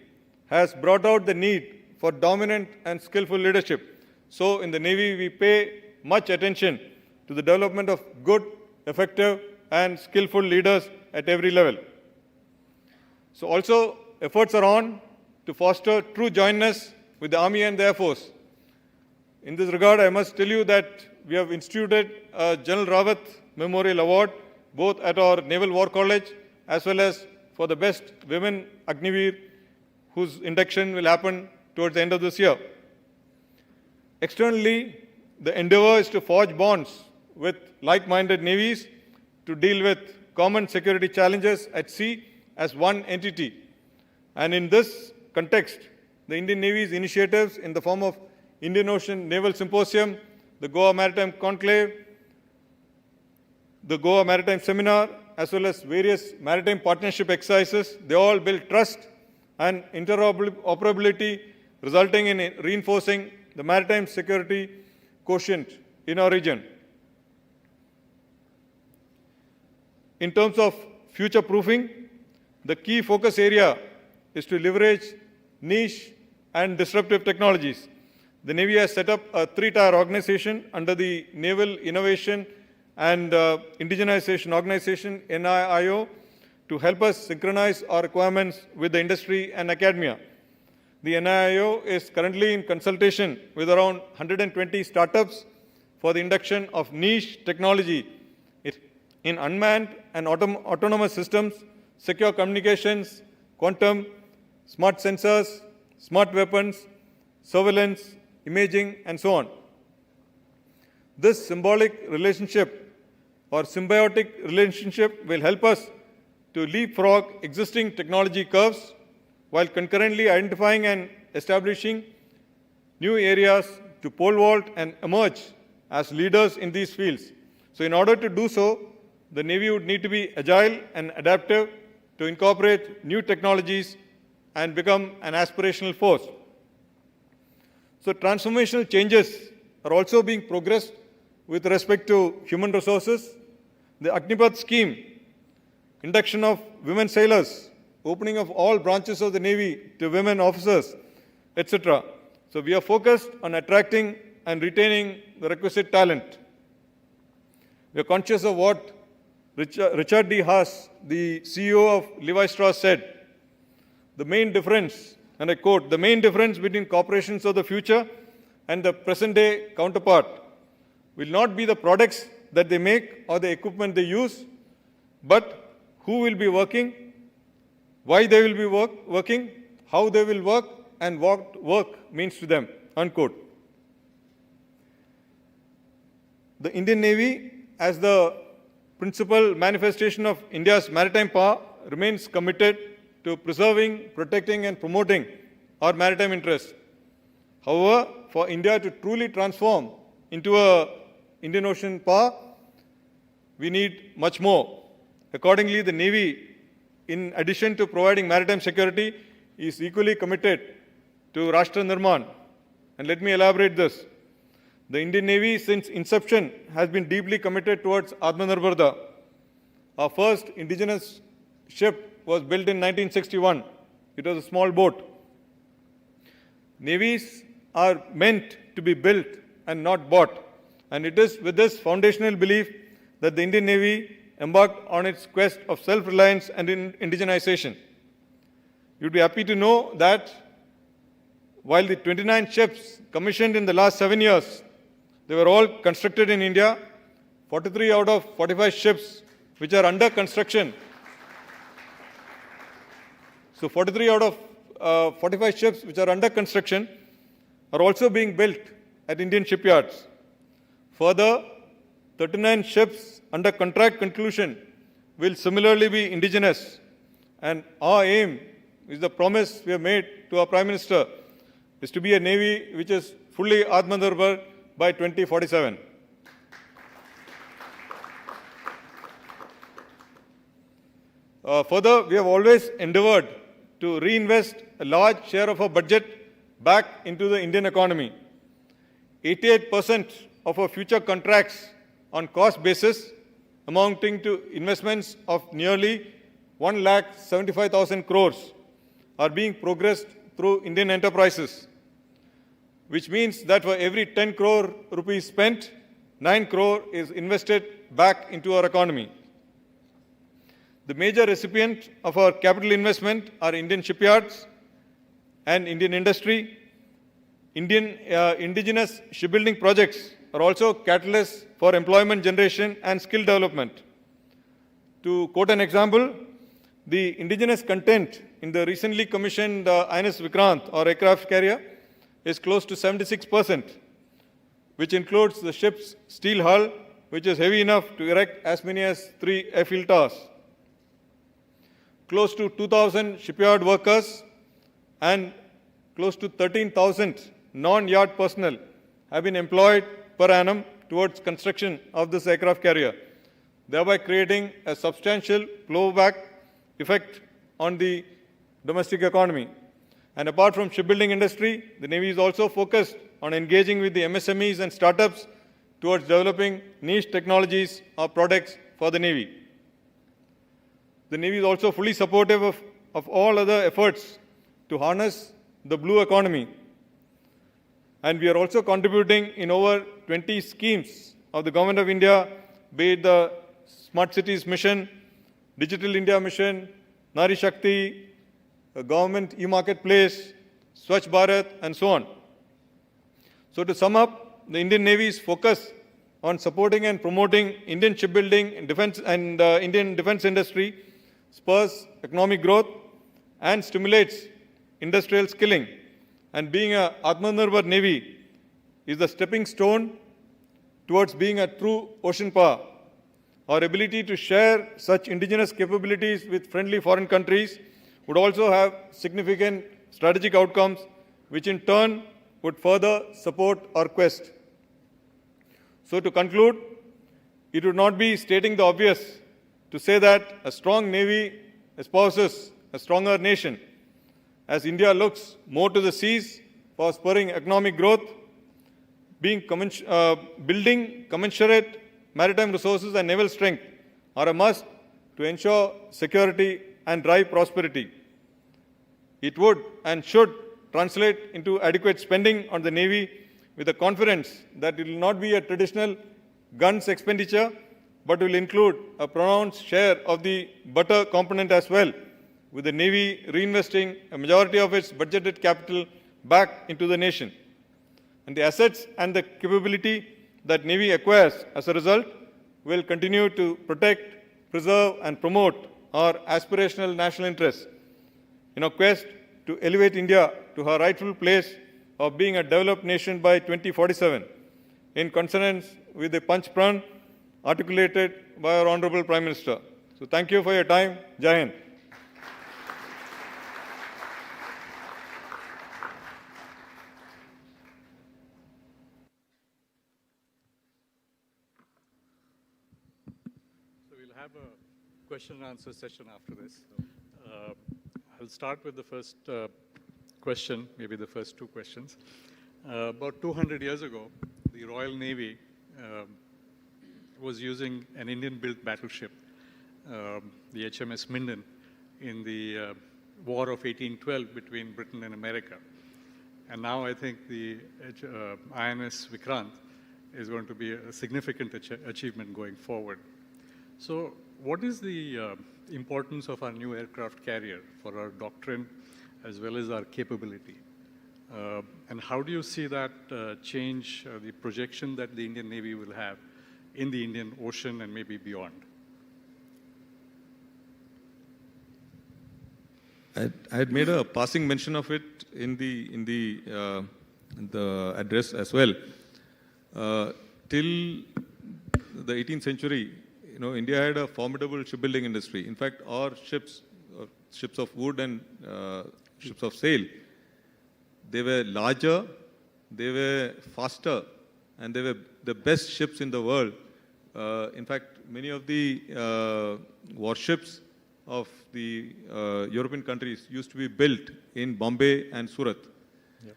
S5: has brought out the need for dominant and skillful leadership. So in the Navy, we pay much attention to the development of good, effective, and skillful leaders at every level. So also, efforts are on to foster true jointness with the Army and the Air Force. In this regard, I must tell you that we have instituted a General Rawat Memorial Award, both at our Naval War College as well as for the best women Agniveer, whose induction will happen towards the end of this year. Externally, the endeavor is to forge bonds with like-minded navies to deal with common security challenges at sea as one entity. And in this context, the Indian Navy's initiatives in the form of Indian Ocean Naval Symposium, the Goa Maritime Conclave, the Goa Maritime Seminar, as well as various maritime partnership exercises, they all build trust and interoperability, resulting in reinforcing the maritime security quotient in our region. In terms of future proofing, the key focus area is to leverage niche and disruptive technologies. The Navy has set up a 3-tier organization under the Naval Innovation and Indigenization Organization, NIIO, to help us synchronize our requirements with the industry and academia. The NIIO is currently in consultation with around 120 startups for the induction of niche technology in unmanned and autonomous systems, secure communications, quantum, smart sensors, smart weapons, surveillance, imaging, and so on. This symbolic relationship or symbiotic relationship will help us to leapfrog existing technology curves while concurrently identifying and establishing new areas to pole vault and emerge as leaders in these fields. So in order to do so, the Navy would need to be agile and adaptive to incorporate new technologies and become an aspirational force. So transformational changes are also being progressed with respect to human resources, the Agnipath scheme, induction of women sailors, opening of all branches of the Navy to women officers, etc. So we are focused on attracting and retaining the requisite talent. We are conscious of what Richard D. Haas, the CEO of Levi Strauss, said. The main difference, and I quote, the main difference between corporations of the future and the present day counterpart will not be the products that they make or the equipment they use, but who will be working, why they will be working, how they will work, and what work means to them, unquote. The Indian Navy, as the principal manifestation of India's maritime power, remains committed to preserving, protecting, and promoting our maritime interests. However, for India to truly transform into an Indian Ocean power, we need much more. Accordingly, the Navy, in addition to providing maritime security, is equally committed to Rashtra Nirman. And let me elaborate this. The Indian Navy, since inception, has been deeply committed towards Atmanirbharta. Our first indigenous ship was built in 1961. It was a small boat. Navies are meant to be built and not bought. And it is with this foundational belief that the Indian Navy embarked on its quest of self-reliance and indigenization. You'd be happy to know that while the 29 ships commissioned in the last 7 years, they were all constructed in India, 43 out of 45 ships which are under construction. So 43 out of 45 ships which are under construction are also being built at Indian shipyards. Further, 39 ships under contract conclusion will similarly be indigenous. And our aim is the promise we have made to our Prime Minister is to be a Navy which is fully Atmanirbhar by 2047. Further, we have always endeavored to reinvest a large share of our budget back into the Indian economy. 88% of our future contracts on cost basis, amounting to investments of nearly 1,75,000 crores, are being progressed through Indian enterprises, which means that for every 10 crore rupees spent, 9 crore is invested back into our economy. The major recipient of our capital investment are Indian shipyards and Indian industry. Indigenous shipbuilding projects are also catalysts for employment generation and skill development. To quote an example, the indigenous content in the recently commissioned INS Vikrant or aircraft carrier is close to 76%, which includes the ship's steel hull, which is heavy enough to erect as many as 3 airfield towers. Close to 2,000 shipyard workers and close to 13,000 non-yard personnel have been employed per annum towards construction of this aircraft carrier, thereby creating a substantial blowback effect on the domestic economy. And apart from shipbuilding industry, the Navy is also focused on engaging with the MSMEs and startups towards developing niche technologies or products for the Navy. The Navy is also fully supportive of all other efforts to harness the blue economy. And we are also contributing in over 20 schemes of the Government of India, be it the Smart Cities Mission, Digital India Mission, Nari Shakti, Government E-Marketplace, Swachh Bharat, and so on. So to sum up, the Indian Navy's focus on supporting and promoting Indian shipbuilding and Indian defense industry spurs economic growth and stimulates industrial skilling. And being an Atmanirbhar Navy is the stepping stone towards being a true ocean power. Our ability to share such indigenous capabilities with friendly foreign countries would also have significant strategic outcomes, which in turn would further support our quest. So to conclude, it would not be stating the obvious to say that a strong Navy espouses a stronger nation. As India looks more to the seas for spurring economic growth, building commensurate maritime resources and naval strength are a must to ensure security and drive prosperity. It would and should translate into adequate spending on the Navy with the confidence that it will not be a traditional guns expenditure, but will include a pronounced share of the butter component as well, with the Navy reinvesting a majority of its budgeted capital back into the nation. And the assets and the capability that Navy acquires as a result will continue to protect, preserve and promote our aspirational national interests in our quest to elevate India to her rightful place of being a developed nation by 2047, in consonance with the Panch Pran articulated by our Honorable Prime Minister. So thank you for your time. Jai Hind.
S4: So we'll have a question and answer session after this. I'll start with the first question, maybe the first two questions. About 200 years ago, the Royal Navy was using an Indian-built battleship, the HMS Minden, in the War of 1812 between Britain and America. And now I think the INS Vikrant is going to be a significant achievement going forward. So what is the importance of our new aircraft carrier for our doctrine as well as our capability? And how do you see that change the projection that the Indian Navy will have in the Indian Ocean and maybe beyond?
S5: I had made a passing mention of it in the address as well. Till the 18th century, India had a formidable shipbuilding industry. In fact, our ships of wood and ships of sail, they were larger, they were faster, and they were the best ships in the world. In fact, many of the warships of the European countries used to be built in Bombay and Surat. Yep.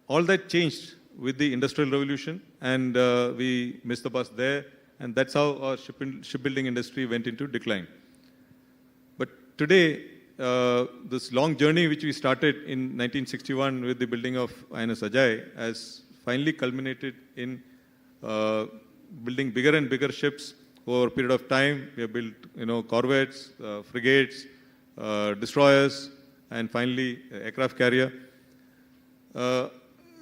S5: All that changed with the Industrial Revolution, and we missed the bus there, and that's how our shipbuilding industry went into decline. But today, this long journey which we started in 1961 with the building of INS Ajay has finally culminated in building bigger and bigger ships over a period of time. We have built, corvettes, frigates, destroyers, and finally aircraft carrier. There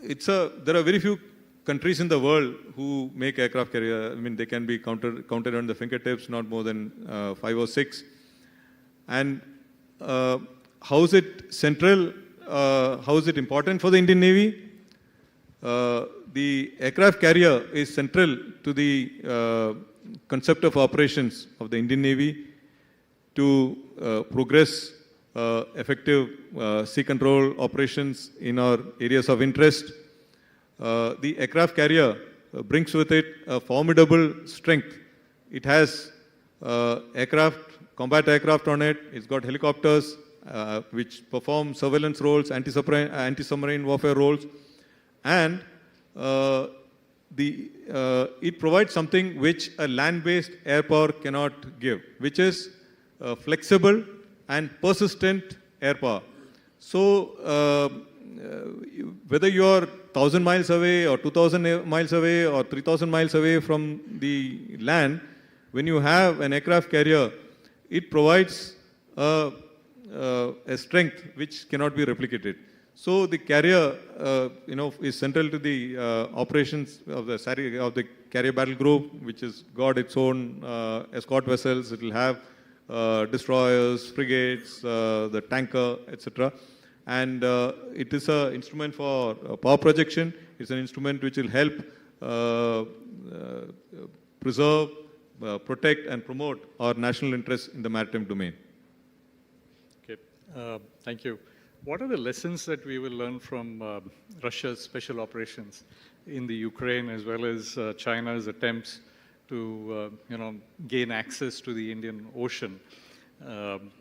S5: are very few countries in the world who make aircraft carrier. I mean, they can be counted on the fingertips, not more than 5 or 6. And how is it central? How is it important for the Indian Navy? The aircraft carrier is central to the concept of operations of the Indian Navy to progress effective sea control operations in our areas of interest. The aircraft carrier brings with it a formidable strength. It has combat aircraft on it. It's got helicopters which perform surveillance roles, anti-submarine warfare roles, and it provides something which a land-based air power cannot give, which is flexible and persistent air power. So whether you are 1,000 miles away or 2,000 miles away or 3,000 miles away from the land, when you have an aircraft carrier, it provides a strength which cannot be replicated. So the carrier, is central to the operations of the carrier battle group, which has got its own escort vessels. It will have destroyers, frigates, the tanker, etc. And it is an instrument for power projection. It's an instrument which will help preserve, protect, and promote our national interests in the maritime domain.
S4: Okay, thank you. What are the lessons that we will learn from Russia's special operations in the Ukraine, as well as China's attempts to, gain access to the Indian Ocean?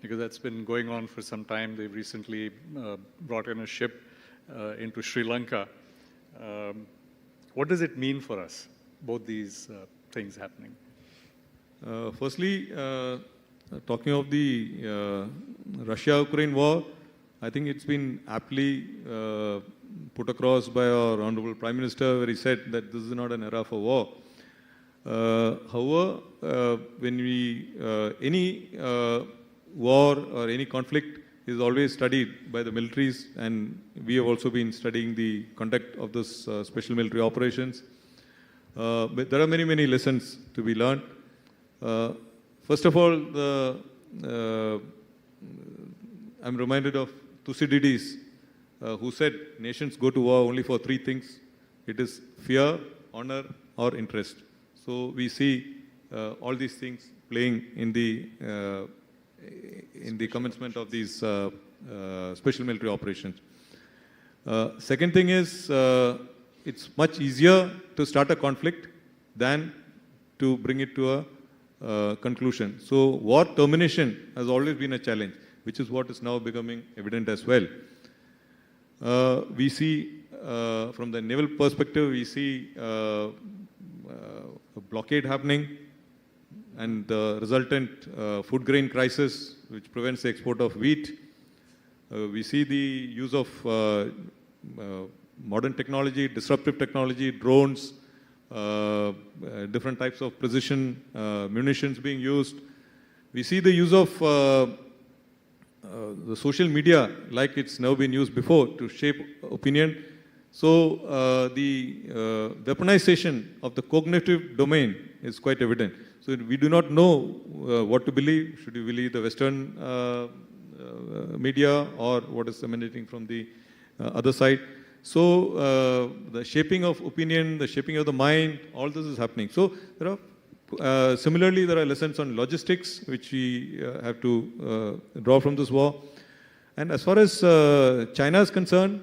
S4: Because that's been going on for some time. They've recently brought in a ship into Sri Lanka. What does it mean for us, both these things happening?
S5: Firstly, talking of the Russia-Ukraine war, I think it's been aptly put across by our Honorable Prime Minister, where he said that this is not an era for war. However, when we any war or any conflict is always studied by the militaries, and we have also been studying the conduct of this special military operations. But there are many lessons to be learned. First of all, I'm reminded of Thucydides, who said nations go to war only for three things. It is fear, honor, or interest. So we see all these things playing in the commencement of these special military operations. Second thing is, it's much easier to start a conflict than to bring it to a conclusion. So war termination has always been a challenge, which is what is now becoming evident as well. We see, from the naval perspective, we see a blockade happening, and the resultant food grain crisis, which prevents the export of wheat. We see the use of modern technology, disruptive technology, drones, different types of precision munitions being used. We see the use of the social media, like it's now been used before, to shape opinion. So the weaponization of the cognitive domain is quite evident. So we do not know what to believe. Should we believe the Western media or what is emanating from the other side? So the shaping of opinion, the shaping of the mind, all this is happening. So there are similarly, there are lessons on logistics which we have to draw from this war. And as far as China is concerned,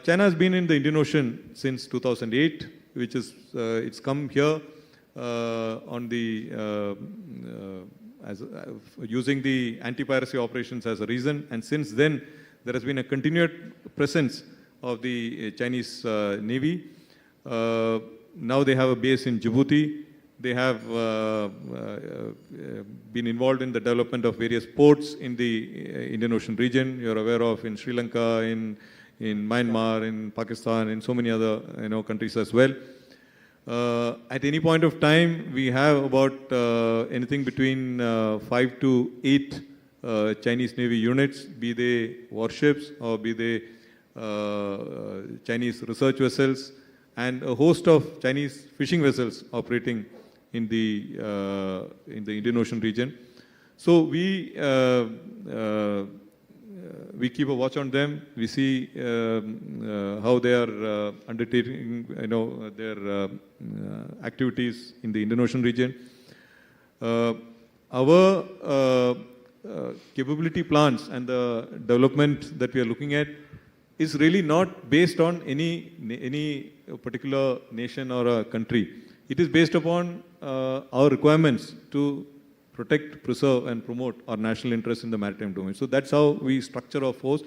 S5: China has been in the Indian Ocean since 2008, which is it's come here on the using the anti-piracy operations as a reason, and since then there has been a continued presence of the Chinese Navy. Now they have a base in Djibouti. They have been involved in the development of various ports in the Indian Ocean region. You're aware of in Sri Lanka, in Myanmar, in Pakistan, in so many other countries as well. At any point of time, we have about anything between 5 to 8 Chinese Navy units, be they warships or be they Chinese research vessels, and a host of Chinese fishing vessels operating in the Indian Ocean region. So we keep a watch on them. We see how they are undertaking, their activities in the Indian Ocean region. Our capability plans and the development that we are looking at is really not based on any particular nation or a country. It is based upon our requirements to protect, preserve, and promote our national interests in the maritime domain. So that's how we structure our force.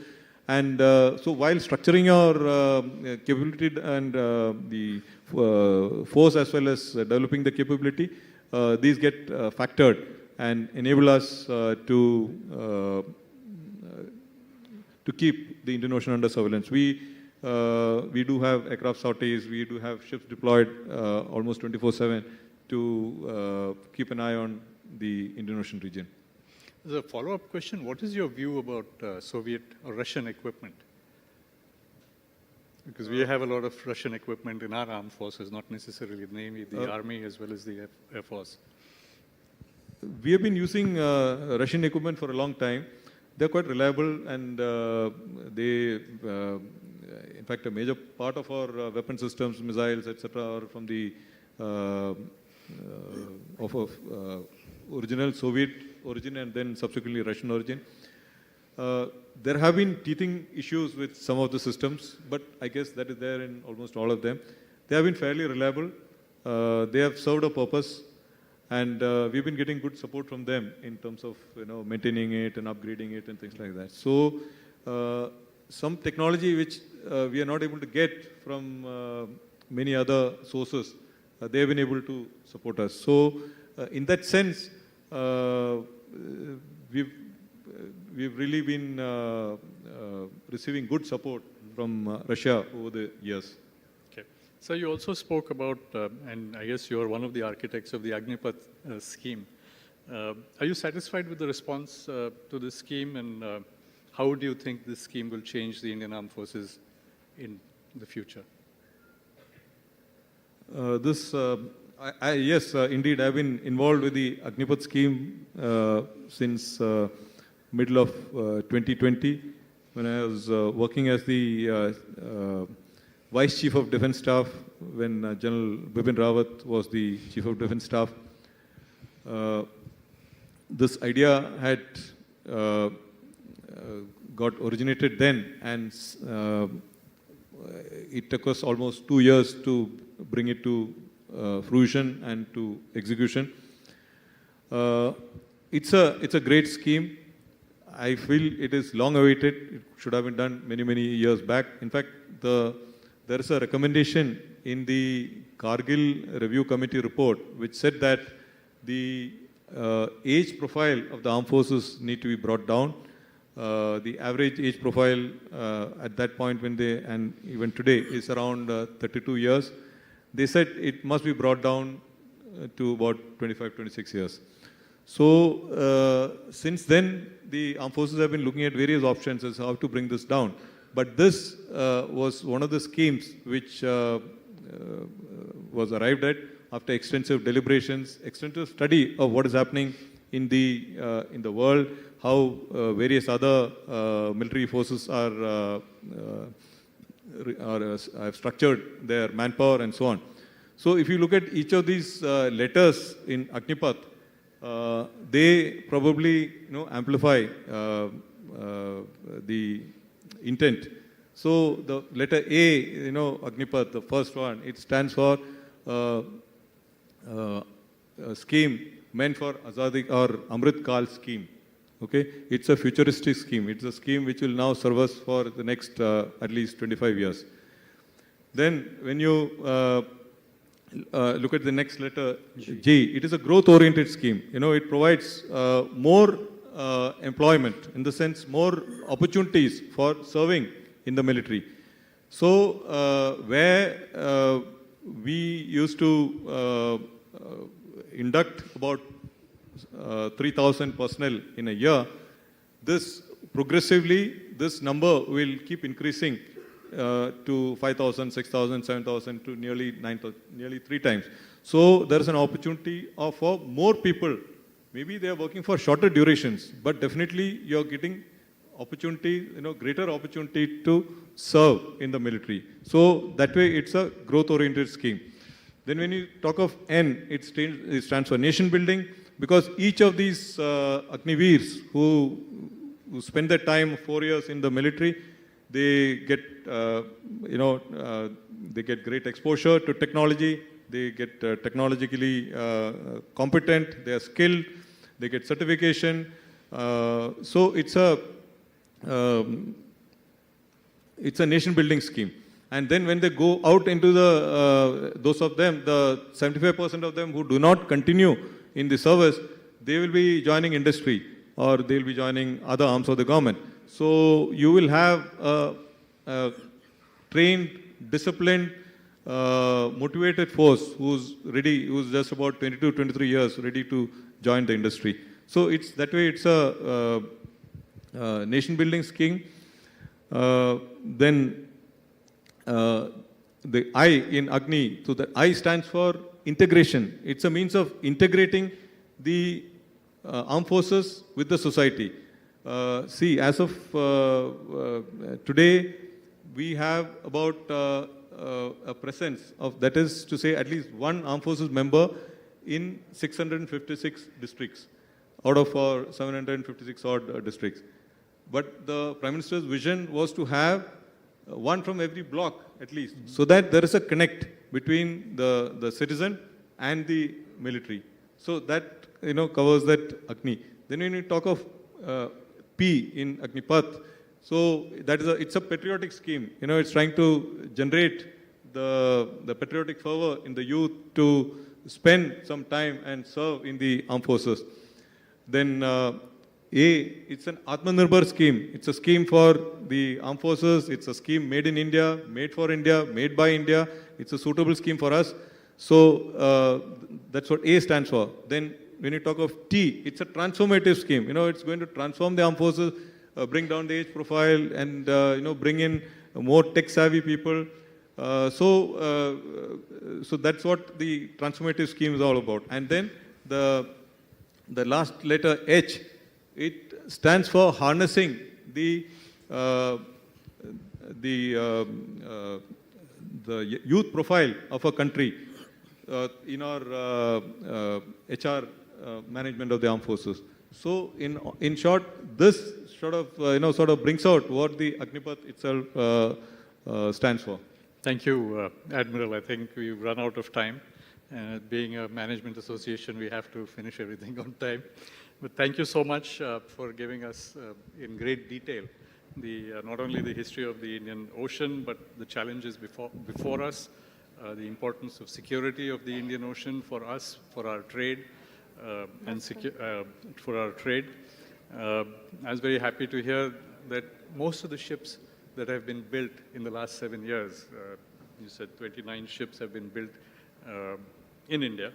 S5: And so while structuring our capability and the force as well as developing the capability, these get factored and enable us to keep the Indian Ocean under surveillance. We do have aircraft sorties, we do have ships deployed almost 24/7 to keep an eye on the Indian Ocean region.
S4: As a follow-up question, what is your view about Soviet or Russian equipment? Because we have a lot of Russian equipment in our armed forces, not necessarily the Navy, the Army, as well as the Air Force.
S5: We have been using Russian equipment for a long time. They're quite reliable, and in fact, a major part of our weapon systems, missiles, etc., are from the original Soviet origin and then subsequently Russian origin. There have been teething issues with some of the systems, but I guess that is there in almost all of them. They have been fairly reliable. They have served a purpose, and we've been getting good support from them in terms of maintaining it and upgrading it and things like that. So some technology which we are not able to get from many other sources, they have been able to support us. So, in that sense, we've really been receiving good support from Russia over the years.
S4: Okay. So you also spoke about, and I guess you're one of the architects of the Agnipath scheme. Are you satisfied with the response to this scheme, and how do you think this scheme will change the Indian Armed Forces in the future?
S5: Yes, indeed, I've been involved with the Agnipath scheme since middle of 2020, when I was working as the Vice Chief of Defence Staff, when General Bipin Rawat was the Chief of Defence Staff. This idea had got originated then, and it took us almost 2 years to bring it to fruition and to execution. It's a great scheme. I feel it is long awaited. It should have been done many years back. In fact, there is a recommendation in the Kargil Review Committee report which said that the age profile of the armed forces need to be brought down. The average age profile at that point when they, and even today, is around 32 years. They said it must be brought down to about 25, 26 years. So, since then, the armed forces have been looking at various options as how to bring this down. But this was one of the schemes which was arrived at after extensive deliberations, extensive study of what is happening in the world, how various other military forces have structured their manpower and so on. So if you look at each of these letters in Agnipath, they probably amplify the intent. So the letter A, Agnipath, the first one, it stands for a scheme meant for Azadi or Amrit Kal scheme. Okay, it's a futuristic scheme. It's a scheme which will now serve us for the next at least 25 years. Then when you look at the next letter, G, it is a growth-oriented scheme. It provides more employment, in the sense more opportunities for serving in the military. So where we used to induct about 3,000 personnel in a year, this progressively, this number will keep increasing to 5,000, 6,000, 7,000 to nearly 9,000, nearly 3 times. So there is an opportunity for more people. Maybe they are working for shorter durations, but definitely you are getting opportunity, greater opportunity to serve in the military. So that way it's a growth-oriented scheme. Then when you talk of N, it stands for nation building, because each of these Agniveers who spend their time 4 years in the military, they get, they get great exposure to technology. They get technologically competent. They are skilled. They get certification. So it's a nation-building scheme. And then when they go out into those of them, the 75% of them who do not continue in the service, they will be joining industry or they will be joining other arms of the government. So you will have a trained, disciplined, motivated force who's ready, who's just about 22, 23 years, ready to join the industry. So it's that way. It's a nation-building scheme. Then the I in Agni, so the I stands for integration. It's a means of integrating the armed forces with the society. See, as of today, we have about a presence of, that is to say, at least one armed forces member in 656 districts out of our 756 odd districts. But the Prime Minister's vision was to have one from every block at least, so that there is a connect between the citizen and the military. So that covers that Agni. Then when you talk of P in Agnipath, so that is it's a patriotic scheme. It's trying to generate the patriotic fervor in the youth to spend some time and serve in the armed forces. Then it's an Atmanirbhar scheme. It's a scheme for the armed forces. It's a scheme made in India, made for India, made by India. It's a suitable scheme for us. So that's what A stands for. Then when you talk of T, it's a transformative scheme. It's going to transform the armed forces, bring down the age profile, and bring in more tech-savvy people. So that's what the transformative scheme is all about. And then the last letter H, it stands for harnessing the youth profile of a country in our HR management of the armed forces. So in short, this sort of brings out what the Agnipath itself stands for.
S4: Thank you, Admiral. I think we've run out of time. Being a management association, we have to finish everything on time. But thank you so much for giving us in great detail not only the history of the Indian Ocean, but the challenges before us, the importance of security of the Indian Ocean for us, for our trade, for our trade. I was very happy to hear that most of the ships that have been built in the last 7 years, you said 29 ships have been built in India,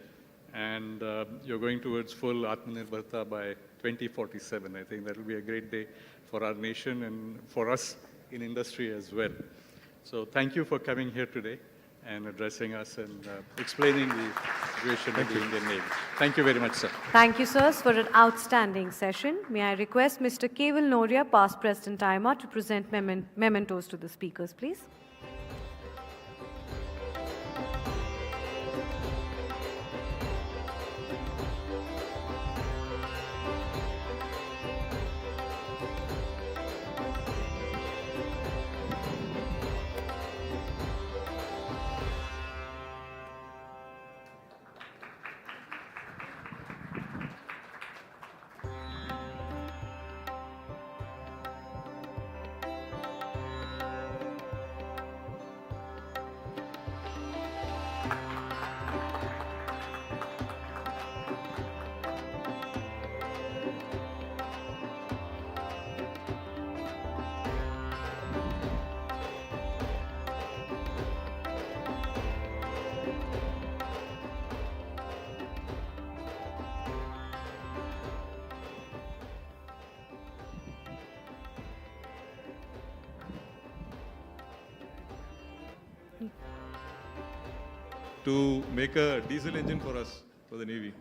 S4: and you're going towards full Atmanirbharta by 2047. I think that will be a great day for our nation and for us in industry as well. So thank you for coming here today and addressing us and explaining the situation of the Indian Navy. Thank you very much, sir.
S7: Thank you, sirs, for an outstanding session. May I request Mr. Kevil Noria, past President AIMA, to present mementos to the speakers, please.
S5: To make a diesel engine for us, for the Navy.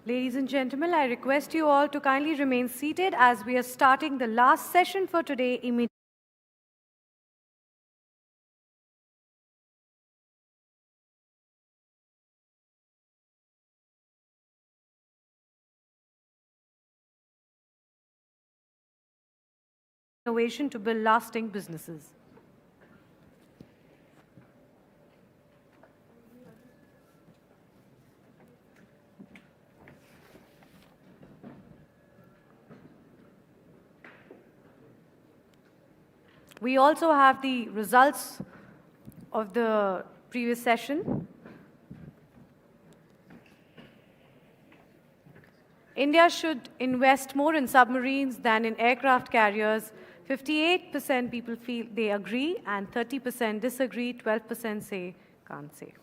S7: Ladies and gentlemen, I request you all to kindly remain seated as we are starting the last session for today immediately. Innovation to build lasting businesses. We also have the results of the previous session. India should invest more in submarines than in aircraft carriers. 58% people feel they agree and 30% disagree, 12% say can't say.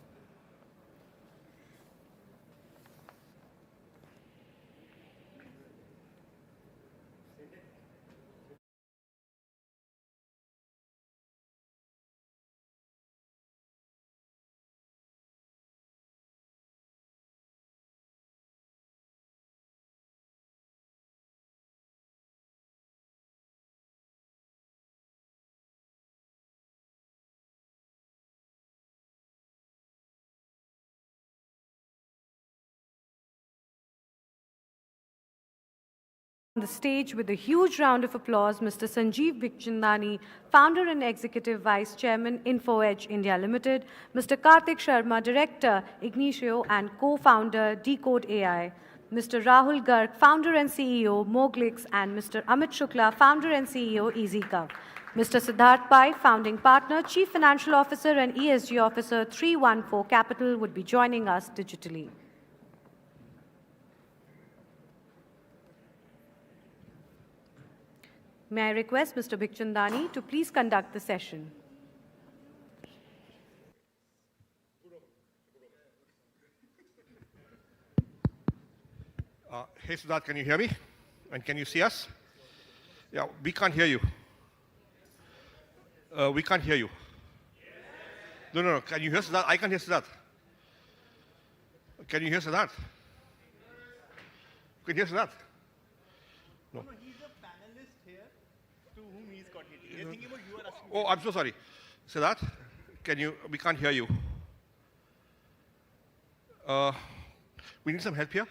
S7: On the stage with a huge round of applause, Mr. Sanjeev Bikhchandani, Founder and Executive Vice Chairman, InfoEdge India Limited, Mr. Kartik Sharma, Director, Ignitio and Co-Founder, Decode AI, Mr. Rahul Garg, founder and CEO, Moglix, and Mr. Amit Shukla, founder and CEO, EasyGov. Mr. Siddarth Pai, founding partner, Chief Financial Officer and ESG Officer, 314 Capital, would be joining us digitally. May I request Mr. Bikchandani to please conduct the session.
S1: Hey, Siddarth, can you hear me? And can you see us? Yeah, we can't hear you. We can't hear you. No. Can you hear Siddarth? I can't hear Siddarth. Can you hear Siddarth? Can you hear Siddarth? No.
S6: He's a panelist here to whom he's got it. You're thinking about you are asking.
S1: Oh, I'm so sorry. Siddarth, we can't hear you. We need some help here.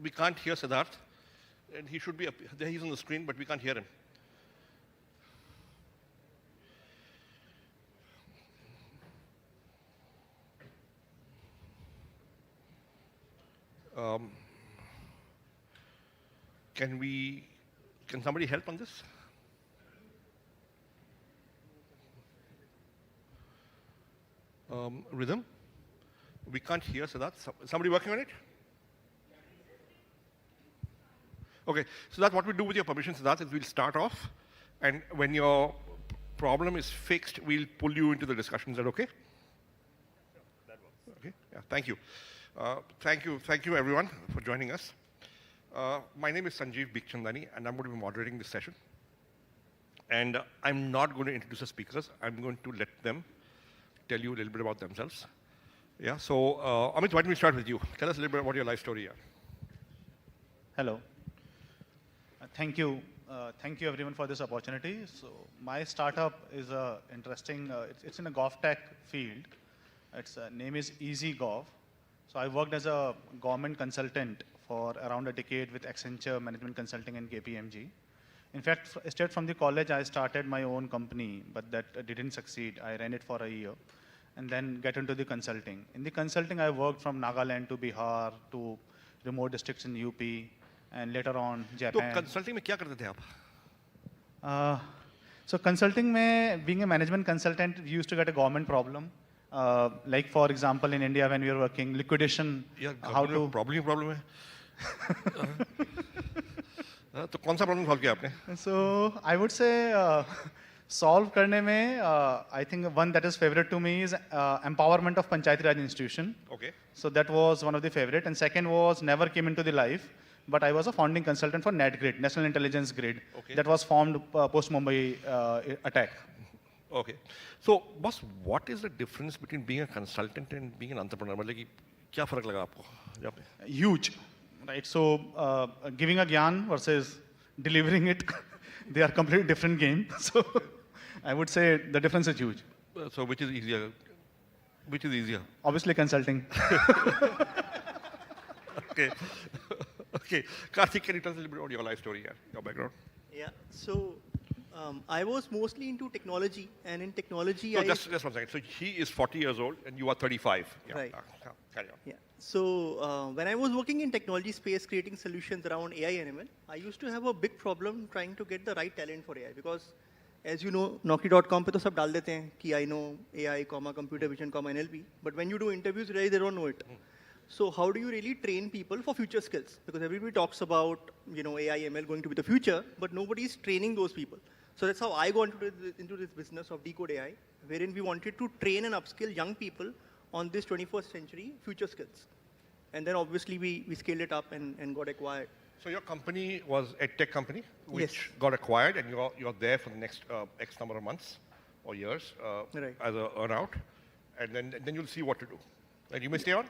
S1: We can't hear Siddarth. And he should be up there. He's on the screen, but we can't hear him. Can somebody help on this? Rhythm? We can't hear Siddarth. Somebody working on it? Okay, so that's what we do with your permission, Siddarth, is we'll start off, and when your problem is fixed, we'll pull you into the discussion. Is that okay? That works. Okay, yeah, thank you. Thank you everyone for joining us. My name is Sanjeev Bikchandani, and I'm going to be moderating this session. And I'm not going to introduce the speakers. I'm going to let them tell you a little bit about themselves. Yeah, so Amit, why don't we start with you? Tell us a little bit about your life story. Yeah.
S6: Hello. Thank you. Thank you everyone for this opportunity. So my startup is interesting. It's in a GovTech field. Its name is EasyGov. So I worked as a government consultant for around a decade with Accenture Management Consulting and KPMG. In fact, straight from the college, I started my own company, but that didn't succeed. I ran it for a year and then get into the consulting. In the consulting, I worked from Nagaland to Bihar to remote districts in UP and later on Japan.
S1: So consulting में क्या करते थे आप?
S6: So consulting में, being a management consultant, we used to get a government problem. Like for example, in India, when we were working liquidation, how to problem है.
S1: तो कौन सा problem solve किया आपने?
S6: So I would say solve करने में, I think one that is favorite to me is empowerment of Panchayati Raj institution.
S1: Okay.
S6: So that was one of the favorite, and second was never came into the life, but I was a founding consultant for NetGrid, National Intelligence Grid. Okay. That was formed post Mumbai attack.
S1: Okay. So, boss, what is the difference between being a consultant and being an entrepreneur? मतलब कि क्या फर्क लगा आपको यहाँ पे?
S6: Huge, right? So, giving a gyan versus delivering it, they are completely different game. So, I would say the difference is huge.
S1: So, which is easier? Which is easier?
S6: Obviously, consulting.
S1: Okay. Okay. Kartik, can you tell us a little bit about your life story, your background?
S6: Yeah. So, I was mostly into technology, and in technology,
S1: so just 1 second. So he is 40 years old, and you are 35. Yeah.
S6: Right.
S1: Carry on.
S6: Yeah. So when I was working in technology space, creating solutions around AI and ML, I used to have a big problem trying to get the right talent for AI because, as you know, Naukri.com पे तो सब डाल देते हैं कि I know AI, computer vision, NLP. But when you do interviews, really they don't know it. So how do you really train people for future skills? Because everybody talks about, AI, ML going to be the future, but nobody is training those people. So that's how I got into this business of Decode AI, wherein we wanted to train and upskill young people on this 21st century future skills. And then obviously we scaled it up and got acquired.
S1: So your company was a tech company which got acquired, and you're there for the next X number of months or years as an earn-out, and then you'll see what to do. And you may stay on.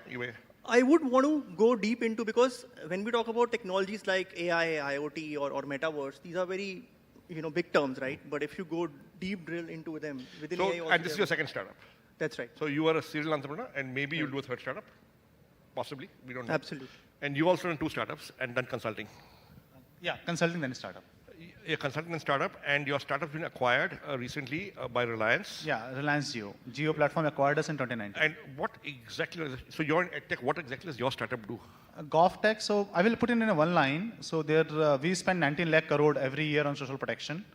S6: I would want to go deep into, because when we talk about technologies like AI, IoT, or metaverse, these are very big terms, right? But if you go deep drill into them within AI,
S1: and this is your second startup.
S6: That's right.
S1: So you are a serial entrepreneur, and maybe you'll do a third startup, possibly. We don't know.
S6: Absolutely.
S1: And you also done 2 startups and done consulting.
S6: Yeah, consulting then startup.
S1: Yeah, consulting and startup, and your startup's been acquired recently by Reliance.
S6: Yeah, Reliance Jio. Jio platform acquired us in 2019.
S1: And what exactly? So you're in EdTech. What exactly does your startup do?
S2: GovTech, so I will put it in a one line. So there, we spend 19 lakh crore every year on social protection.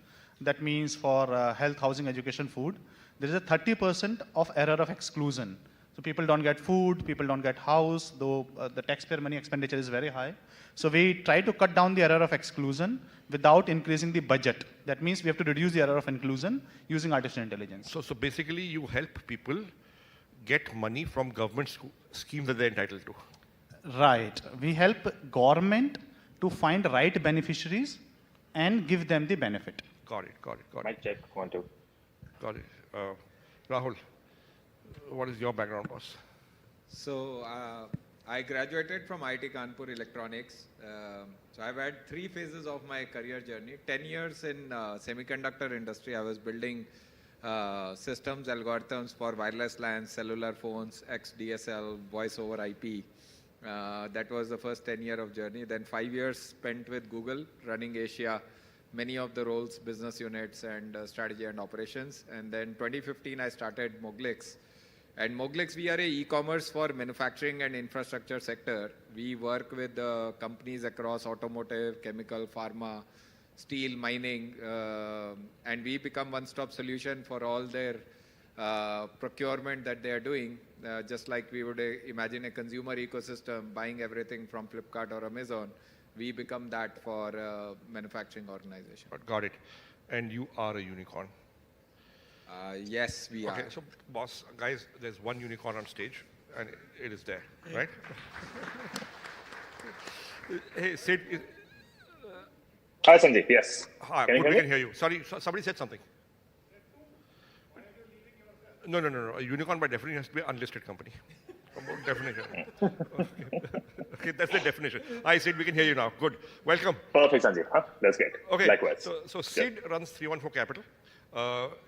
S2: That means for health, housing, education, food. There is a 30% of error of exclusion. So people don't get food, people don't get house, though the taxpayer money expenditure is very high. So we try to cut down the error of exclusion without increasing the budget. That means we have to reduce the error of inclusion using artificial intelligence.
S1: So basically you help people get money from government schemes that they're entitled to.
S2: Right. We help government to find right beneficiaries and give them the benefit.
S1: Got it.
S3: Mic check, 1, 2.
S1: Got it. Rahul, what is your background, boss?
S23: So I graduated from IIT Kanpur Electronics. So I've had 3 phases of my career journey. 10 years in semiconductor industry. I was building systems, algorithms for wireless LAN, cellular phones, XDSL, voice over IP. That was the first 10 year of journey. Then 5 years spent with Google running Asia, many of the roles, business units and strategy and operations. And then 2015, I started Moglix. And Moglix, we are a e-commerce for manufacturing and infrastructure sector. We work with companies across automotive, chemical, pharma, steel, mining, and we become one-stop solution for all their procurement that they are doing. Just like we would imagine a consumer ecosystem buying everything from Flipkart or Amazon, we become that for manufacturing organization.
S1: Got it. And you are a unicorn.
S23: Yes, we are.
S1: Okay, so boss, guys, there's one unicorn on stage, and it is there, right? Hey, Sid.
S3: Hi, Sanjeev. Yes.
S1: Hi,
S3: Can you hear
S1: we
S3: me?
S1: can hear you. Sorry, somebody said something. No. A unicorn by definition has to be an unlisted company. Definition. Okay, that's the definition. I Sid, we can hear you now. Good. Welcome.
S3: Perfect, Sanjeev. That's great.
S1: Okay.
S3: Likewise.
S1: So Sid runs 314 Capital,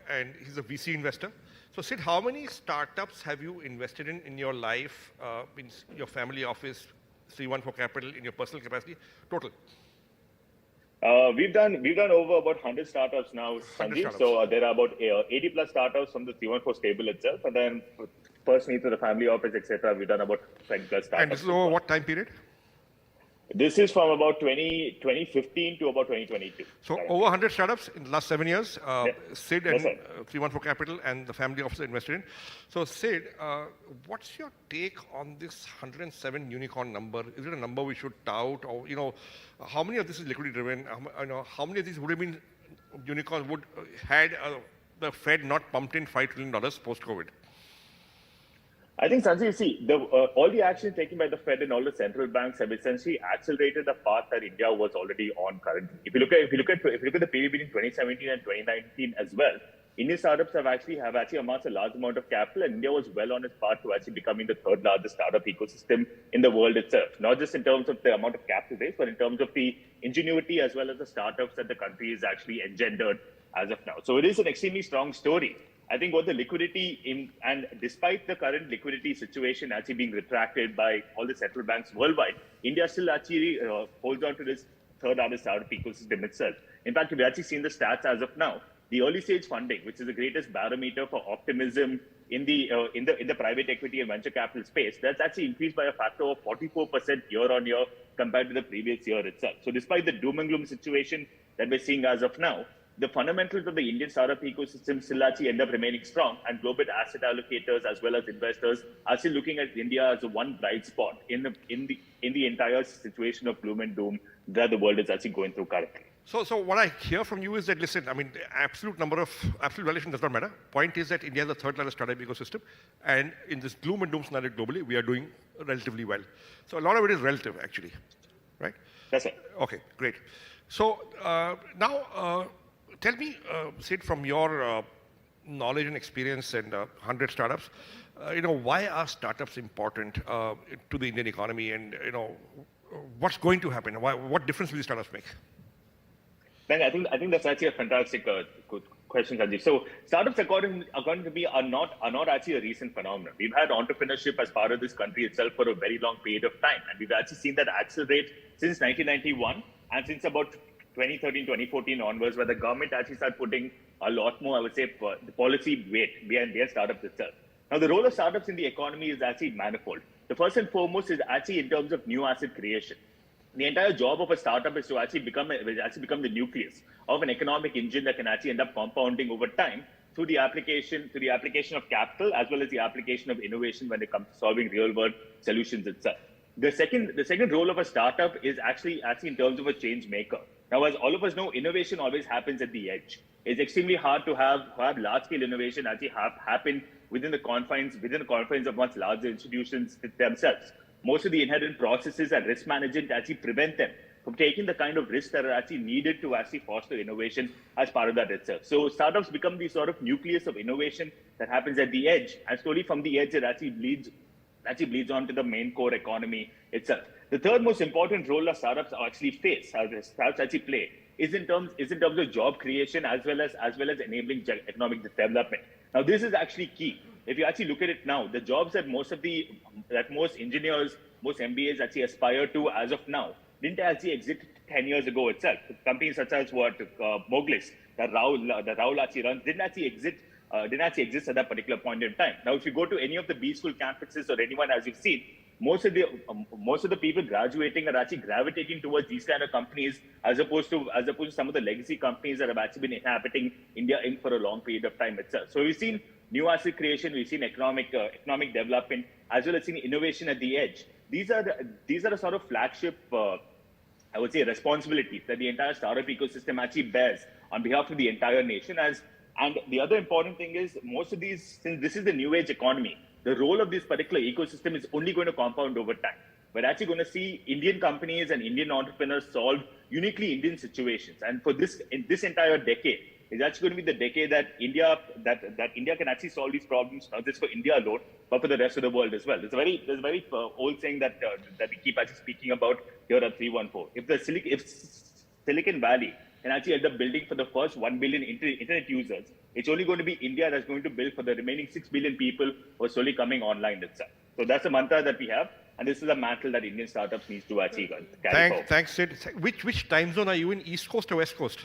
S1: and he's a VC investor. So Sid, how many startups have you invested in your life, in your family office, 314 Capital, in your personal capacity, total?
S3: We've done over about 100 startups now, Sanjeev. So there are about 80 plus startups from the 314 stable itself, and then personally to the family office, etc. We've done about 20 plus startups.
S1: And this is over what time period?
S3: This is from about 2015 to about 2022.
S1: So over 100 startups in the last 7 years. Sid and 314 Capital and the family office invested in. So Sid, what's your take on this 107 unicorn number? Is it a number we should tout, or how many of this is liquidity driven? How many of these would have been unicorns would had the Fed not pumped in $5 trillion post COVID?
S3: I think, Sanjeev, see, all the actions taken by the Fed and all the central banks have essentially accelerated the path that India was already on currently. If you look at the period between 2017 and 2019 as well, Indian startups have actually amassed a large amount of capital, and India was well on its path to actually becoming the 3rd largest startup ecosystem in the world itself. Not just in terms of the amount of capital raised, but in terms of the ingenuity as well as the startups that the country is actually engendered as of now. So it is an extremely strong story. I think what the liquidity and despite the current liquidity situation actually being retracted by all the central banks worldwide, India still actually holds on to this 3rd largest startup ecosystem itself. In fact, we've actually seen the stats as of now. The early stage funding, which is the greatest barometer for optimism in the private equity and venture capital space, that's actually increased by a factor of 44% year on year compared to the previous year itself. So despite the doom and gloom situation that we're seeing as of now, the fundamentals of the Indian startup ecosystem still actually end up remaining strong, and global asset allocators as well as investors are still looking at India as a one bright spot in the entire situation of gloom and doom that the world is actually going through currently.
S1: So what I hear from you is that, listen, I mean, absolute valuation does not matter. Point is that India is the 3rd largest startup ecosystem, and in this gloom and doom scenario globally, we are doing relatively well. So a lot of it is relative, actually, right?
S3: That's it.
S1: Okay, great. So now, tell me, Sid, from your knowledge and experience and 100 startups, why are startups important to the Indian economy, and what's going to happen? What difference will these startups make?
S3: Then I think that's actually a fantastic question, Sanjeev. So startups, according to me, are not actually a recent phenomenon. We've had entrepreneurship as part of this country itself for a very long period of time, and we've actually seen that accelerate since 1991 and since about 2013, 2014 onwards, where the government actually started putting a lot more, I would say, the policy weight behind startups itself. Now, the role of startups in the economy is actually manifold. The first and foremost is actually in terms of new asset creation. The entire job of a startup is to actually become the nucleus of an economic engine that can actually end up compounding over time through the application of capital as well as the application of innovation when it comes to solving real world solutions itself. The second role of a startup is actually in terms of a change maker. Now, as all of us know, innovation always happens at the edge. It's extremely hard to have large scale innovation actually happen within the confines of much larger institutions themselves. Most of the inherent processes and risk management actually prevent them from taking the kind of risks that are actually needed to actually foster innovation as part of that itself. So startups become the sort of nucleus of innovation that happens at the edge, and slowly from the edge it actually bleeds on to the main core economy itself. The third most important role that startups actually play is in terms of job creation as well as enabling economic development. Now, this is actually key. If you actually look at it now, the jobs that most engineers, most MBAs actually aspire to as of now didn't actually exist 10 years ago itself. Companies such as Moglis, that Rahul actually runs, didn't actually exist at that particular point in time. Now, if you go to any of the B school campuses or anyone, as you've seen, most of the people graduating are actually gravitating towards these kind of companies as opposed to some of the legacy companies that have actually been inhabiting India for a long period of time itself. So we've seen new asset creation, we've seen economic development, as well as seen innovation at the edge. These are the sort of flagship, I would say, responsibilities that the entire startup ecosystem actually bears on behalf of the entire nation. And the other important thing is, most of these, since this is the new age economy, the role of this particular ecosystem is only going to compound over time. We're actually going to see Indian companies and Indian entrepreneurs solve uniquely Indian situations. And for in this entire decade, is actually going to be the decade that India can actually solve these problems, not just for India alone, but for the rest of the world as well. There's a very old saying that we keep actually speaking about here at 314. If Silicon Valley can actually end up building for the first 1 billion internet users, it's only going to be India that's going to build for the remaining 6 billion people who are slowly coming online itself. So that's a mantra that we have, and this is a mantle that Indian startups needs to achieve.
S1: Thanks, Sid. Which time zone are you in, East Coast or West Coast?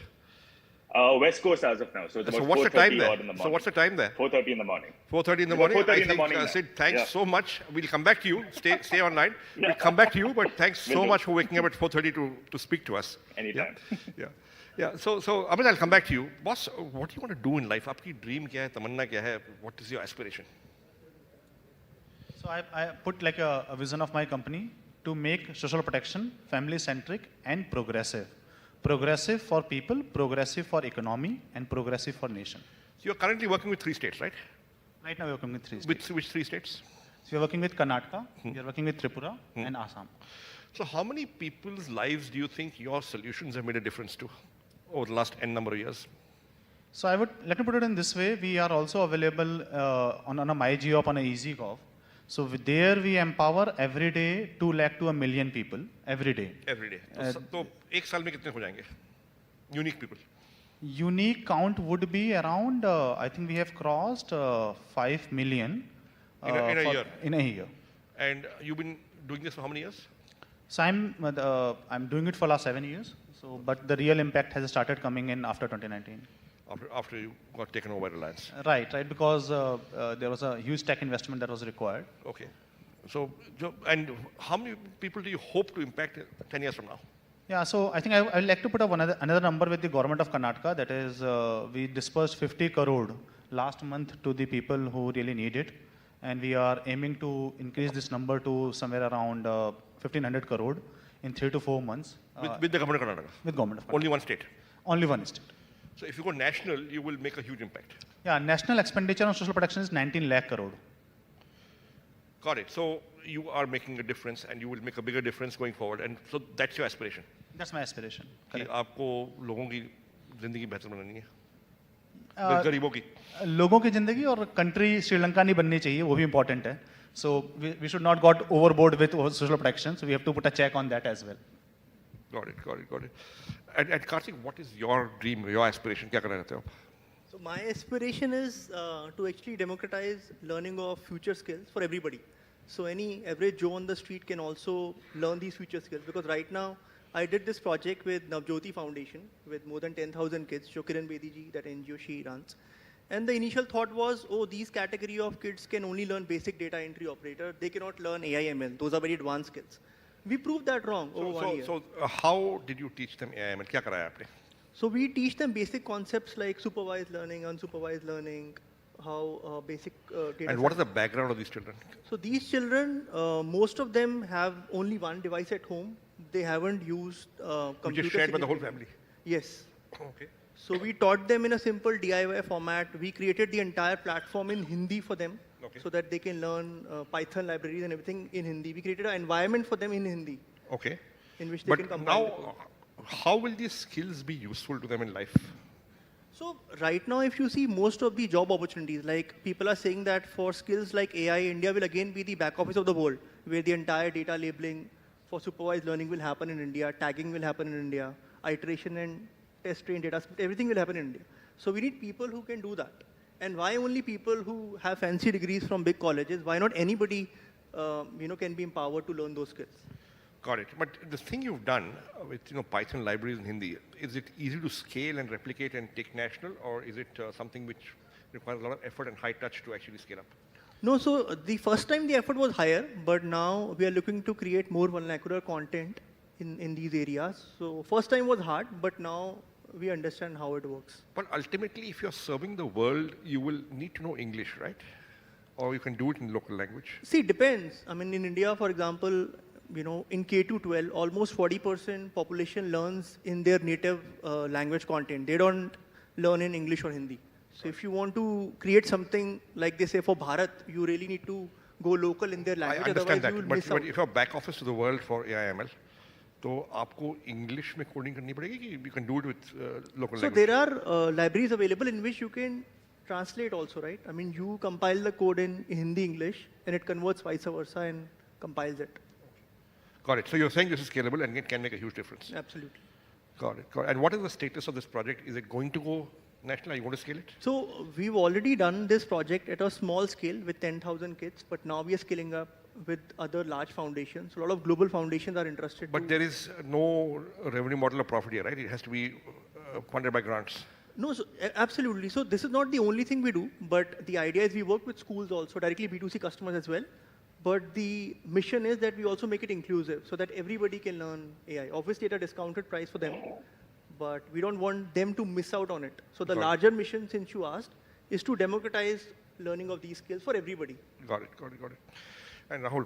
S3: West Coast as of now. So
S1: what's the time there? So what's the time there?
S3: 4:30 in the morning.
S1: 4:30 in the morning.
S3: 4:30 in the morning.
S1: Sid, thanks so much. We'll come back to you. Stay online. We'll come back to you, but thanks so much for waking up at 4:30 to speak to us.
S3: Anytime.
S1: Yeah. So Amit, I'll come back to you. Boss, what do you want to do in life? Aapki dream kya hai? Tamanna kya hai? What is your aspiration?
S2: So I put like a vision of my company to make social protection family-centric and progressive. Progressive for people, progressive for economy, and progressive for nation.
S1: So you're currently working with 3 states, right?
S2: Right now we're working with 3 states.
S1: Which 3 states?
S2: So we're working with Karnataka, we're working with Tripura, and Assam.
S1: So how many people's lives do you think your solutions have made a difference to over the last N number of years?
S2: So let me put it in this way. We are also available on a MyGov, on a EasyGov. So there we empower every day 2 lakh to 1 million people every day.
S1: Every day. So 1 साल में कितने हो जाएंगे? Unique people.
S2: Unique count would be around, I think we have crossed 5 million.
S1: In a year?
S2: In a year.
S1: And you've been doing this for how many years?
S2: So I'm doing it for last 7 years. So, but the real impact has started coming in after 2019.
S1: After you got taken over by Reliance.
S2: Right, because there was a huge tech investment that was required.
S1: Okay. So, and how many people do you hope to impact 10 years from now?
S2: Yeah, so I think I would like to put up another number with the government of Karnataka. That is, we dispersed 50 crore last month to the people who really need it. And we are aiming to increase this number to somewhere around 1,500 crore in 3 to 4 months.
S1: With the government of Karnataka?
S2: With government of Karnataka.
S1: Only one state?
S2: Only one state.
S1: So if you go national, you will make a huge impact.
S2: Yeah, national expenditure on social protection is 19 lakh crore.
S1: Got it. So you are making a difference and you will make a bigger difference going forward. And so that's your aspiration?
S2: That's my aspiration.
S1: कि आपको लोगों की जिंदगी बेहतर बनानी है? गरीबों की?
S2: लोगों की जिंदगी और country श्रीलंका नहीं बननी चाहिए, वो भी important है. So we should not got overboard with social protection. So we have to put a check on that as well.
S1: Got it. And Kartik, what is your dream, your aspiration? क्या करना चाहते हो?
S6: So my aspiration is to actually democratize learning of future skills for everybody. So any average Joe on the street can also learn these future skills, because right now I did this project with Navjyoti Foundation with more than 10,000 kids, Kiran Bedi ji, that NGO she runs. And the initial thought was, oh, these category of kids can only learn basic data entry operator. They cannot learn AI/ML. Those are very advanced skills. We proved that wrong over 1 year.
S1: So how did you teach them AI/ML? क्या कराया आपने?
S6: So we teach them basic concepts like supervised learning, unsupervised learning, how basic data.
S1: And what is the background of these children?
S6: So these children, most of them have only one device at home. They haven't used computer.
S1: Which is shared by the whole family?
S6: Yes.
S1: Okay.
S6: So we taught them in a simple DIY format. We created the entire platform in Hindi for them, so that they can learn Python libraries and everything in Hindi. We created an environment for them in Hindi.
S1: Okay.
S6: In which they can combine.
S1: Now, how will these skills be useful to them in life?
S6: So right now, if you see most of the job opportunities, like people are saying that for skills like AI, India will again be the back office of the world, where the entire data labeling for supervised learning will happen in India, tagging will happen in India, iteration and test train data, everything will happen in India. So we need people who can do that. And why only people who have fancy degrees from big colleges? Why not anybody, can be empowered to learn those skills?
S1: Got it. But the thing you've done with Python libraries in Hindi, is it easy to scale and replicate and take national, or is it something which requires a lot of effort and high touch to actually scale up?
S6: No, so the first time the effort was higher, but now we are looking to create more vernacular content in these areas. So first time was hard, but now we understand how it works.
S1: But ultimately, if you're serving the world, you will need to know English, right? Or you can do it in local language.
S6: See, it depends. I mean, in India, for example, in K-12, almost 40% population learns in their native language content. They don't learn in English or Hindi. So if you want to create something like they say for Bharat, you really need to go local in their language.
S1: I understand that,
S6: you will
S1: but
S6: miss out.
S1: if you're back office to the world for AI/ML, तो आपको English में coding करनी पड़ेगी कि you can do it with local
S6: So
S1: language?
S6: there are libraries available in which you can translate also, right? I mean, you compile the code in Hindi, English, and it converts vice versa and compiles it.
S1: Got it. So you're saying this is scalable and it can make a huge difference.
S6: Absolutely.
S1: Got it. Got it. And what is the status of this project? Is it going to go national? Are you going to scale it?
S6: So we've already done this project at a small scale with 10,000 kids, but now we are scaling up with other large foundations. A lot of global foundations are interested.
S1: But there is no revenue model of profit here, right? It has to be funded by grants.
S6: No, so, absolutely. So this is not the only thing we do, but the idea is we work with schools also, directly B2C customers as well. But the mission is that we also make it inclusive so that everybody can learn AI. Obviously at a discounted price for them, but we don't want them to miss out on it. So the larger mission, since you asked, is to democratize learning of these skills for everybody.
S1: Got it, got it, got it. And Rahul,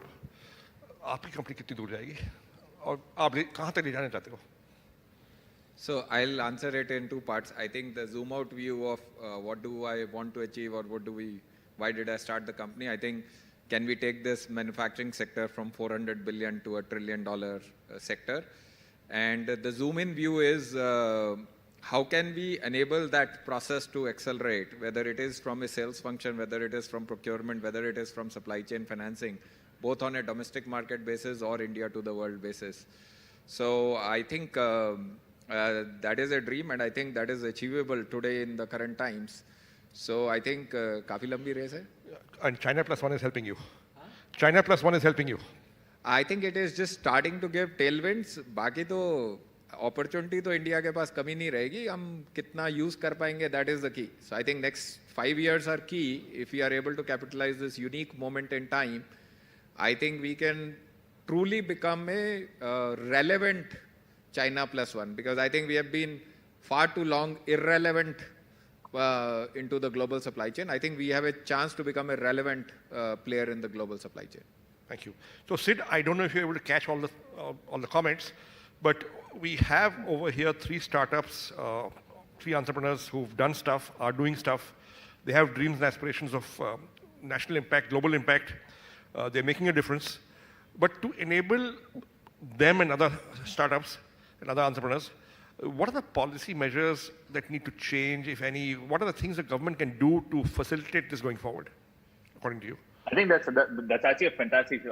S1: आपकी company कितनी दूर जाएगी और आप कहाँ तक ले जाना चाहते हो?
S23: So I'll answer it in two parts. I think the zoom out view of what do I want to achieve or why did I start the company? I think, can we take this manufacturing sector from $400 billion to $1 trillion sector? And the zoom in view is how can we enable that process to accelerate, whether it is from a sales function, whether it is from procurement, whether it is from supply chain financing, both on a domestic market basis or India to the world basis. So I think that is a dream, and I think that is achievable today in the current times. So I think काफी लंबी race है.
S1: And China Plus One is helping you. China Plus One is helping you.
S23: I think it is just starting to give tailwinds. बाकी तो opportunity तो India के पास कमी नहीं रहेगी. हम कितना use कर पाएंगे, that is the key. So I think next 5 years are key. If we are able to capitalize this unique moment in time, I think we can truly become a relevant China Plus One, because I think we have been far too long irrelevant into the global supply chain. I think we have a chance to become a relevant player in the global supply chain.
S1: Thank you. So Sid, I don't know if you're able to catch all the comments, but we have over here 3 startups, 3 entrepreneurs who've done stuff, are doing stuff. They have dreams and aspirations of national impact, global impact. They're making a difference. But to enable them and other startups and other entrepreneurs, what are the policy measures that need to change, if any? What are the things the government can do to facilitate this going forward, according to you?
S3: I think that's actually a fantastic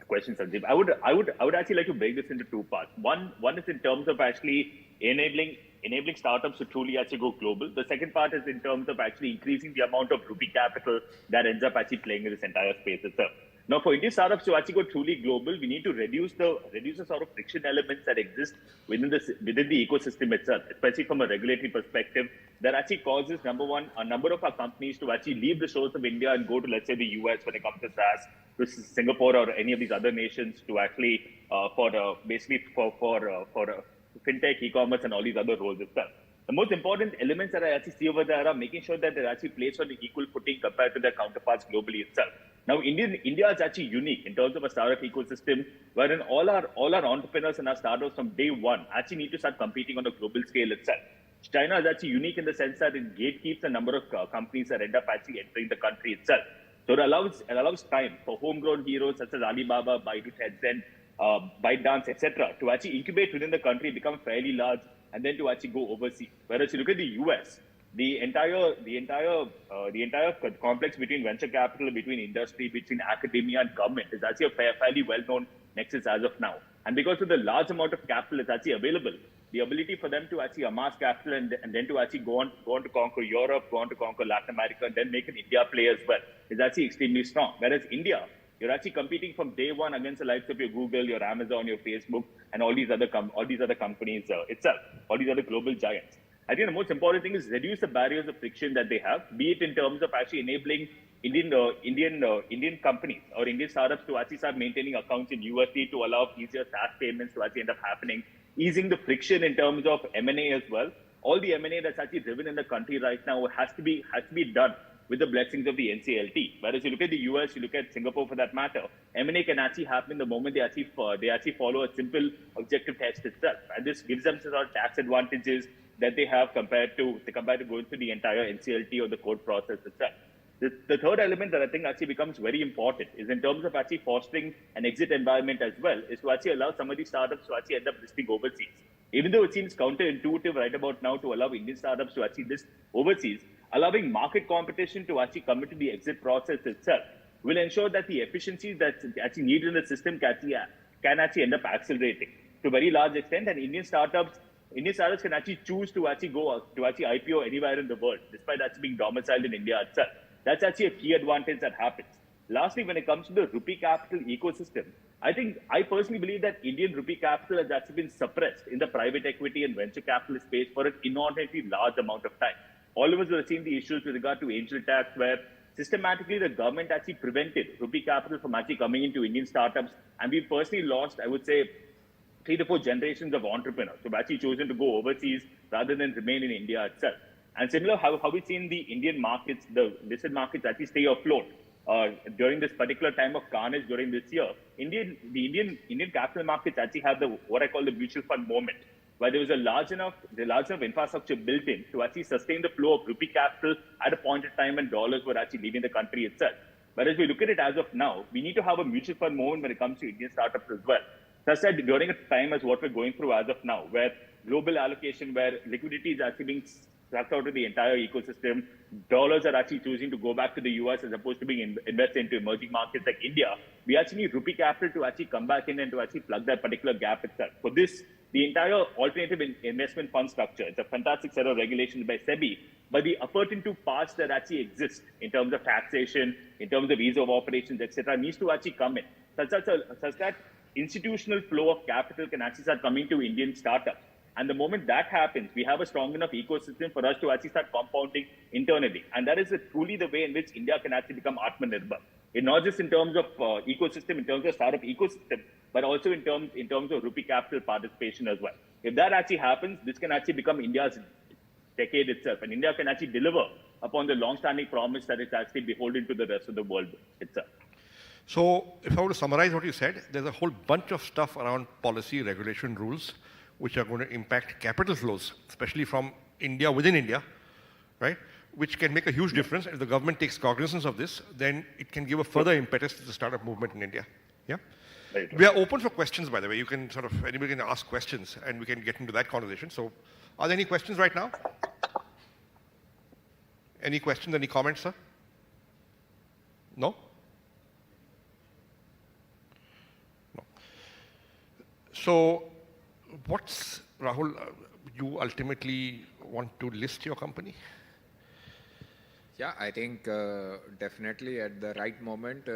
S3: question, Sanjeev. I would actually like to break this into 2 parts. One is in terms of actually enabling startups to truly actually go global. The second part is in terms of actually increasing the amount of rupee capital that ends up actually playing in this entire space itself. Now, for Indian startups to actually go truly global, we need to reduce the sort of friction elements that exist within the ecosystem itself, especially from a regulatory perspective. That actually causes, number one, a number of our companies to actually leave the shores of India and go to, let's say, the US when it comes to SaaS, to Singapore or any of these other nations to actually for fintech, e-commerce, and all these other roles itself. The most important elements that I actually see over there are making sure that they're actually placed on the equal footing compared to their counterparts globally itself. Now, India is actually unique in terms of a startup ecosystem, wherein all our entrepreneurs and our startups from day one actually need to start competing on a global scale itself. China is actually unique in the sense that it gatekeeps the number of companies that end up actually entering the country itself. So it allows time for homegrown heroes such as Alibaba, Baidu, Tencent, ByteDance, etc., to actually incubate within the country, become fairly large, and then to actually go overseas. Whereas you look at the US, the entire complex between venture capital, between industry, between academia and government is actually a fairly well-known nexus as of now. And because of the large amount of capital that's actually available, the ability for them to actually amass capital and then to actually go on to conquer Europe, go on to conquer Latin America, and then make an India play as well is actually extremely strong. Whereas India, you're actually competing from day one against the likes of your Google, your Amazon, your Facebook, and all these other companies itself, all these other global giants. I think the most important thing is reduce the barriers of friction that they have, be it in terms of actually enabling Indian companies or Indian startups to actually start maintaining accounts in USD to allow easier SaaS payments to actually end up happening, easing the friction in terms of M&A as well. All the M&A that's actually driven in the country right now has to be done with the blessings of the NCLT. Whereas you look at the US, you look at Singapore for that matter, M&A can actually happen the moment they actually follow a simple objective test itself. And this gives them sort of tax advantages that they have compared to going through the entire NCLT or the court process itself. The third element that I think actually becomes very important is in terms of actually fostering an exit environment as well, is to actually allow some of these startups to actually end up listing overseas. Even though it seems counterintuitive right about now to allow Indian startups to actually list overseas, allowing market competition to actually come into the exit process itself will ensure that the efficiencies that's actually needed in the system can actually end up accelerating to a very large extent. And Indian startups can actually choose to actually IPO anywhere in the world, despite actually being domiciled in India itself. That's actually a key advantage that happens. Lastly, when it comes to the rupee capital ecosystem, I personally believe that Indian rupee capital has actually been suppressed in the private equity and venture capital space for an inordinately large amount of time. All of us have seen the issues with regard to angel tax, where systematically the government actually prevented rupee capital from actually coming into Indian startups. And we personally lost, I would say, 3 to 4 generations of entrepreneurs who have actually chosen to go overseas rather than remain in India itself. And similar, how we've seen the Indian markets, the listed markets actually stay afloat during this particular time of carnage during this year. The Indian capital markets actually have what I call the mutual fund moment, where there was a large enough infrastructure built in to actually sustain the flow of rupee capital at a point in time when dollars were actually leaving the country itself. Whereas we look at it as of now, we need to have a mutual fund moment when it comes to Indian startups as well. Such that during a time as what we're going through as of now, where global allocation, where liquidity is actually being sucked out of the entire ecosystem, dollars are actually choosing to go back to the US as opposed to being invested into emerging markets like India, we actually need rupee capital to actually come back in and to actually plug that particular gap itself. For this, the entire alternative investment fund structure, it's a fantastic set of regulations by SEBI, but the appurtenant parts that actually exist in terms of taxation, in terms of ease of operations, etc., needs to actually come in, such that institutional flow of capital can actually start coming to Indian startups. And the moment that happens, we have a strong enough ecosystem for us to actually start compounding internally. And that is truly the way in which India can actually become Atmanirbhar. It's not just in terms of ecosystem, in terms of startup ecosystem, but also in terms of rupee capital participation as well. If that actually happens, this can actually become India's decade itself. And India can actually deliver upon the long-standing promise that it's actually beholden to the rest of the world itself.
S1: So if I were to summarize what you said, there's a whole bunch of stuff around policy, regulation, rules, which are going to impact capital flows, especially from India, within India, right? Which can make a huge difference. If the government takes cognizance of this, then it can give a further impetus to the startup movement in India. Yeah? We are open for questions, by the way. You can anybody can ask questions and we can get into that conversation. So are there any questions right now? Any questions, any comments, sir? No? No. So Rahul, you ultimately want to list your company?
S23: Yeah, I think definitely at the right moment,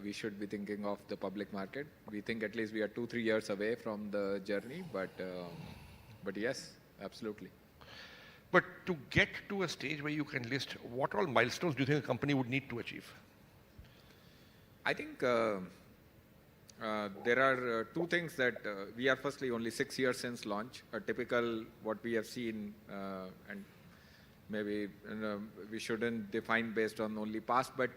S23: we should be thinking of the public market. We think at least we are 2-3 years away from the journey, but yes, absolutely.
S1: But to get to a stage where you can list, what all milestones do you think a company would need to achieve?
S23: I think there are two things that we are firstly only 6 years since launch. A typical what we have seen, and maybe we shouldn't define based on only past, but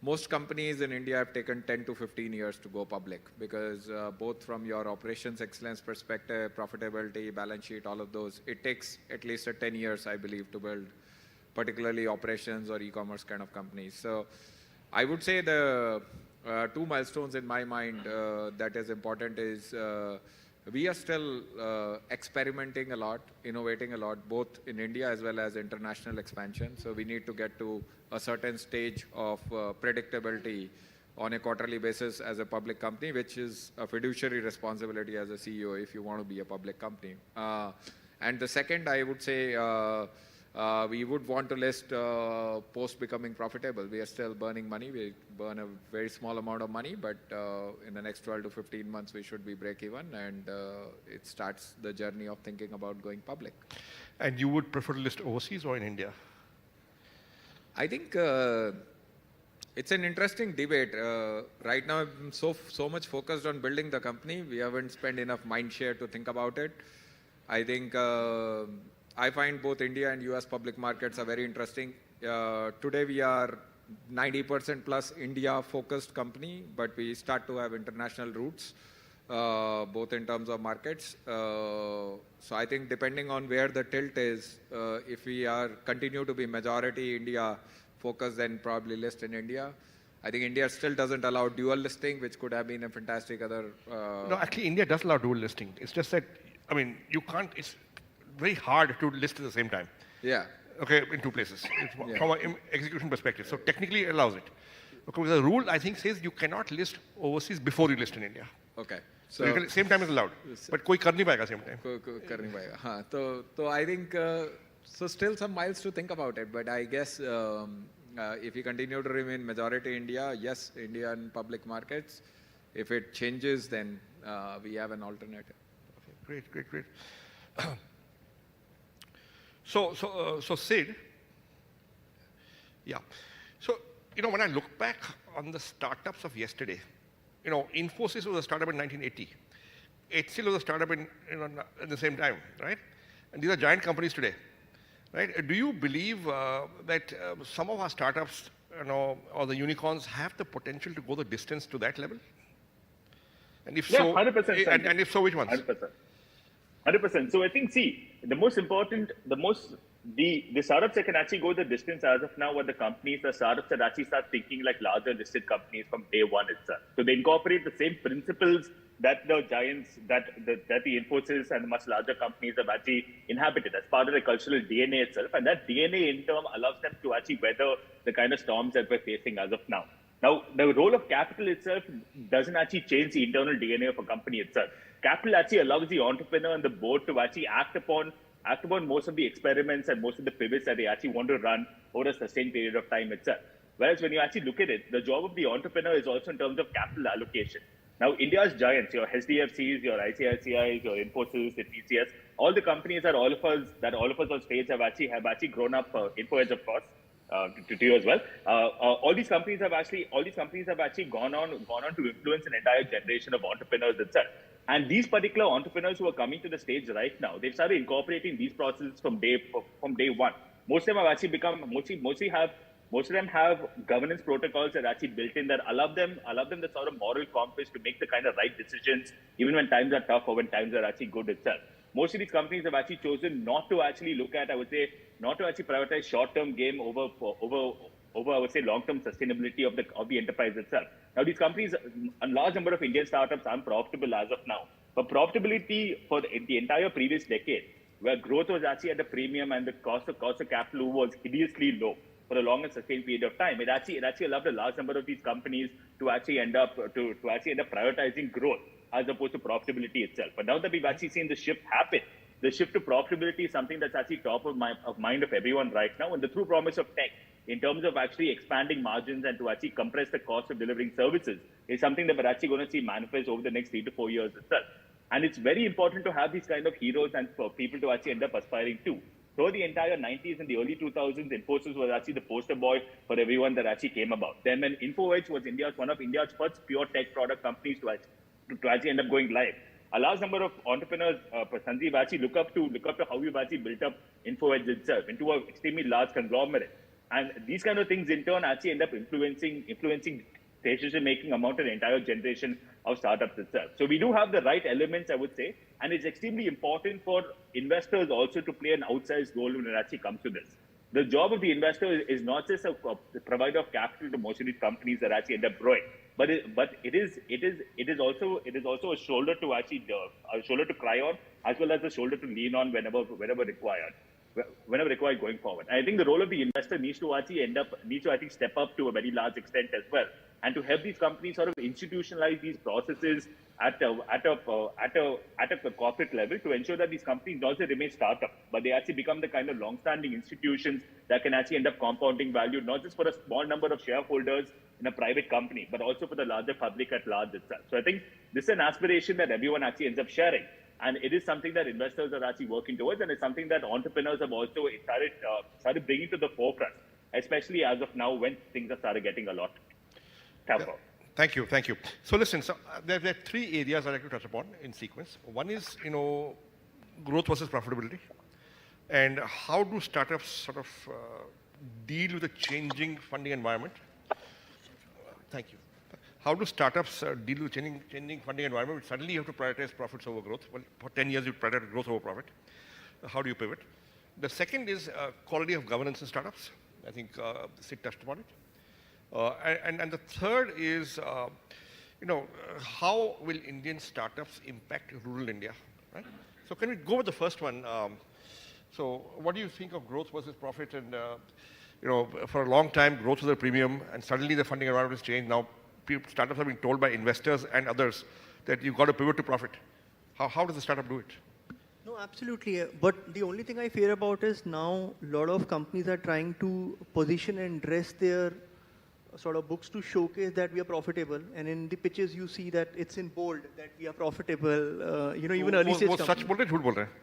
S23: most companies in India have taken 10 to 15 years to go public because both from your operations excellence perspective, profitability, balance sheet, all of those, it takes at least 10 years, I believe, to build particularly operations or e-commerce kind of companies. So I would say the two milestones in my mind that is important is we are still experimenting a lot, innovating a lot, both in India as well as international expansion. So we need to get to a certain stage of predictability on a quarterly basis as a public company, which is a fiduciary responsibility as a CEO if you want to be a public company. And the second, I would say, we would want to list post becoming profitable. We are still burning money. We burn a very small amount of money, but in the next 12 to 15 months, we should be break even, and it starts the journey of thinking about going public.
S1: And you would prefer to list overseas or in India?
S23: I think it's an interesting debate. Right now, I'm so much focused on building the company. We haven't spent enough mind share to think about it. I think I find both India and US public markets are very interesting. Today we are 90% plus India focused company, but we start to have international roots, both in terms of markets. So I think depending on where the tilt is, if we are continue to be majority India focused, then probably list in India. I think India still doesn't allow dual listing, which could have been a fantastic other...
S1: No, actually India does allow dual listing. It's just that, I mean, you can't, it's very hard to list at the same time.
S23: Yeah.
S1: Okay, in two places, from an execution perspective. So technically it allows it. Okay, the rule I think says you cannot list overseas before you list in India.
S23: Okay.
S1: So you can, same time is allowed, but koi kar nahi payega same time.
S23: Kar nahi payega. Haan, so I think, so still some miles to think about it, but I guess if we continue to remain majority India, yes, India and public markets. If it changes, then we have an alternative.
S1: Okay, great. So Sid, yeah. So, you know, when I look back on the startups of yesterday, you know, Infosys was a startup in 1980. HCL was a startup in the same time, right? And these are giant companies today, right? Do you believe that some of our startups, you know, or the unicorns have the potential to go the distance to that level? And if so,
S3: 100%.
S1: And if so, which ones?
S3: 100%. So I think, see, the startups that can actually go the distance as of now are the companies, the startups that actually start thinking like larger listed companies from day one itself. So they incorporate the same principles that the giants, that the Infosys and the much larger companies have actually inhabited as part of the cultural DNA itself. And that DNA in turn allows them to actually weather the kind of storms that we're facing as of now. Now, the role of capital itself doesn't actually change the internal DNA of a company itself. Capital actually allows the entrepreneur and the board to actually act upon most of the experiments and most of the pivots that they actually want to run over a sustained period of time itself. Whereas when you actually look at it, the job of the entrepreneur is also in terms of capital allocation. Now, India's giants, your HDFCs, your ICICIs, your Infosys, the TCS, all the companies that all of us on stage have actually grown up. Info Edge, of course, to you as well. All these companies have actually gone on to influence an entire generation of entrepreneurs itself. And these particular entrepreneurs who are coming to the stage right now, they've started incorporating these processes from day one. Most of them have actually become most of them have governance protocols that are actually built in that allow them the sort of moral compass to make the kind of right decisions, even when times are tough or when times are actually good itself. Most of these companies have actually chosen not to actually look at, not to actually prioritize short-term game over I would say, long-term sustainability of the enterprise itself. Now, these companies, a large number of Indian startups aren't profitable as of now. But profitability for the entire previous decade, where growth was actually at a premium and the cost of capital was hideously low for a long and sustained period of time, it actually allowed a large number of these companies to actually end up prioritizing growth as opposed to profitability itself. But now that we've actually seen the shift happen, the shift to profitability is something that's actually top of mind of everyone right now. And the true promise of tech in terms of actually expanding margins and to actually compress the cost of delivering services is something that we're actually going to see manifest over the next 3 to 4 years itself. And it's very important to have these kind of heroes and for people to actually end up aspiring to. Through the entire 90s and the early 2000s, Infosys was actually the poster boy for everyone that actually came about. Then when InfoEdge was one of India's first pure tech product companies to actually end up going live, a large number of entrepreneurs, Sanjeev, actually look up to how you've actually built up InfoEdge itself into an extremely large conglomerate. And these kind of things in turn actually end up influencing decision-making among an entire generation of startups itself. So we do have the right elements, I would say, and it's extremely important for investors also to play an outsized role when it actually comes to this. The job of the investor is not just a provider of capital to most of these companies that actually end up growing, but it is also a shoulder to actually a shoulder to cry on, as well as a shoulder to lean on whenever required going forward. And I think the role of the investor needs to actually step up to a very large extent as well, and to help these companies sort of institutionalize these processes at a corporate level to ensure that these companies not just remain startups, but they actually become the kind of long-standing institutions that can actually end up compounding value, not just for a small number of shareholders in a private company, but also for the larger public at large itself. So I think this is an aspiration that everyone actually ends up sharing. And it is something that investors are actually working towards, and it's something that entrepreneurs have also started bringing to the forefront, especially as of now when things have started getting a lot tougher.
S1: Thank you. So listen, there are 3 areas I'd like to touch upon in sequence. One is, growth versus profitability, and how do startups sort of deal with the changing funding environment? Thank you. How do startups deal with changing funding environment? Suddenly you have to prioritize profits over growth. Well, for 10 years you prioritize growth over profit. How do you pivot? The second is quality of governance in startups. I think Sid touched upon it. And the third is, how will Indian startups impact rural India? Right? So can we go with the first one? So what do you think of growth versus profit? And for a long time, growth was a premium, and suddenly the funding environment has changed. Now startups are being told by investors and others that you've got to pivot to profit. How does the startup do it?
S6: No, absolutely. But the only thing I fear about is now a lot of companies are trying to position and dress their sort of books to showcase that we are profitable. And in the pitches, you see that it's in bold that we are profitable. Even early stage companies.
S1: सच बोल रहे झूठ बोल रहे हैं?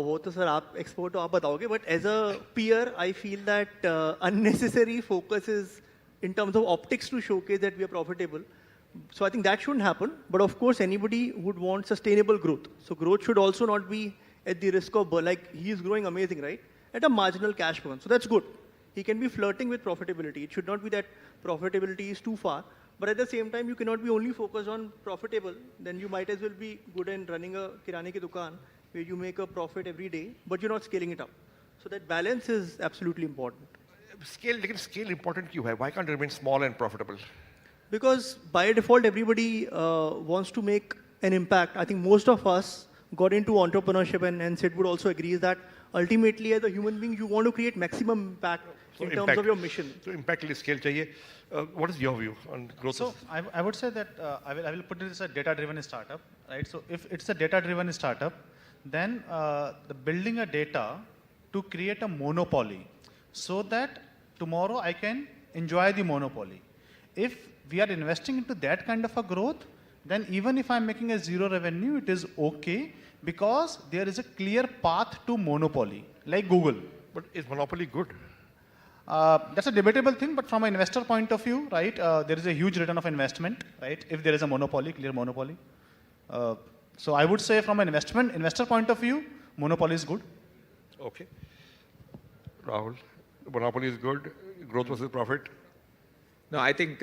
S6: वो तो sir आप expert हो आप बताओगे. But as a peer, I feel that unnecessary focus is in terms of optics to showcase that we are profitable. So I think that shouldn't happen. But of course, anybody would want sustainable growth. So growth should also not be at the risk of, like he is growing amazing, right? At a marginal cash burn. So that's good. He can be flirting with profitability. It should not be that profitability is too far. But at the same time, you cannot be only focused on profitable. Then you might as well be good in running a kirane ki dukaan where you make a profit every day, but you're not scaling it up. So that balance is absolutely important.
S1: Scale important क्यों है? Why can't it remain small and profitable?
S6: Because by default, everybody wants to make an impact. I think most of us got into entrepreneurship, and Sid would also agree, is that ultimately as a human being, you want to create maximum impact in terms of your mission.
S1: So impact के लिए scale चाहिए. What is your view on growth?
S2: So I would say that I will put it as a data-driven startup, right? So if it's a data-driven startup, then the building a data to create a monopoly, so that tomorrow I can enjoy the monopoly. If we are investing into that kind of a growth, then even if I'm making a zero revenue, it is okay, because there is a clear path to monopoly, like Google.
S1: But is monopoly good?
S2: That's a debatable thing, but from an investor point of view, right, there is a huge return of investment, right, if there is a monopoly, clear monopoly. So I would say from an investor point of view, monopoly is good.
S1: Okay. Rahul, monopoly is good, growth versus profit?
S23: No, I think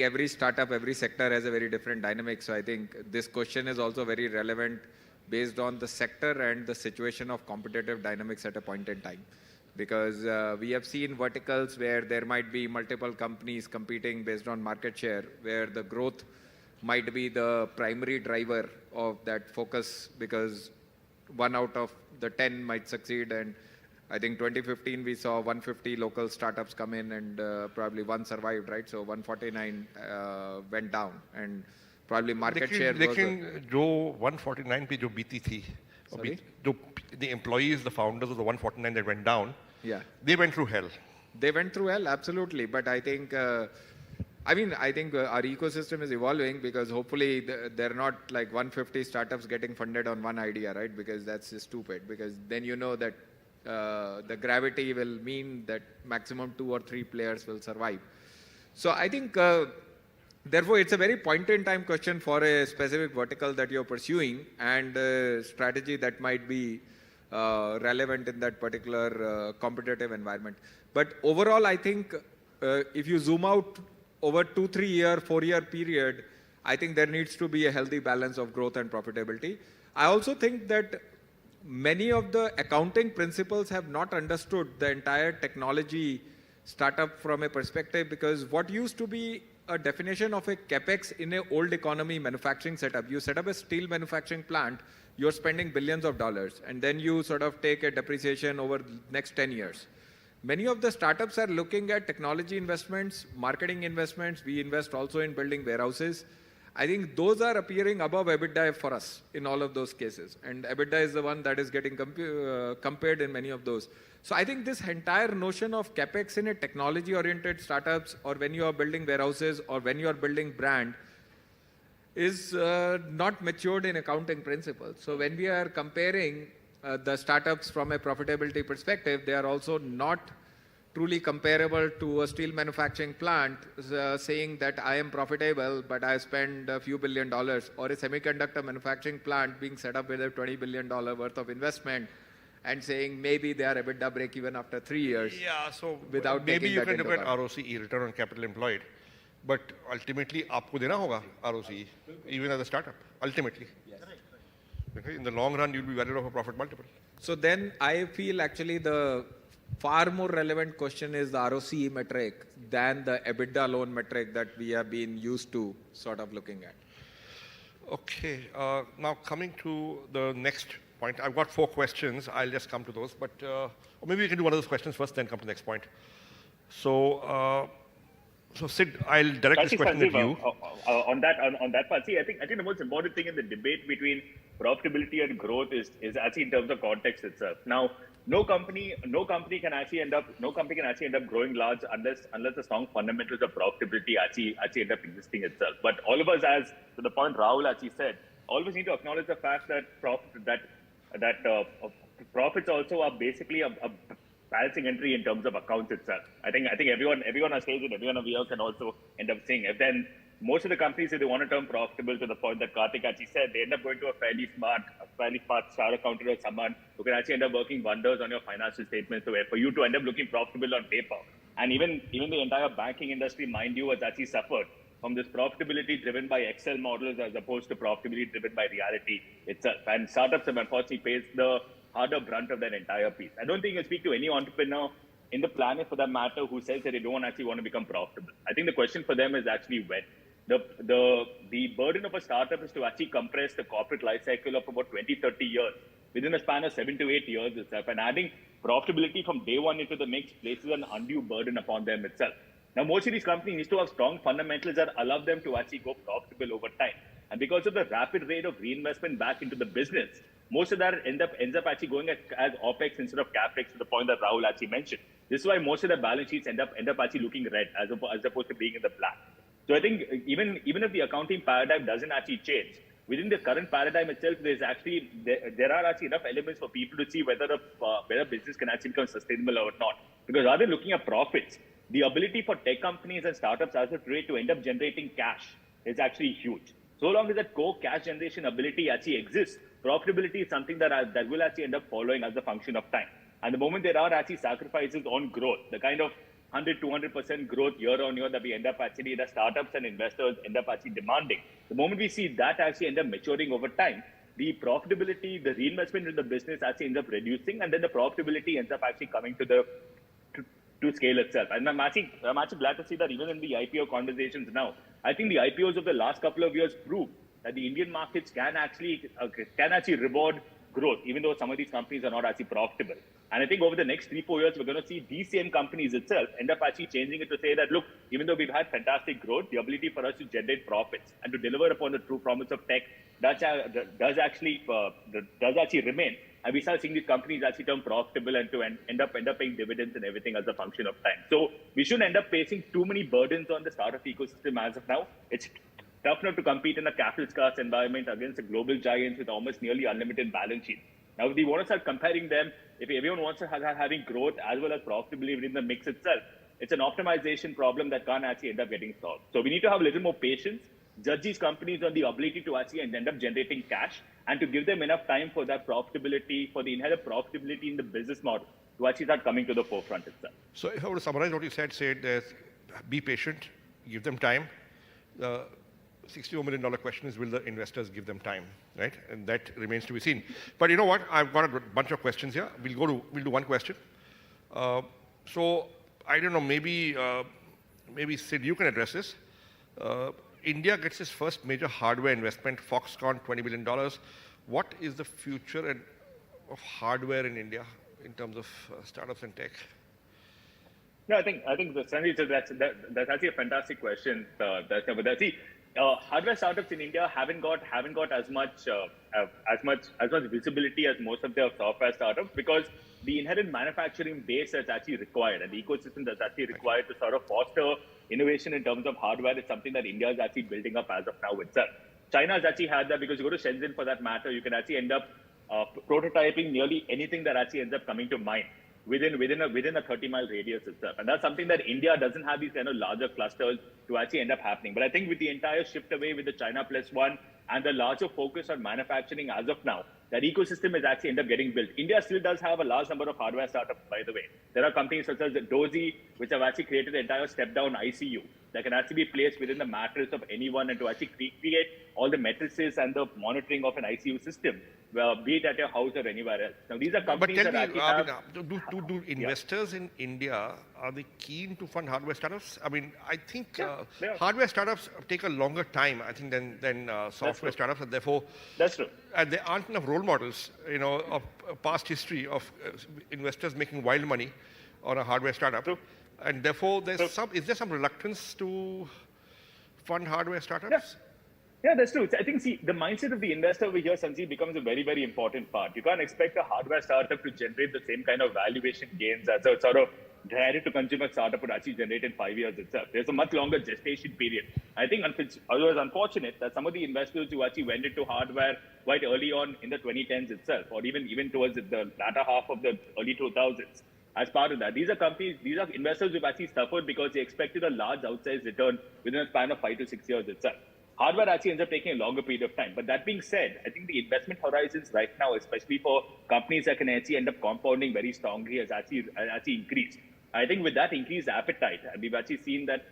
S23: every startup, every sector has a very different dynamic. So I think this question is also very relevant based on the sector and the situation of competitive dynamics at a point in time. Because we have seen verticals where there might be multiple companies competing based on market share, where the growth might be the primary driver of that focus, because 1 out of the 10 might succeed. And I think 2015 we saw 150 local startups come in, and probably one survived, right? So 149 went down, and probably market share was...
S1: लेकिन जो 149 पे जो बीती थी, the employees, the founders of the 149 that went down,
S23: Yeah.
S1: They went through hell.
S23: They went through hell, absolutely. But I think, our ecosystem is evolving because hopefully there are not like 150 startups getting funded on one idea, right? Because that's just stupid. Because then you know that the gravity will mean that maximum 2 or 3 players will survive. So I think, therefore, it's a very point-in-time question for a specific vertical that you're pursuing and a strategy that might be relevant in that particular competitive environment. But overall, I think if you zoom out over 2, 3 year, 4 year period, I think there needs to be a healthy balance of growth and profitability. I also think that many of the accounting principles have not understood the entire technology startup from a perspective, because what used to be a definition of a capex in an old economy manufacturing setup, you set up a steel manufacturing plant, you're spending billions of dollars, and then you sort of take a depreciation over the next 10 years. Many of the startups are looking at technology investments, marketing investments. We invest also in building warehouses. I think those are appearing above EBITDA for us in all of those cases. And EBITDA is the one that is getting compared in many of those. So I think this entire notion of capex in a technology-oriented startups, or when you are building warehouses, or when you are building brand, is not matured in accounting principles. So when we are comparing the startups from a profitability perspective, they are also not truly comparable to a steel manufacturing plant saying that I am profitable, but I spend a few $1 billion, or a semiconductor manufacturing plant being set up with a $20 billion worth of investment and saying maybe they are EBITDA break even after 3 years.
S1: Yeah, so
S23: without
S1: maybe you can
S23: into
S1: look at
S23: account.
S1: ROCE, return on capital employed, but ultimately आपको देना होगा ROCE, even as a startup, ultimately. Okay? In the long run, you'll be valued off a profit multiple.
S23: So then I feel actually the far more relevant question is the ROCE metric than the EBITDA loan metric that we have been used to sort of looking at.
S1: Okay, now coming to the next point. I've got 4 questions. I'll just come to those, but or maybe we can do one of those questions first, then come to the next point. So, Sid, I'll direct this question at you.
S3: On that part, see, I think the most important thing in the debate between profitability and growth is actually in terms of context itself. Now, no company can actually end up growing large unless the strong fundamentals of profitability actually end up existing itself. But all of us, as to the point Rahul actually said, always need to acknowledge the fact that profits also are basically a balancing entry in terms of accounts itself. I think everyone on stage and everyone over here can also end up saying, if then most of the companies, if they want to turn profitable, to the point that Kartik actually said, they end up going to a fairly smart chart accountant or someone who can actually end up working wonders on your financial statements. So for you to end up looking profitable on paper, and even the entire banking industry, mind you, has actually suffered from this profitability driven by Excel models as opposed to profitability driven by reality itself. And startups have unfortunately faced the harder brunt of that entire piece. I don't think you speak to any entrepreneur in the planet, for that matter, who says that they don't actually want to become profitable. I think the question for them is actually when. The burden of a startup is to actually compress the corporate life cycle of about 20-30 years within a span of 7 to 8 years itself. And adding profitability from day one into the mix places an undue burden upon them itself. Now, most of these companies need to have strong fundamentals that allow them to actually go profitable over time. And because of the rapid rate of reinvestment back into the business, most of that ends up actually going as OPEX instead of CAPEX, to the point that Rahul actually mentioned. This is why most of the balance sheets end up actually looking red as opposed to being in the black. So I think even if the accounting paradigm doesn't actually change, within the current paradigm itself, there are actually enough elements for people to see whether business can actually become sustainable or not. Because rather than looking at profits, the ability for tech companies and startups as of today to end up generating cash is actually huge. So long as that core cash generation ability actually exists, profitability is something that will actually end up following as a function of time. And the moment there are actually sacrifices on growth, the kind of 100-200% growth year on year that we end up actually, the startups and investors end up actually demanding, the moment we see that actually end up maturing over time, the profitability, the reinvestment in the business actually ends up reducing, and then the profitability ends up actually coming to scale itself. And I'm actually glad to see that even in the IPO conversations now, I think the IPOs of the last couple of years prove that the Indian markets can actually reward growth, even though some of these companies are not actually profitable. And I think over the next 3-4 years, we're going to see these same companies itself end up actually changing it to say that, look, even though we've had fantastic growth, the ability for us to generate profits and to deliver upon the true promise of tech does actually remain. And we start seeing these companies actually turn profitable and to end up paying dividends and everything as a function of time. So we shouldn't end up facing too many burdens on the startup ecosystem as of now. It's tough enough to compete in a capital scarce environment against the global giants with almost nearly unlimited balance sheets. Now, if we want to start comparing them, if everyone wants to have having growth as well as profitability within the mix itself, it's an optimization problem that can't actually end up getting solved. So we need to have a little more patience, judge these companies on the ability to actually end up generating cash, and to give them enough time for that profitability, for the inherent profitability in the business model to actually start coming to the forefront itself.
S1: So if I were to summarize what you said, be patient, give them time. The $64 million question is, will the investors give them time, right? And that remains to be seen. But you know what? I've got a bunch of questions here. We'll do one question. So I don't know, maybe Sid, you can address this. India gets its first major hardware investment, Foxconn, $20 billion. What is the future of hardware in India in terms of startups and tech?
S3: No, I think Sanjay, that's actually a fantastic question. Hardware startups in India haven't got as much visibility as most of their software startups, because the inherent manufacturing base that's actually required and the ecosystem that's actually required to sort of foster innovation in terms of hardware is something that India is actually building up as of now itself. China has actually had that, because you go to Shenzhen for that matter, you can actually end up prototyping nearly anything that actually ends up coming to mind within a 30-mile radius itself. And that's something that India doesn't have these kind of larger clusters to actually end up happening. But I think with the entire shift away with the China Plus One and the larger focus on manufacturing as of now, that ecosystem is actually end up getting built. India still does have a large number of hardware startups, by the way. There are companies such as Dozy, which have actually created an entire step-down ICU that can actually be placed within the mattress of anyone and to actually create all the matrices and the monitoring of an ICU system, be it at your house or anywhere else. Now, these are companies that actually have...
S1: Do investors in India, are they keen to fund hardware startups? I mean, I think hardware startups take a longer time, I think, than software startups, and therefore...
S3: That's true.
S1: And there aren't enough role models, of past history of investors making wild money on a hardware startup. True. And therefore, is there some reluctance to fund hardware startups?
S3: Yeah, that's true. I think, the mindset of the investor over here, Sanjeev, becomes a very, very important part. You can't expect a hardware startup to generate the same kind of valuation gains as a sort of direct-to-consumer startup would actually generate in 5 years itself. There's a much longer gestation period. I think it was unfortunate that some of the investors who actually went into hardware quite early on in the 2010s itself, or even towards the latter half of the early 2000s, as part of that, these are investors who've actually suffered because they expected a large outsized return within a span of 5 to 6 years itself. Hardware actually ends up taking a longer period of time. But that being said, I think the investment horizons right now, especially for companies that can actually end up compounding very strongly, has actually increased. I think with that increased appetite, we've actually seen that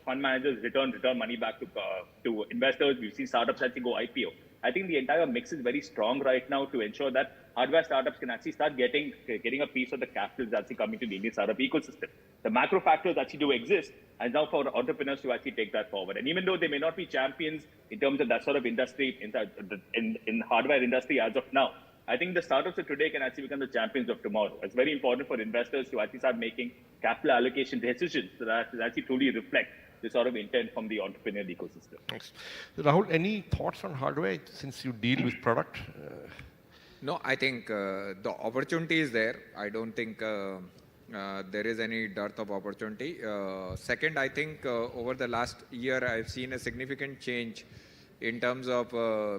S3: fund managers return money back to investors. We've seen startups actually go IPO. I think the entire mix is very strong right now to ensure that hardware startups can actually start getting a piece of the capital that's actually coming to the Indian startup ecosystem. The macro factors actually do exist, and now for entrepreneurs to actually take that forward. And even though they may not be champions in terms of that sort of industry, in hardware industry as of now, I think the startups of today can actually become the champions of tomorrow. It's very important for investors to actually start making capital allocation decisions that actually truly reflect the sort of intent from the entrepreneurial ecosystem.
S1: Thanks. Rahul, any thoughts on hardware since you deal with product?
S23: No, I think the opportunity is there. I don't think there is any dearth of opportunity. Second, I think over the last year, I've seen a significant change in terms of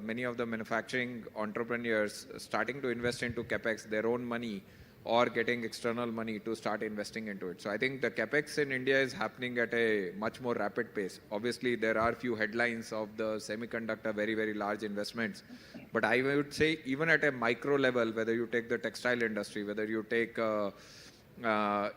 S23: many of the manufacturing entrepreneurs starting to invest into capex, their own money, or getting external money to start investing into it. So I think the capex in India is happening at a much more rapid pace. Obviously, there are few headlines of the semiconductor, very, very large investments. But I would say even at a micro level, whether you take the textile industry, whether you take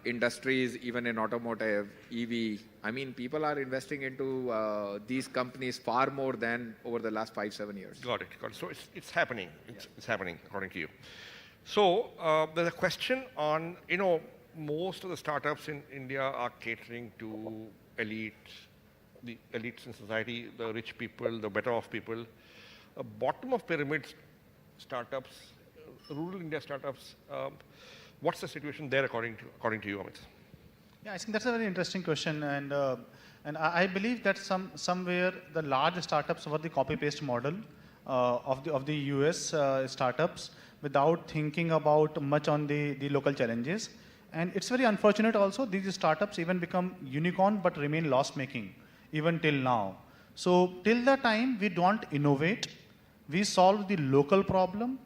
S23: industries, even in automotive, EV, I mean, people are investing into these companies far more than over the last 5-7 years.
S1: Got it. So it's happening. It's happening, according to you. So there's a question on, most of the startups in India are catering to the elites in society, the rich people, the better off people. Bottom of pyramid startups, rural India startups, what's the situation there according to you, Amit?
S2: Yeah, I think that's a very interesting question, and I believe that somewhere the large startups were the copy-paste model. of the US startups without thinking about much on the local challenges. And it's very unfortunate also, these startups even become unicorn but remain loss-making, even till now. So till the time we don't innovate, we solve the local problem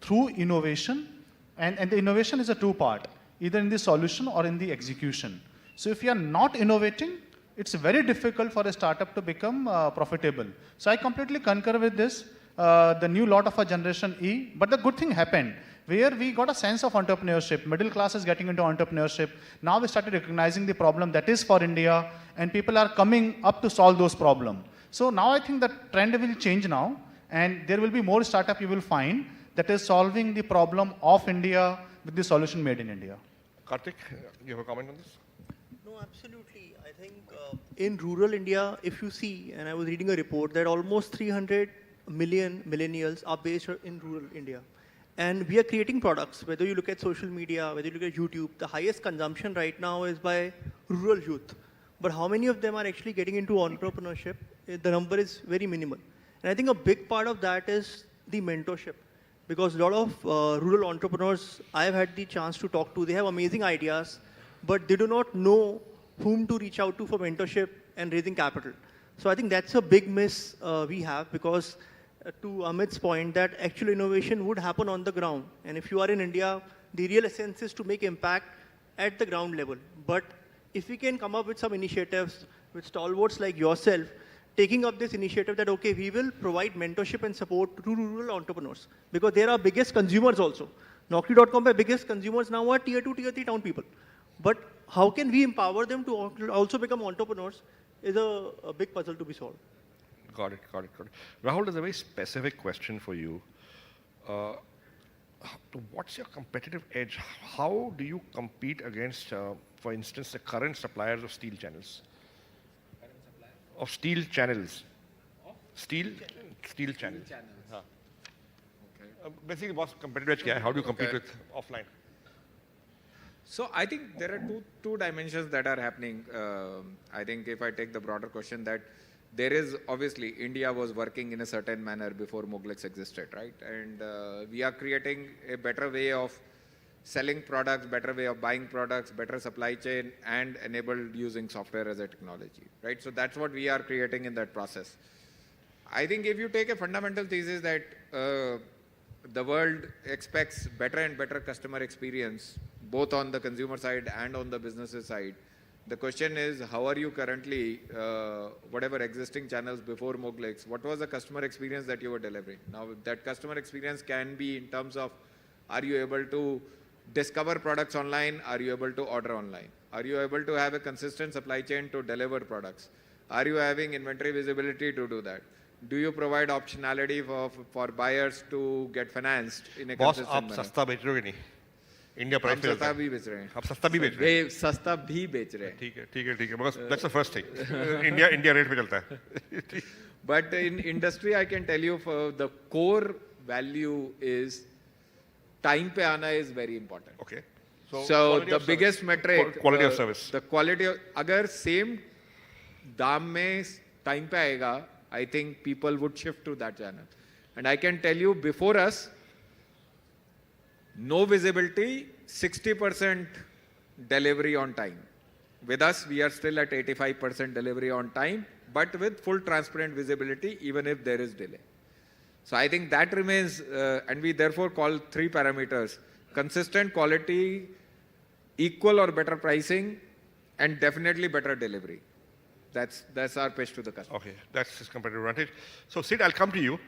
S2: through innovation, and the innovation is a two-part, either in the solution or in the execution. So if you are not innovating, it's very difficult for a startup to become profitable. So I completely concur with this, the new lot of our generation E, but the good thing happened, where we got a sense of entrepreneurship, middle class is getting into entrepreneurship. Now we started recognizing the problem that is for India, and people are coming up to solve those problems. So now I think the trend will change now, and there will be more startup you will find that is solving the problem of India with the solution made in India.
S1: Kartik, you have a comment on this?
S6: No, absolutely. I think in rural India, if you see, and I was reading a report that almost 300 million millennials are based in rural India. And we are creating products, whether you look at social media, whether you look at YouTube, the highest consumption right now is by rural youth. But how many of them are actually getting into entrepreneurship? The number is very minimal. And I think a big part of that is the mentorship. Because a lot of rural entrepreneurs I've had the chance to talk to, they have amazing ideas, but they do not know whom to reach out to for mentorship and raising capital. So I think that's a big miss we have, because to Amit's point, that actual innovation would happen on the ground. And if you are in India, the real essence is to make impact at the ground level. But if we can come up with some initiatives with stalwarts like yourself, taking up this initiative that, okay, we will provide mentorship and support to rural entrepreneurs, because they are our biggest consumers also. Naukri.com by biggest consumers now are tier 2, tier 3 town people. But how can we empower them to also become entrepreneurs is a big puzzle to be solved.
S1: Got it. Rahul, there's a very specific question for you. What's your competitive edge? How do you compete against, for instance, the current suppliers of steel channels? Of steel channels. Steel channels. Huh. Okay. Basically, what's competitive edge? How do you compete with offline?
S23: So I think there are two dimensions that are happening. I think if I take the broader question, that there is obviously India was working in a certain manner before Moglex existed, right? And we are creating a better way of selling products, better way of buying products, better supply chain, and enabled using software as a technology, right? So that's what we are creating in that process. I think if you take a fundamental thesis that the world expects better and better customer experience, both on the consumer side and on the businesses side, the question is, how are you currently, whatever existing channels before Moglex, what was the customer experience that you were delivering? Now, that customer experience can be in terms of, are you able to discover products online? Are you able to order online? Are you able to have a consistent supply chain to deliver products? Are you having inventory visibility to do that? Do you provide optionality for buyers to get financed in a consistent manner?
S1: सस्ता बेच रहे हो नहीं? India price
S23: हम सस्ता भी बेच रहे हैं.
S1: आप सस्ता भी बेच रहे हैं.
S23: सस्ता भी बेच रहे हैं.
S1: ठीक है. Because that's the first thing. India rate पे चलता है.
S23: But in industry, I can tell you, for the core value is time pe aana is very important.
S1: Okay.
S23: So the biggest metric,
S1: quality of service.
S23: The quality of, agar same daam mein time pe aega, I think people would shift to that channel. And I can tell you, before us, no visibility, 60% delivery on time. With us, we are still at 85% delivery on time, but with full transparent visibility, even if there is delay. So I think that remains, and we therefore call 3 parameters: consistent quality, equal or better pricing, and definitely better delivery. That's our pitch to the customer.
S1: Okay, that's his competitive advantage. So Sid, I'll come to you.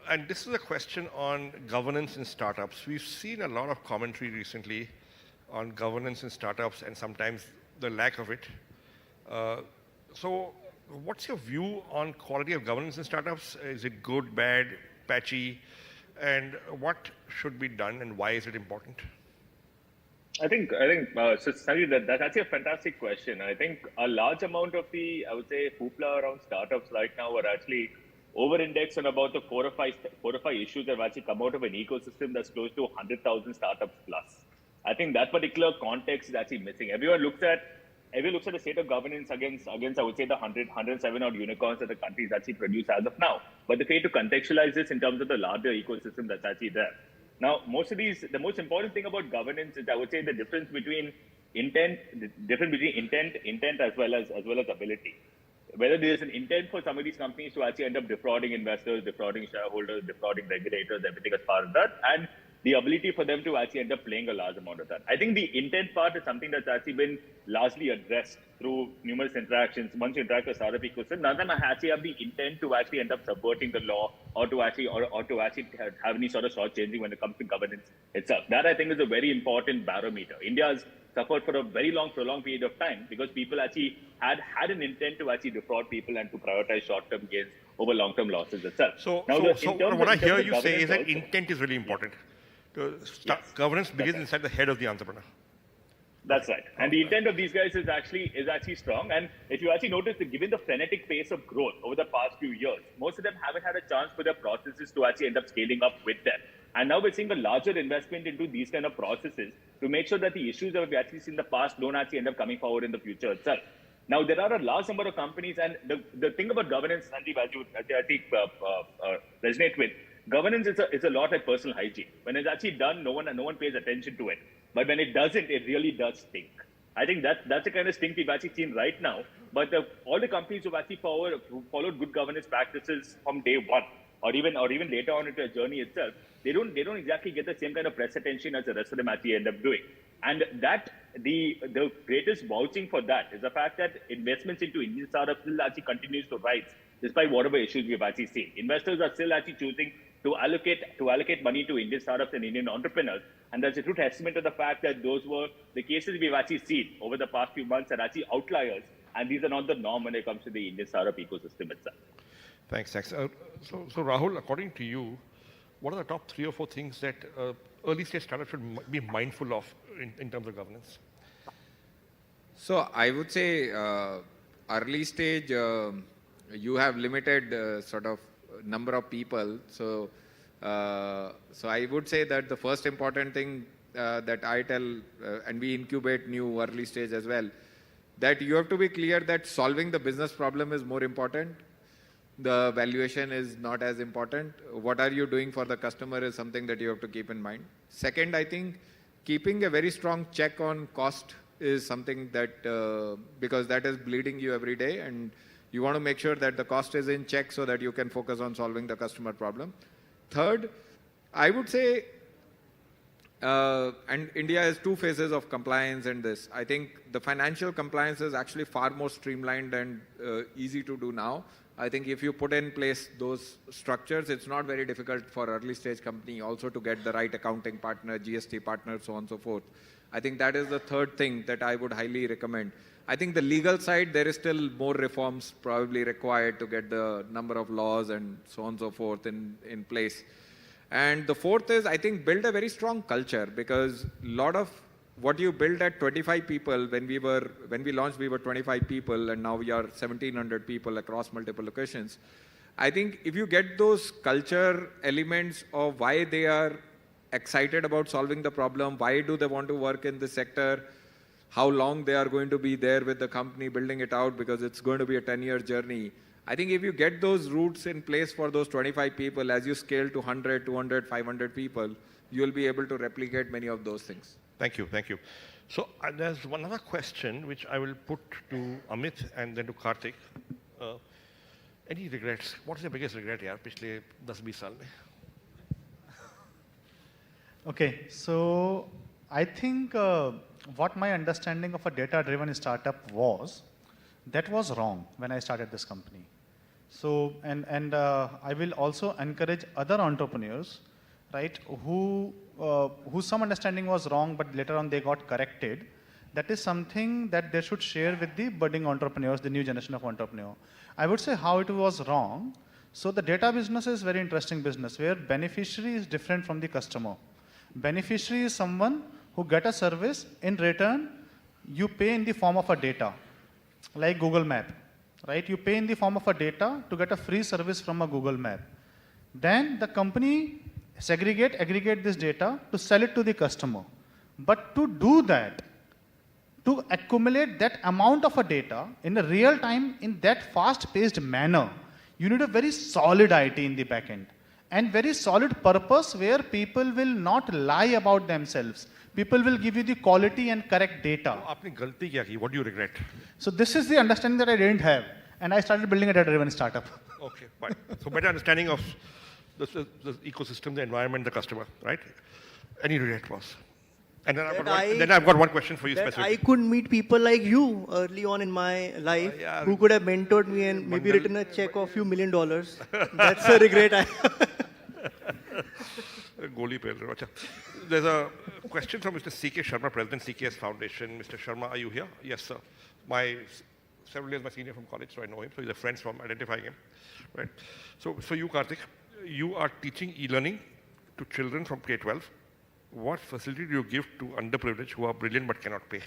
S1: And this is a question on governance in startups. We've seen a lot of commentary recently on governance in startups and sometimes the lack of it. So what's your view on quality of governance in startups? Is it good, bad, patchy? And what should be done and why is it important?
S3: I think so Sanjeev, that's actually a fantastic question. I think a large amount of the, I would say, hoopla around startups right now are actually over-indexed on about the four or five issues that have actually come out of an ecosystem that's close to 100,000 startups plus. I think that particular context is actually missing. Everyone looks at everyone looks at the state of governance against I would say, the 107 odd unicorns that the country is actually produced as of now. But they fail to contextualize this in terms of the larger ecosystem that's actually there. Now, the most important thing about governance is, I would say, the difference between intent as well as ability. Whether there is an intent for some of these companies to actually end up defrauding investors, defrauding shareholders, defrauding regulators, everything as far as that, and the ability for them to actually end up playing a large amount of that. I think the intent part is something that's actually been largely addressed through numerous interactions. Once you interact with startup ecosystem, none of them actually have the intent to actually end up subverting the law or to actually have any sort of short-changing when it comes to governance itself. That, I think, is a very important barometer. India's suffered for a very prolonged period of time because people actually had an intent to actually defraud people and to prioritize short-term gains over long-term losses itself.
S1: So what I hear you say is that intent is really important. Governance begins inside the head of the entrepreneur.
S3: That's right. And the intent of these guys is actually strong. And if you actually notice that given the frenetic pace of growth over the past few years, most of them haven't had a chance for their processes to actually end up scaling up with them. And now we're seeing a larger investment into these kind of processes to make sure that the issues that we've actually seen in the past don't actually end up coming forward in the future itself. Now, there are a large number of companies, and the thing about governance, Sanjeev, as you resonate with, governance is a lot like personal hygiene. When it's actually done, no one pays attention to it. But when it doesn't, it really does stink. I think that's the kind of stink we've actually seen right now. But all the companies who've actually followed good governance practices from day one, or even later on into a journey itself, they don't exactly get the same kind of press attention as the rest of them actually end up doing. And that the greatest vouching for that is the fact that investments into Indian startups still actually continues to rise despite whatever issues we've actually seen. Investors are still actually choosing to allocate money to Indian startups and Indian entrepreneurs. And that's a true testament to the fact that those were the cases we've actually seen over the past few months are actually outliers. And these are not the norm when it comes to the Indian startup ecosystem itself.
S1: Thanks. So Rahul, according to you, what are the top 3 or 4 things that early stage startups should be mindful of in terms of governance?
S23: So I would say early stage, you have limited sort of number of people. So I would say that the first important thing that I tell, and we incubate new early stage as well, that you have to be clear that solving the business problem is more important. The valuation is not as important. What are you doing for the customer is something that you have to keep in mind. Second, I think keeping a very strong check on cost is something that, because that is bleeding you every day, and you want to make sure that the cost is in check so that you can focus on solving the customer problem. Third, I would say, and India has 2 phases of compliance and this. I think the financial compliance is actually far more streamlined and easy to do now. I think if you put in place those structures, it's not very difficult for early stage company also to get the right accounting partner, GST partner, so on and so forth. I think that is the third thing that I would highly recommend. I think the legal side, there is still more reforms probably required to get the number of laws and so on and so forth in place. And the fourth is, I think, build a very strong culture, because a lot of what you build at 25 people, when we launched, we were 25 people, and now we are 1,700 people across multiple locations. I think if you get those culture elements of why they are excited about solving the problem, why do they want to work in this sector, how long they are going to be there with the company building it out, because it's going to be a 10-year journey. I think if you get those roots in place for those 25 people, as you scale to 100, 200, 500 people, you will be able to replicate many of those things.
S1: Thank you. So there's one other question which I will put to Amit and then to Kartik. Any regrets? What is your biggest regret, yaar, पिछले 10-20 साल में?
S2: Okay, so I think what my understanding of a data-driven startup was, that was wrong when I started this company. So, and I will also encourage other entrepreneurs, right, whose some understanding was wrong, but later on they got corrected. That is something that they should share with the budding entrepreneurs, the new generation of entrepreneur. I would say how it was wrong. So the data business is very interesting business where beneficiary is different from the customer. Beneficiary is someone who get a service, in return you pay in the form of a data, like Google Map, right? You pay in the form of a data to get a free service from a Google Map. Then the company aggregate this data to sell it to the customer. But to do that, to accumulate that amount of a data in a real time in that fast-paced manner, you need a very solid IT in the backend and very solid purpose where people will not lie about themselves. People will give you the quality and correct data.
S1: आपने गलती क्या की? What do you regret?
S2: So this is the understanding that I didn't have, and I started building a data-driven startup.
S1: Okay, fine. So better understanding of the ecosystem, the environment, the customer, right? Any regret was. And then I've got one question for you specifically.
S6: I could meet people like you early on in my life who could have mentored me and maybe written a check of $few million. That's a regret I have.
S1: There's a question from Mr. C.K. Sharma, President, CKS Foundation. Mr. Sharma, are you here? Yes, sir. Several years my senior from college, so I know him. So he's a friend from identifying him, right? So for you, Kartik, you are teaching e-learning to children from K-12. What facility do you give to underprivileged who are brilliant but cannot pay?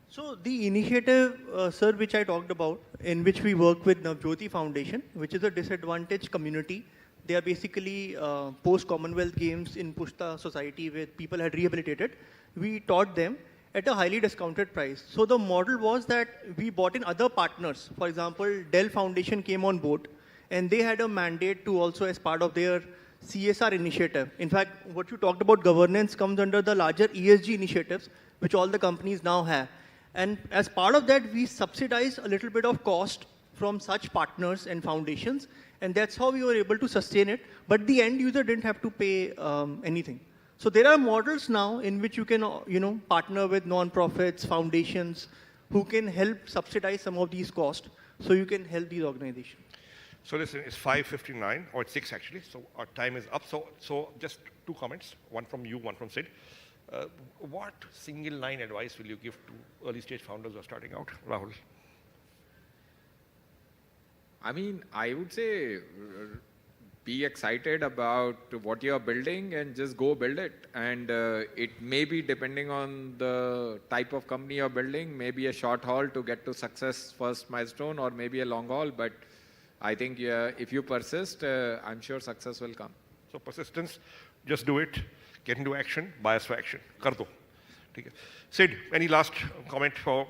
S6: So the initiative, sir, which I talked about, in which we work with Navjyoti Foundation, which is a disadvantaged community. They are basically post-Commonwealth Games in Pushta society where people had rehabilitated. We taught them at a highly discounted price. So the model was that we brought in other partners. For example, Dell Foundation came on board and they had a mandate to also, as part of their CSR initiative. In fact, what you talked about governance comes under the larger ESG initiatives, which all the companies now have. And as part of that, we subsidize a little bit of cost from such partners and foundations. And that's how we were able to sustain it. But the end user didn't have to pay anything. So there are models now in which you can, partner with non-profits, foundations, who can help subsidize some of these costs. So you can help these organizations.
S1: So listen, it's 5:59, or it's 6 actually, so our time is up. So just two comments, one from you, one from Sid. What single line advice will you give to early stage founders who are starting out? Rahul?
S23: I mean, I would say be excited about what you're building and just go build it. And it may be, depending on the type of company you're building, maybe a short haul to get to success first milestone, or maybe a long haul. But I think if you persist, I'm sure success will come.
S1: So persistence, just do it, get into action, bias for action. Kar do. Sid, any last comment for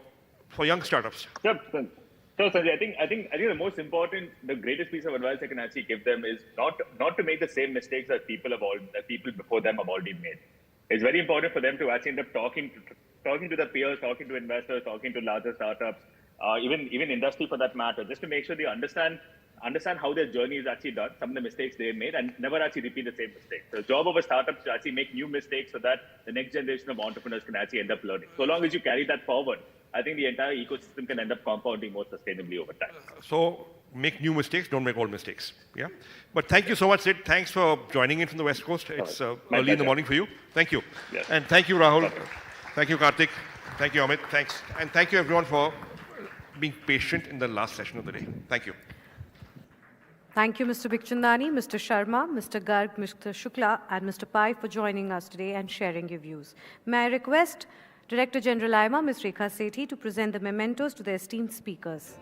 S1: young startups?
S3: Yep. So Sanjay, I think the most important, the greatest piece of advice I can actually give them is not to make the same mistakes that people before them have already made. It's very important for them to actually end up talking to their peers, talking to investors, talking to larger startups, even industry for that matter, just to make sure they understand how their journey is actually done, some of the mistakes they made, and never actually repeat the same mistakes. So the job of a startup is to actually make new mistakes so that the next generation of entrepreneurs can actually end up learning. So long as you carry that forward, I think the entire ecosystem can end up compounding more sustainably over time.
S1: So make new mistakes, don't make old mistakes. Yeah. But thank you so much, Sid. Thanks for joining in from the West Coast. It's early in the morning for you. Thank you.
S3: Yes.
S1: And thank you, Rahul. Thank you, Kartik. Thank you, Amit. Thanks. And thank you, everyone, for being patient in the last session of the day. Thank you.
S7: Thank you, Mr. Bikhchandani, Mr. Sharma, Mr. Garg, Mr. Shukla, and Mr. Pai for joining us today and sharing your views. May I request Director General AIMA, Ms. Rekha Sethi, to present the mementos to the esteemed speakers.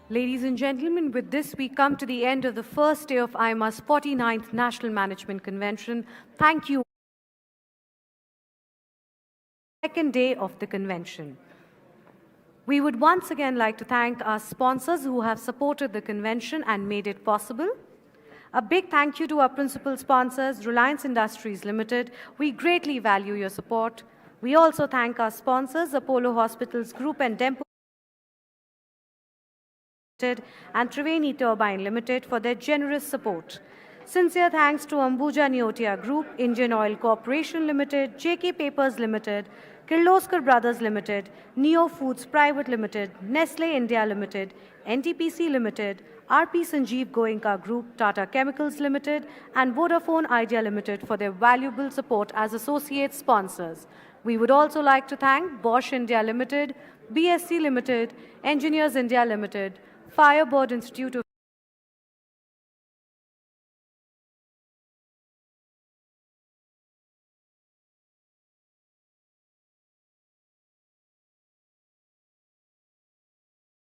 S7: Ladies and gentlemen, with this we come to the end of the first day of AIMA's 49th National Management Convention. Thank you. second day of the convention. We would once again like to thank our sponsors who have supported the convention and made it possible. A big thank you to our principal sponsors, Reliance Industries Limited. We greatly value your support. We also thank our sponsors, Apollo Hospitals Group and Dempo and Triveni Turbine Limited for their generous support. Sincere thanks to Ambuja Neotia Group, Indian Oil Corporation Limited, JK Papers Limited, Kirloskar Brothers Limited, Neo Foods Private Limited, Nestle India Limited, NTPC Limited, RP Sanjeev Goenka Group, Tata Chemicals Limited, and Vodafone Idea Limited for their valuable support as associate sponsors. We would also like to thank Bosch India Limited, BSC Limited, Engineers India Limited, Firebird Institute of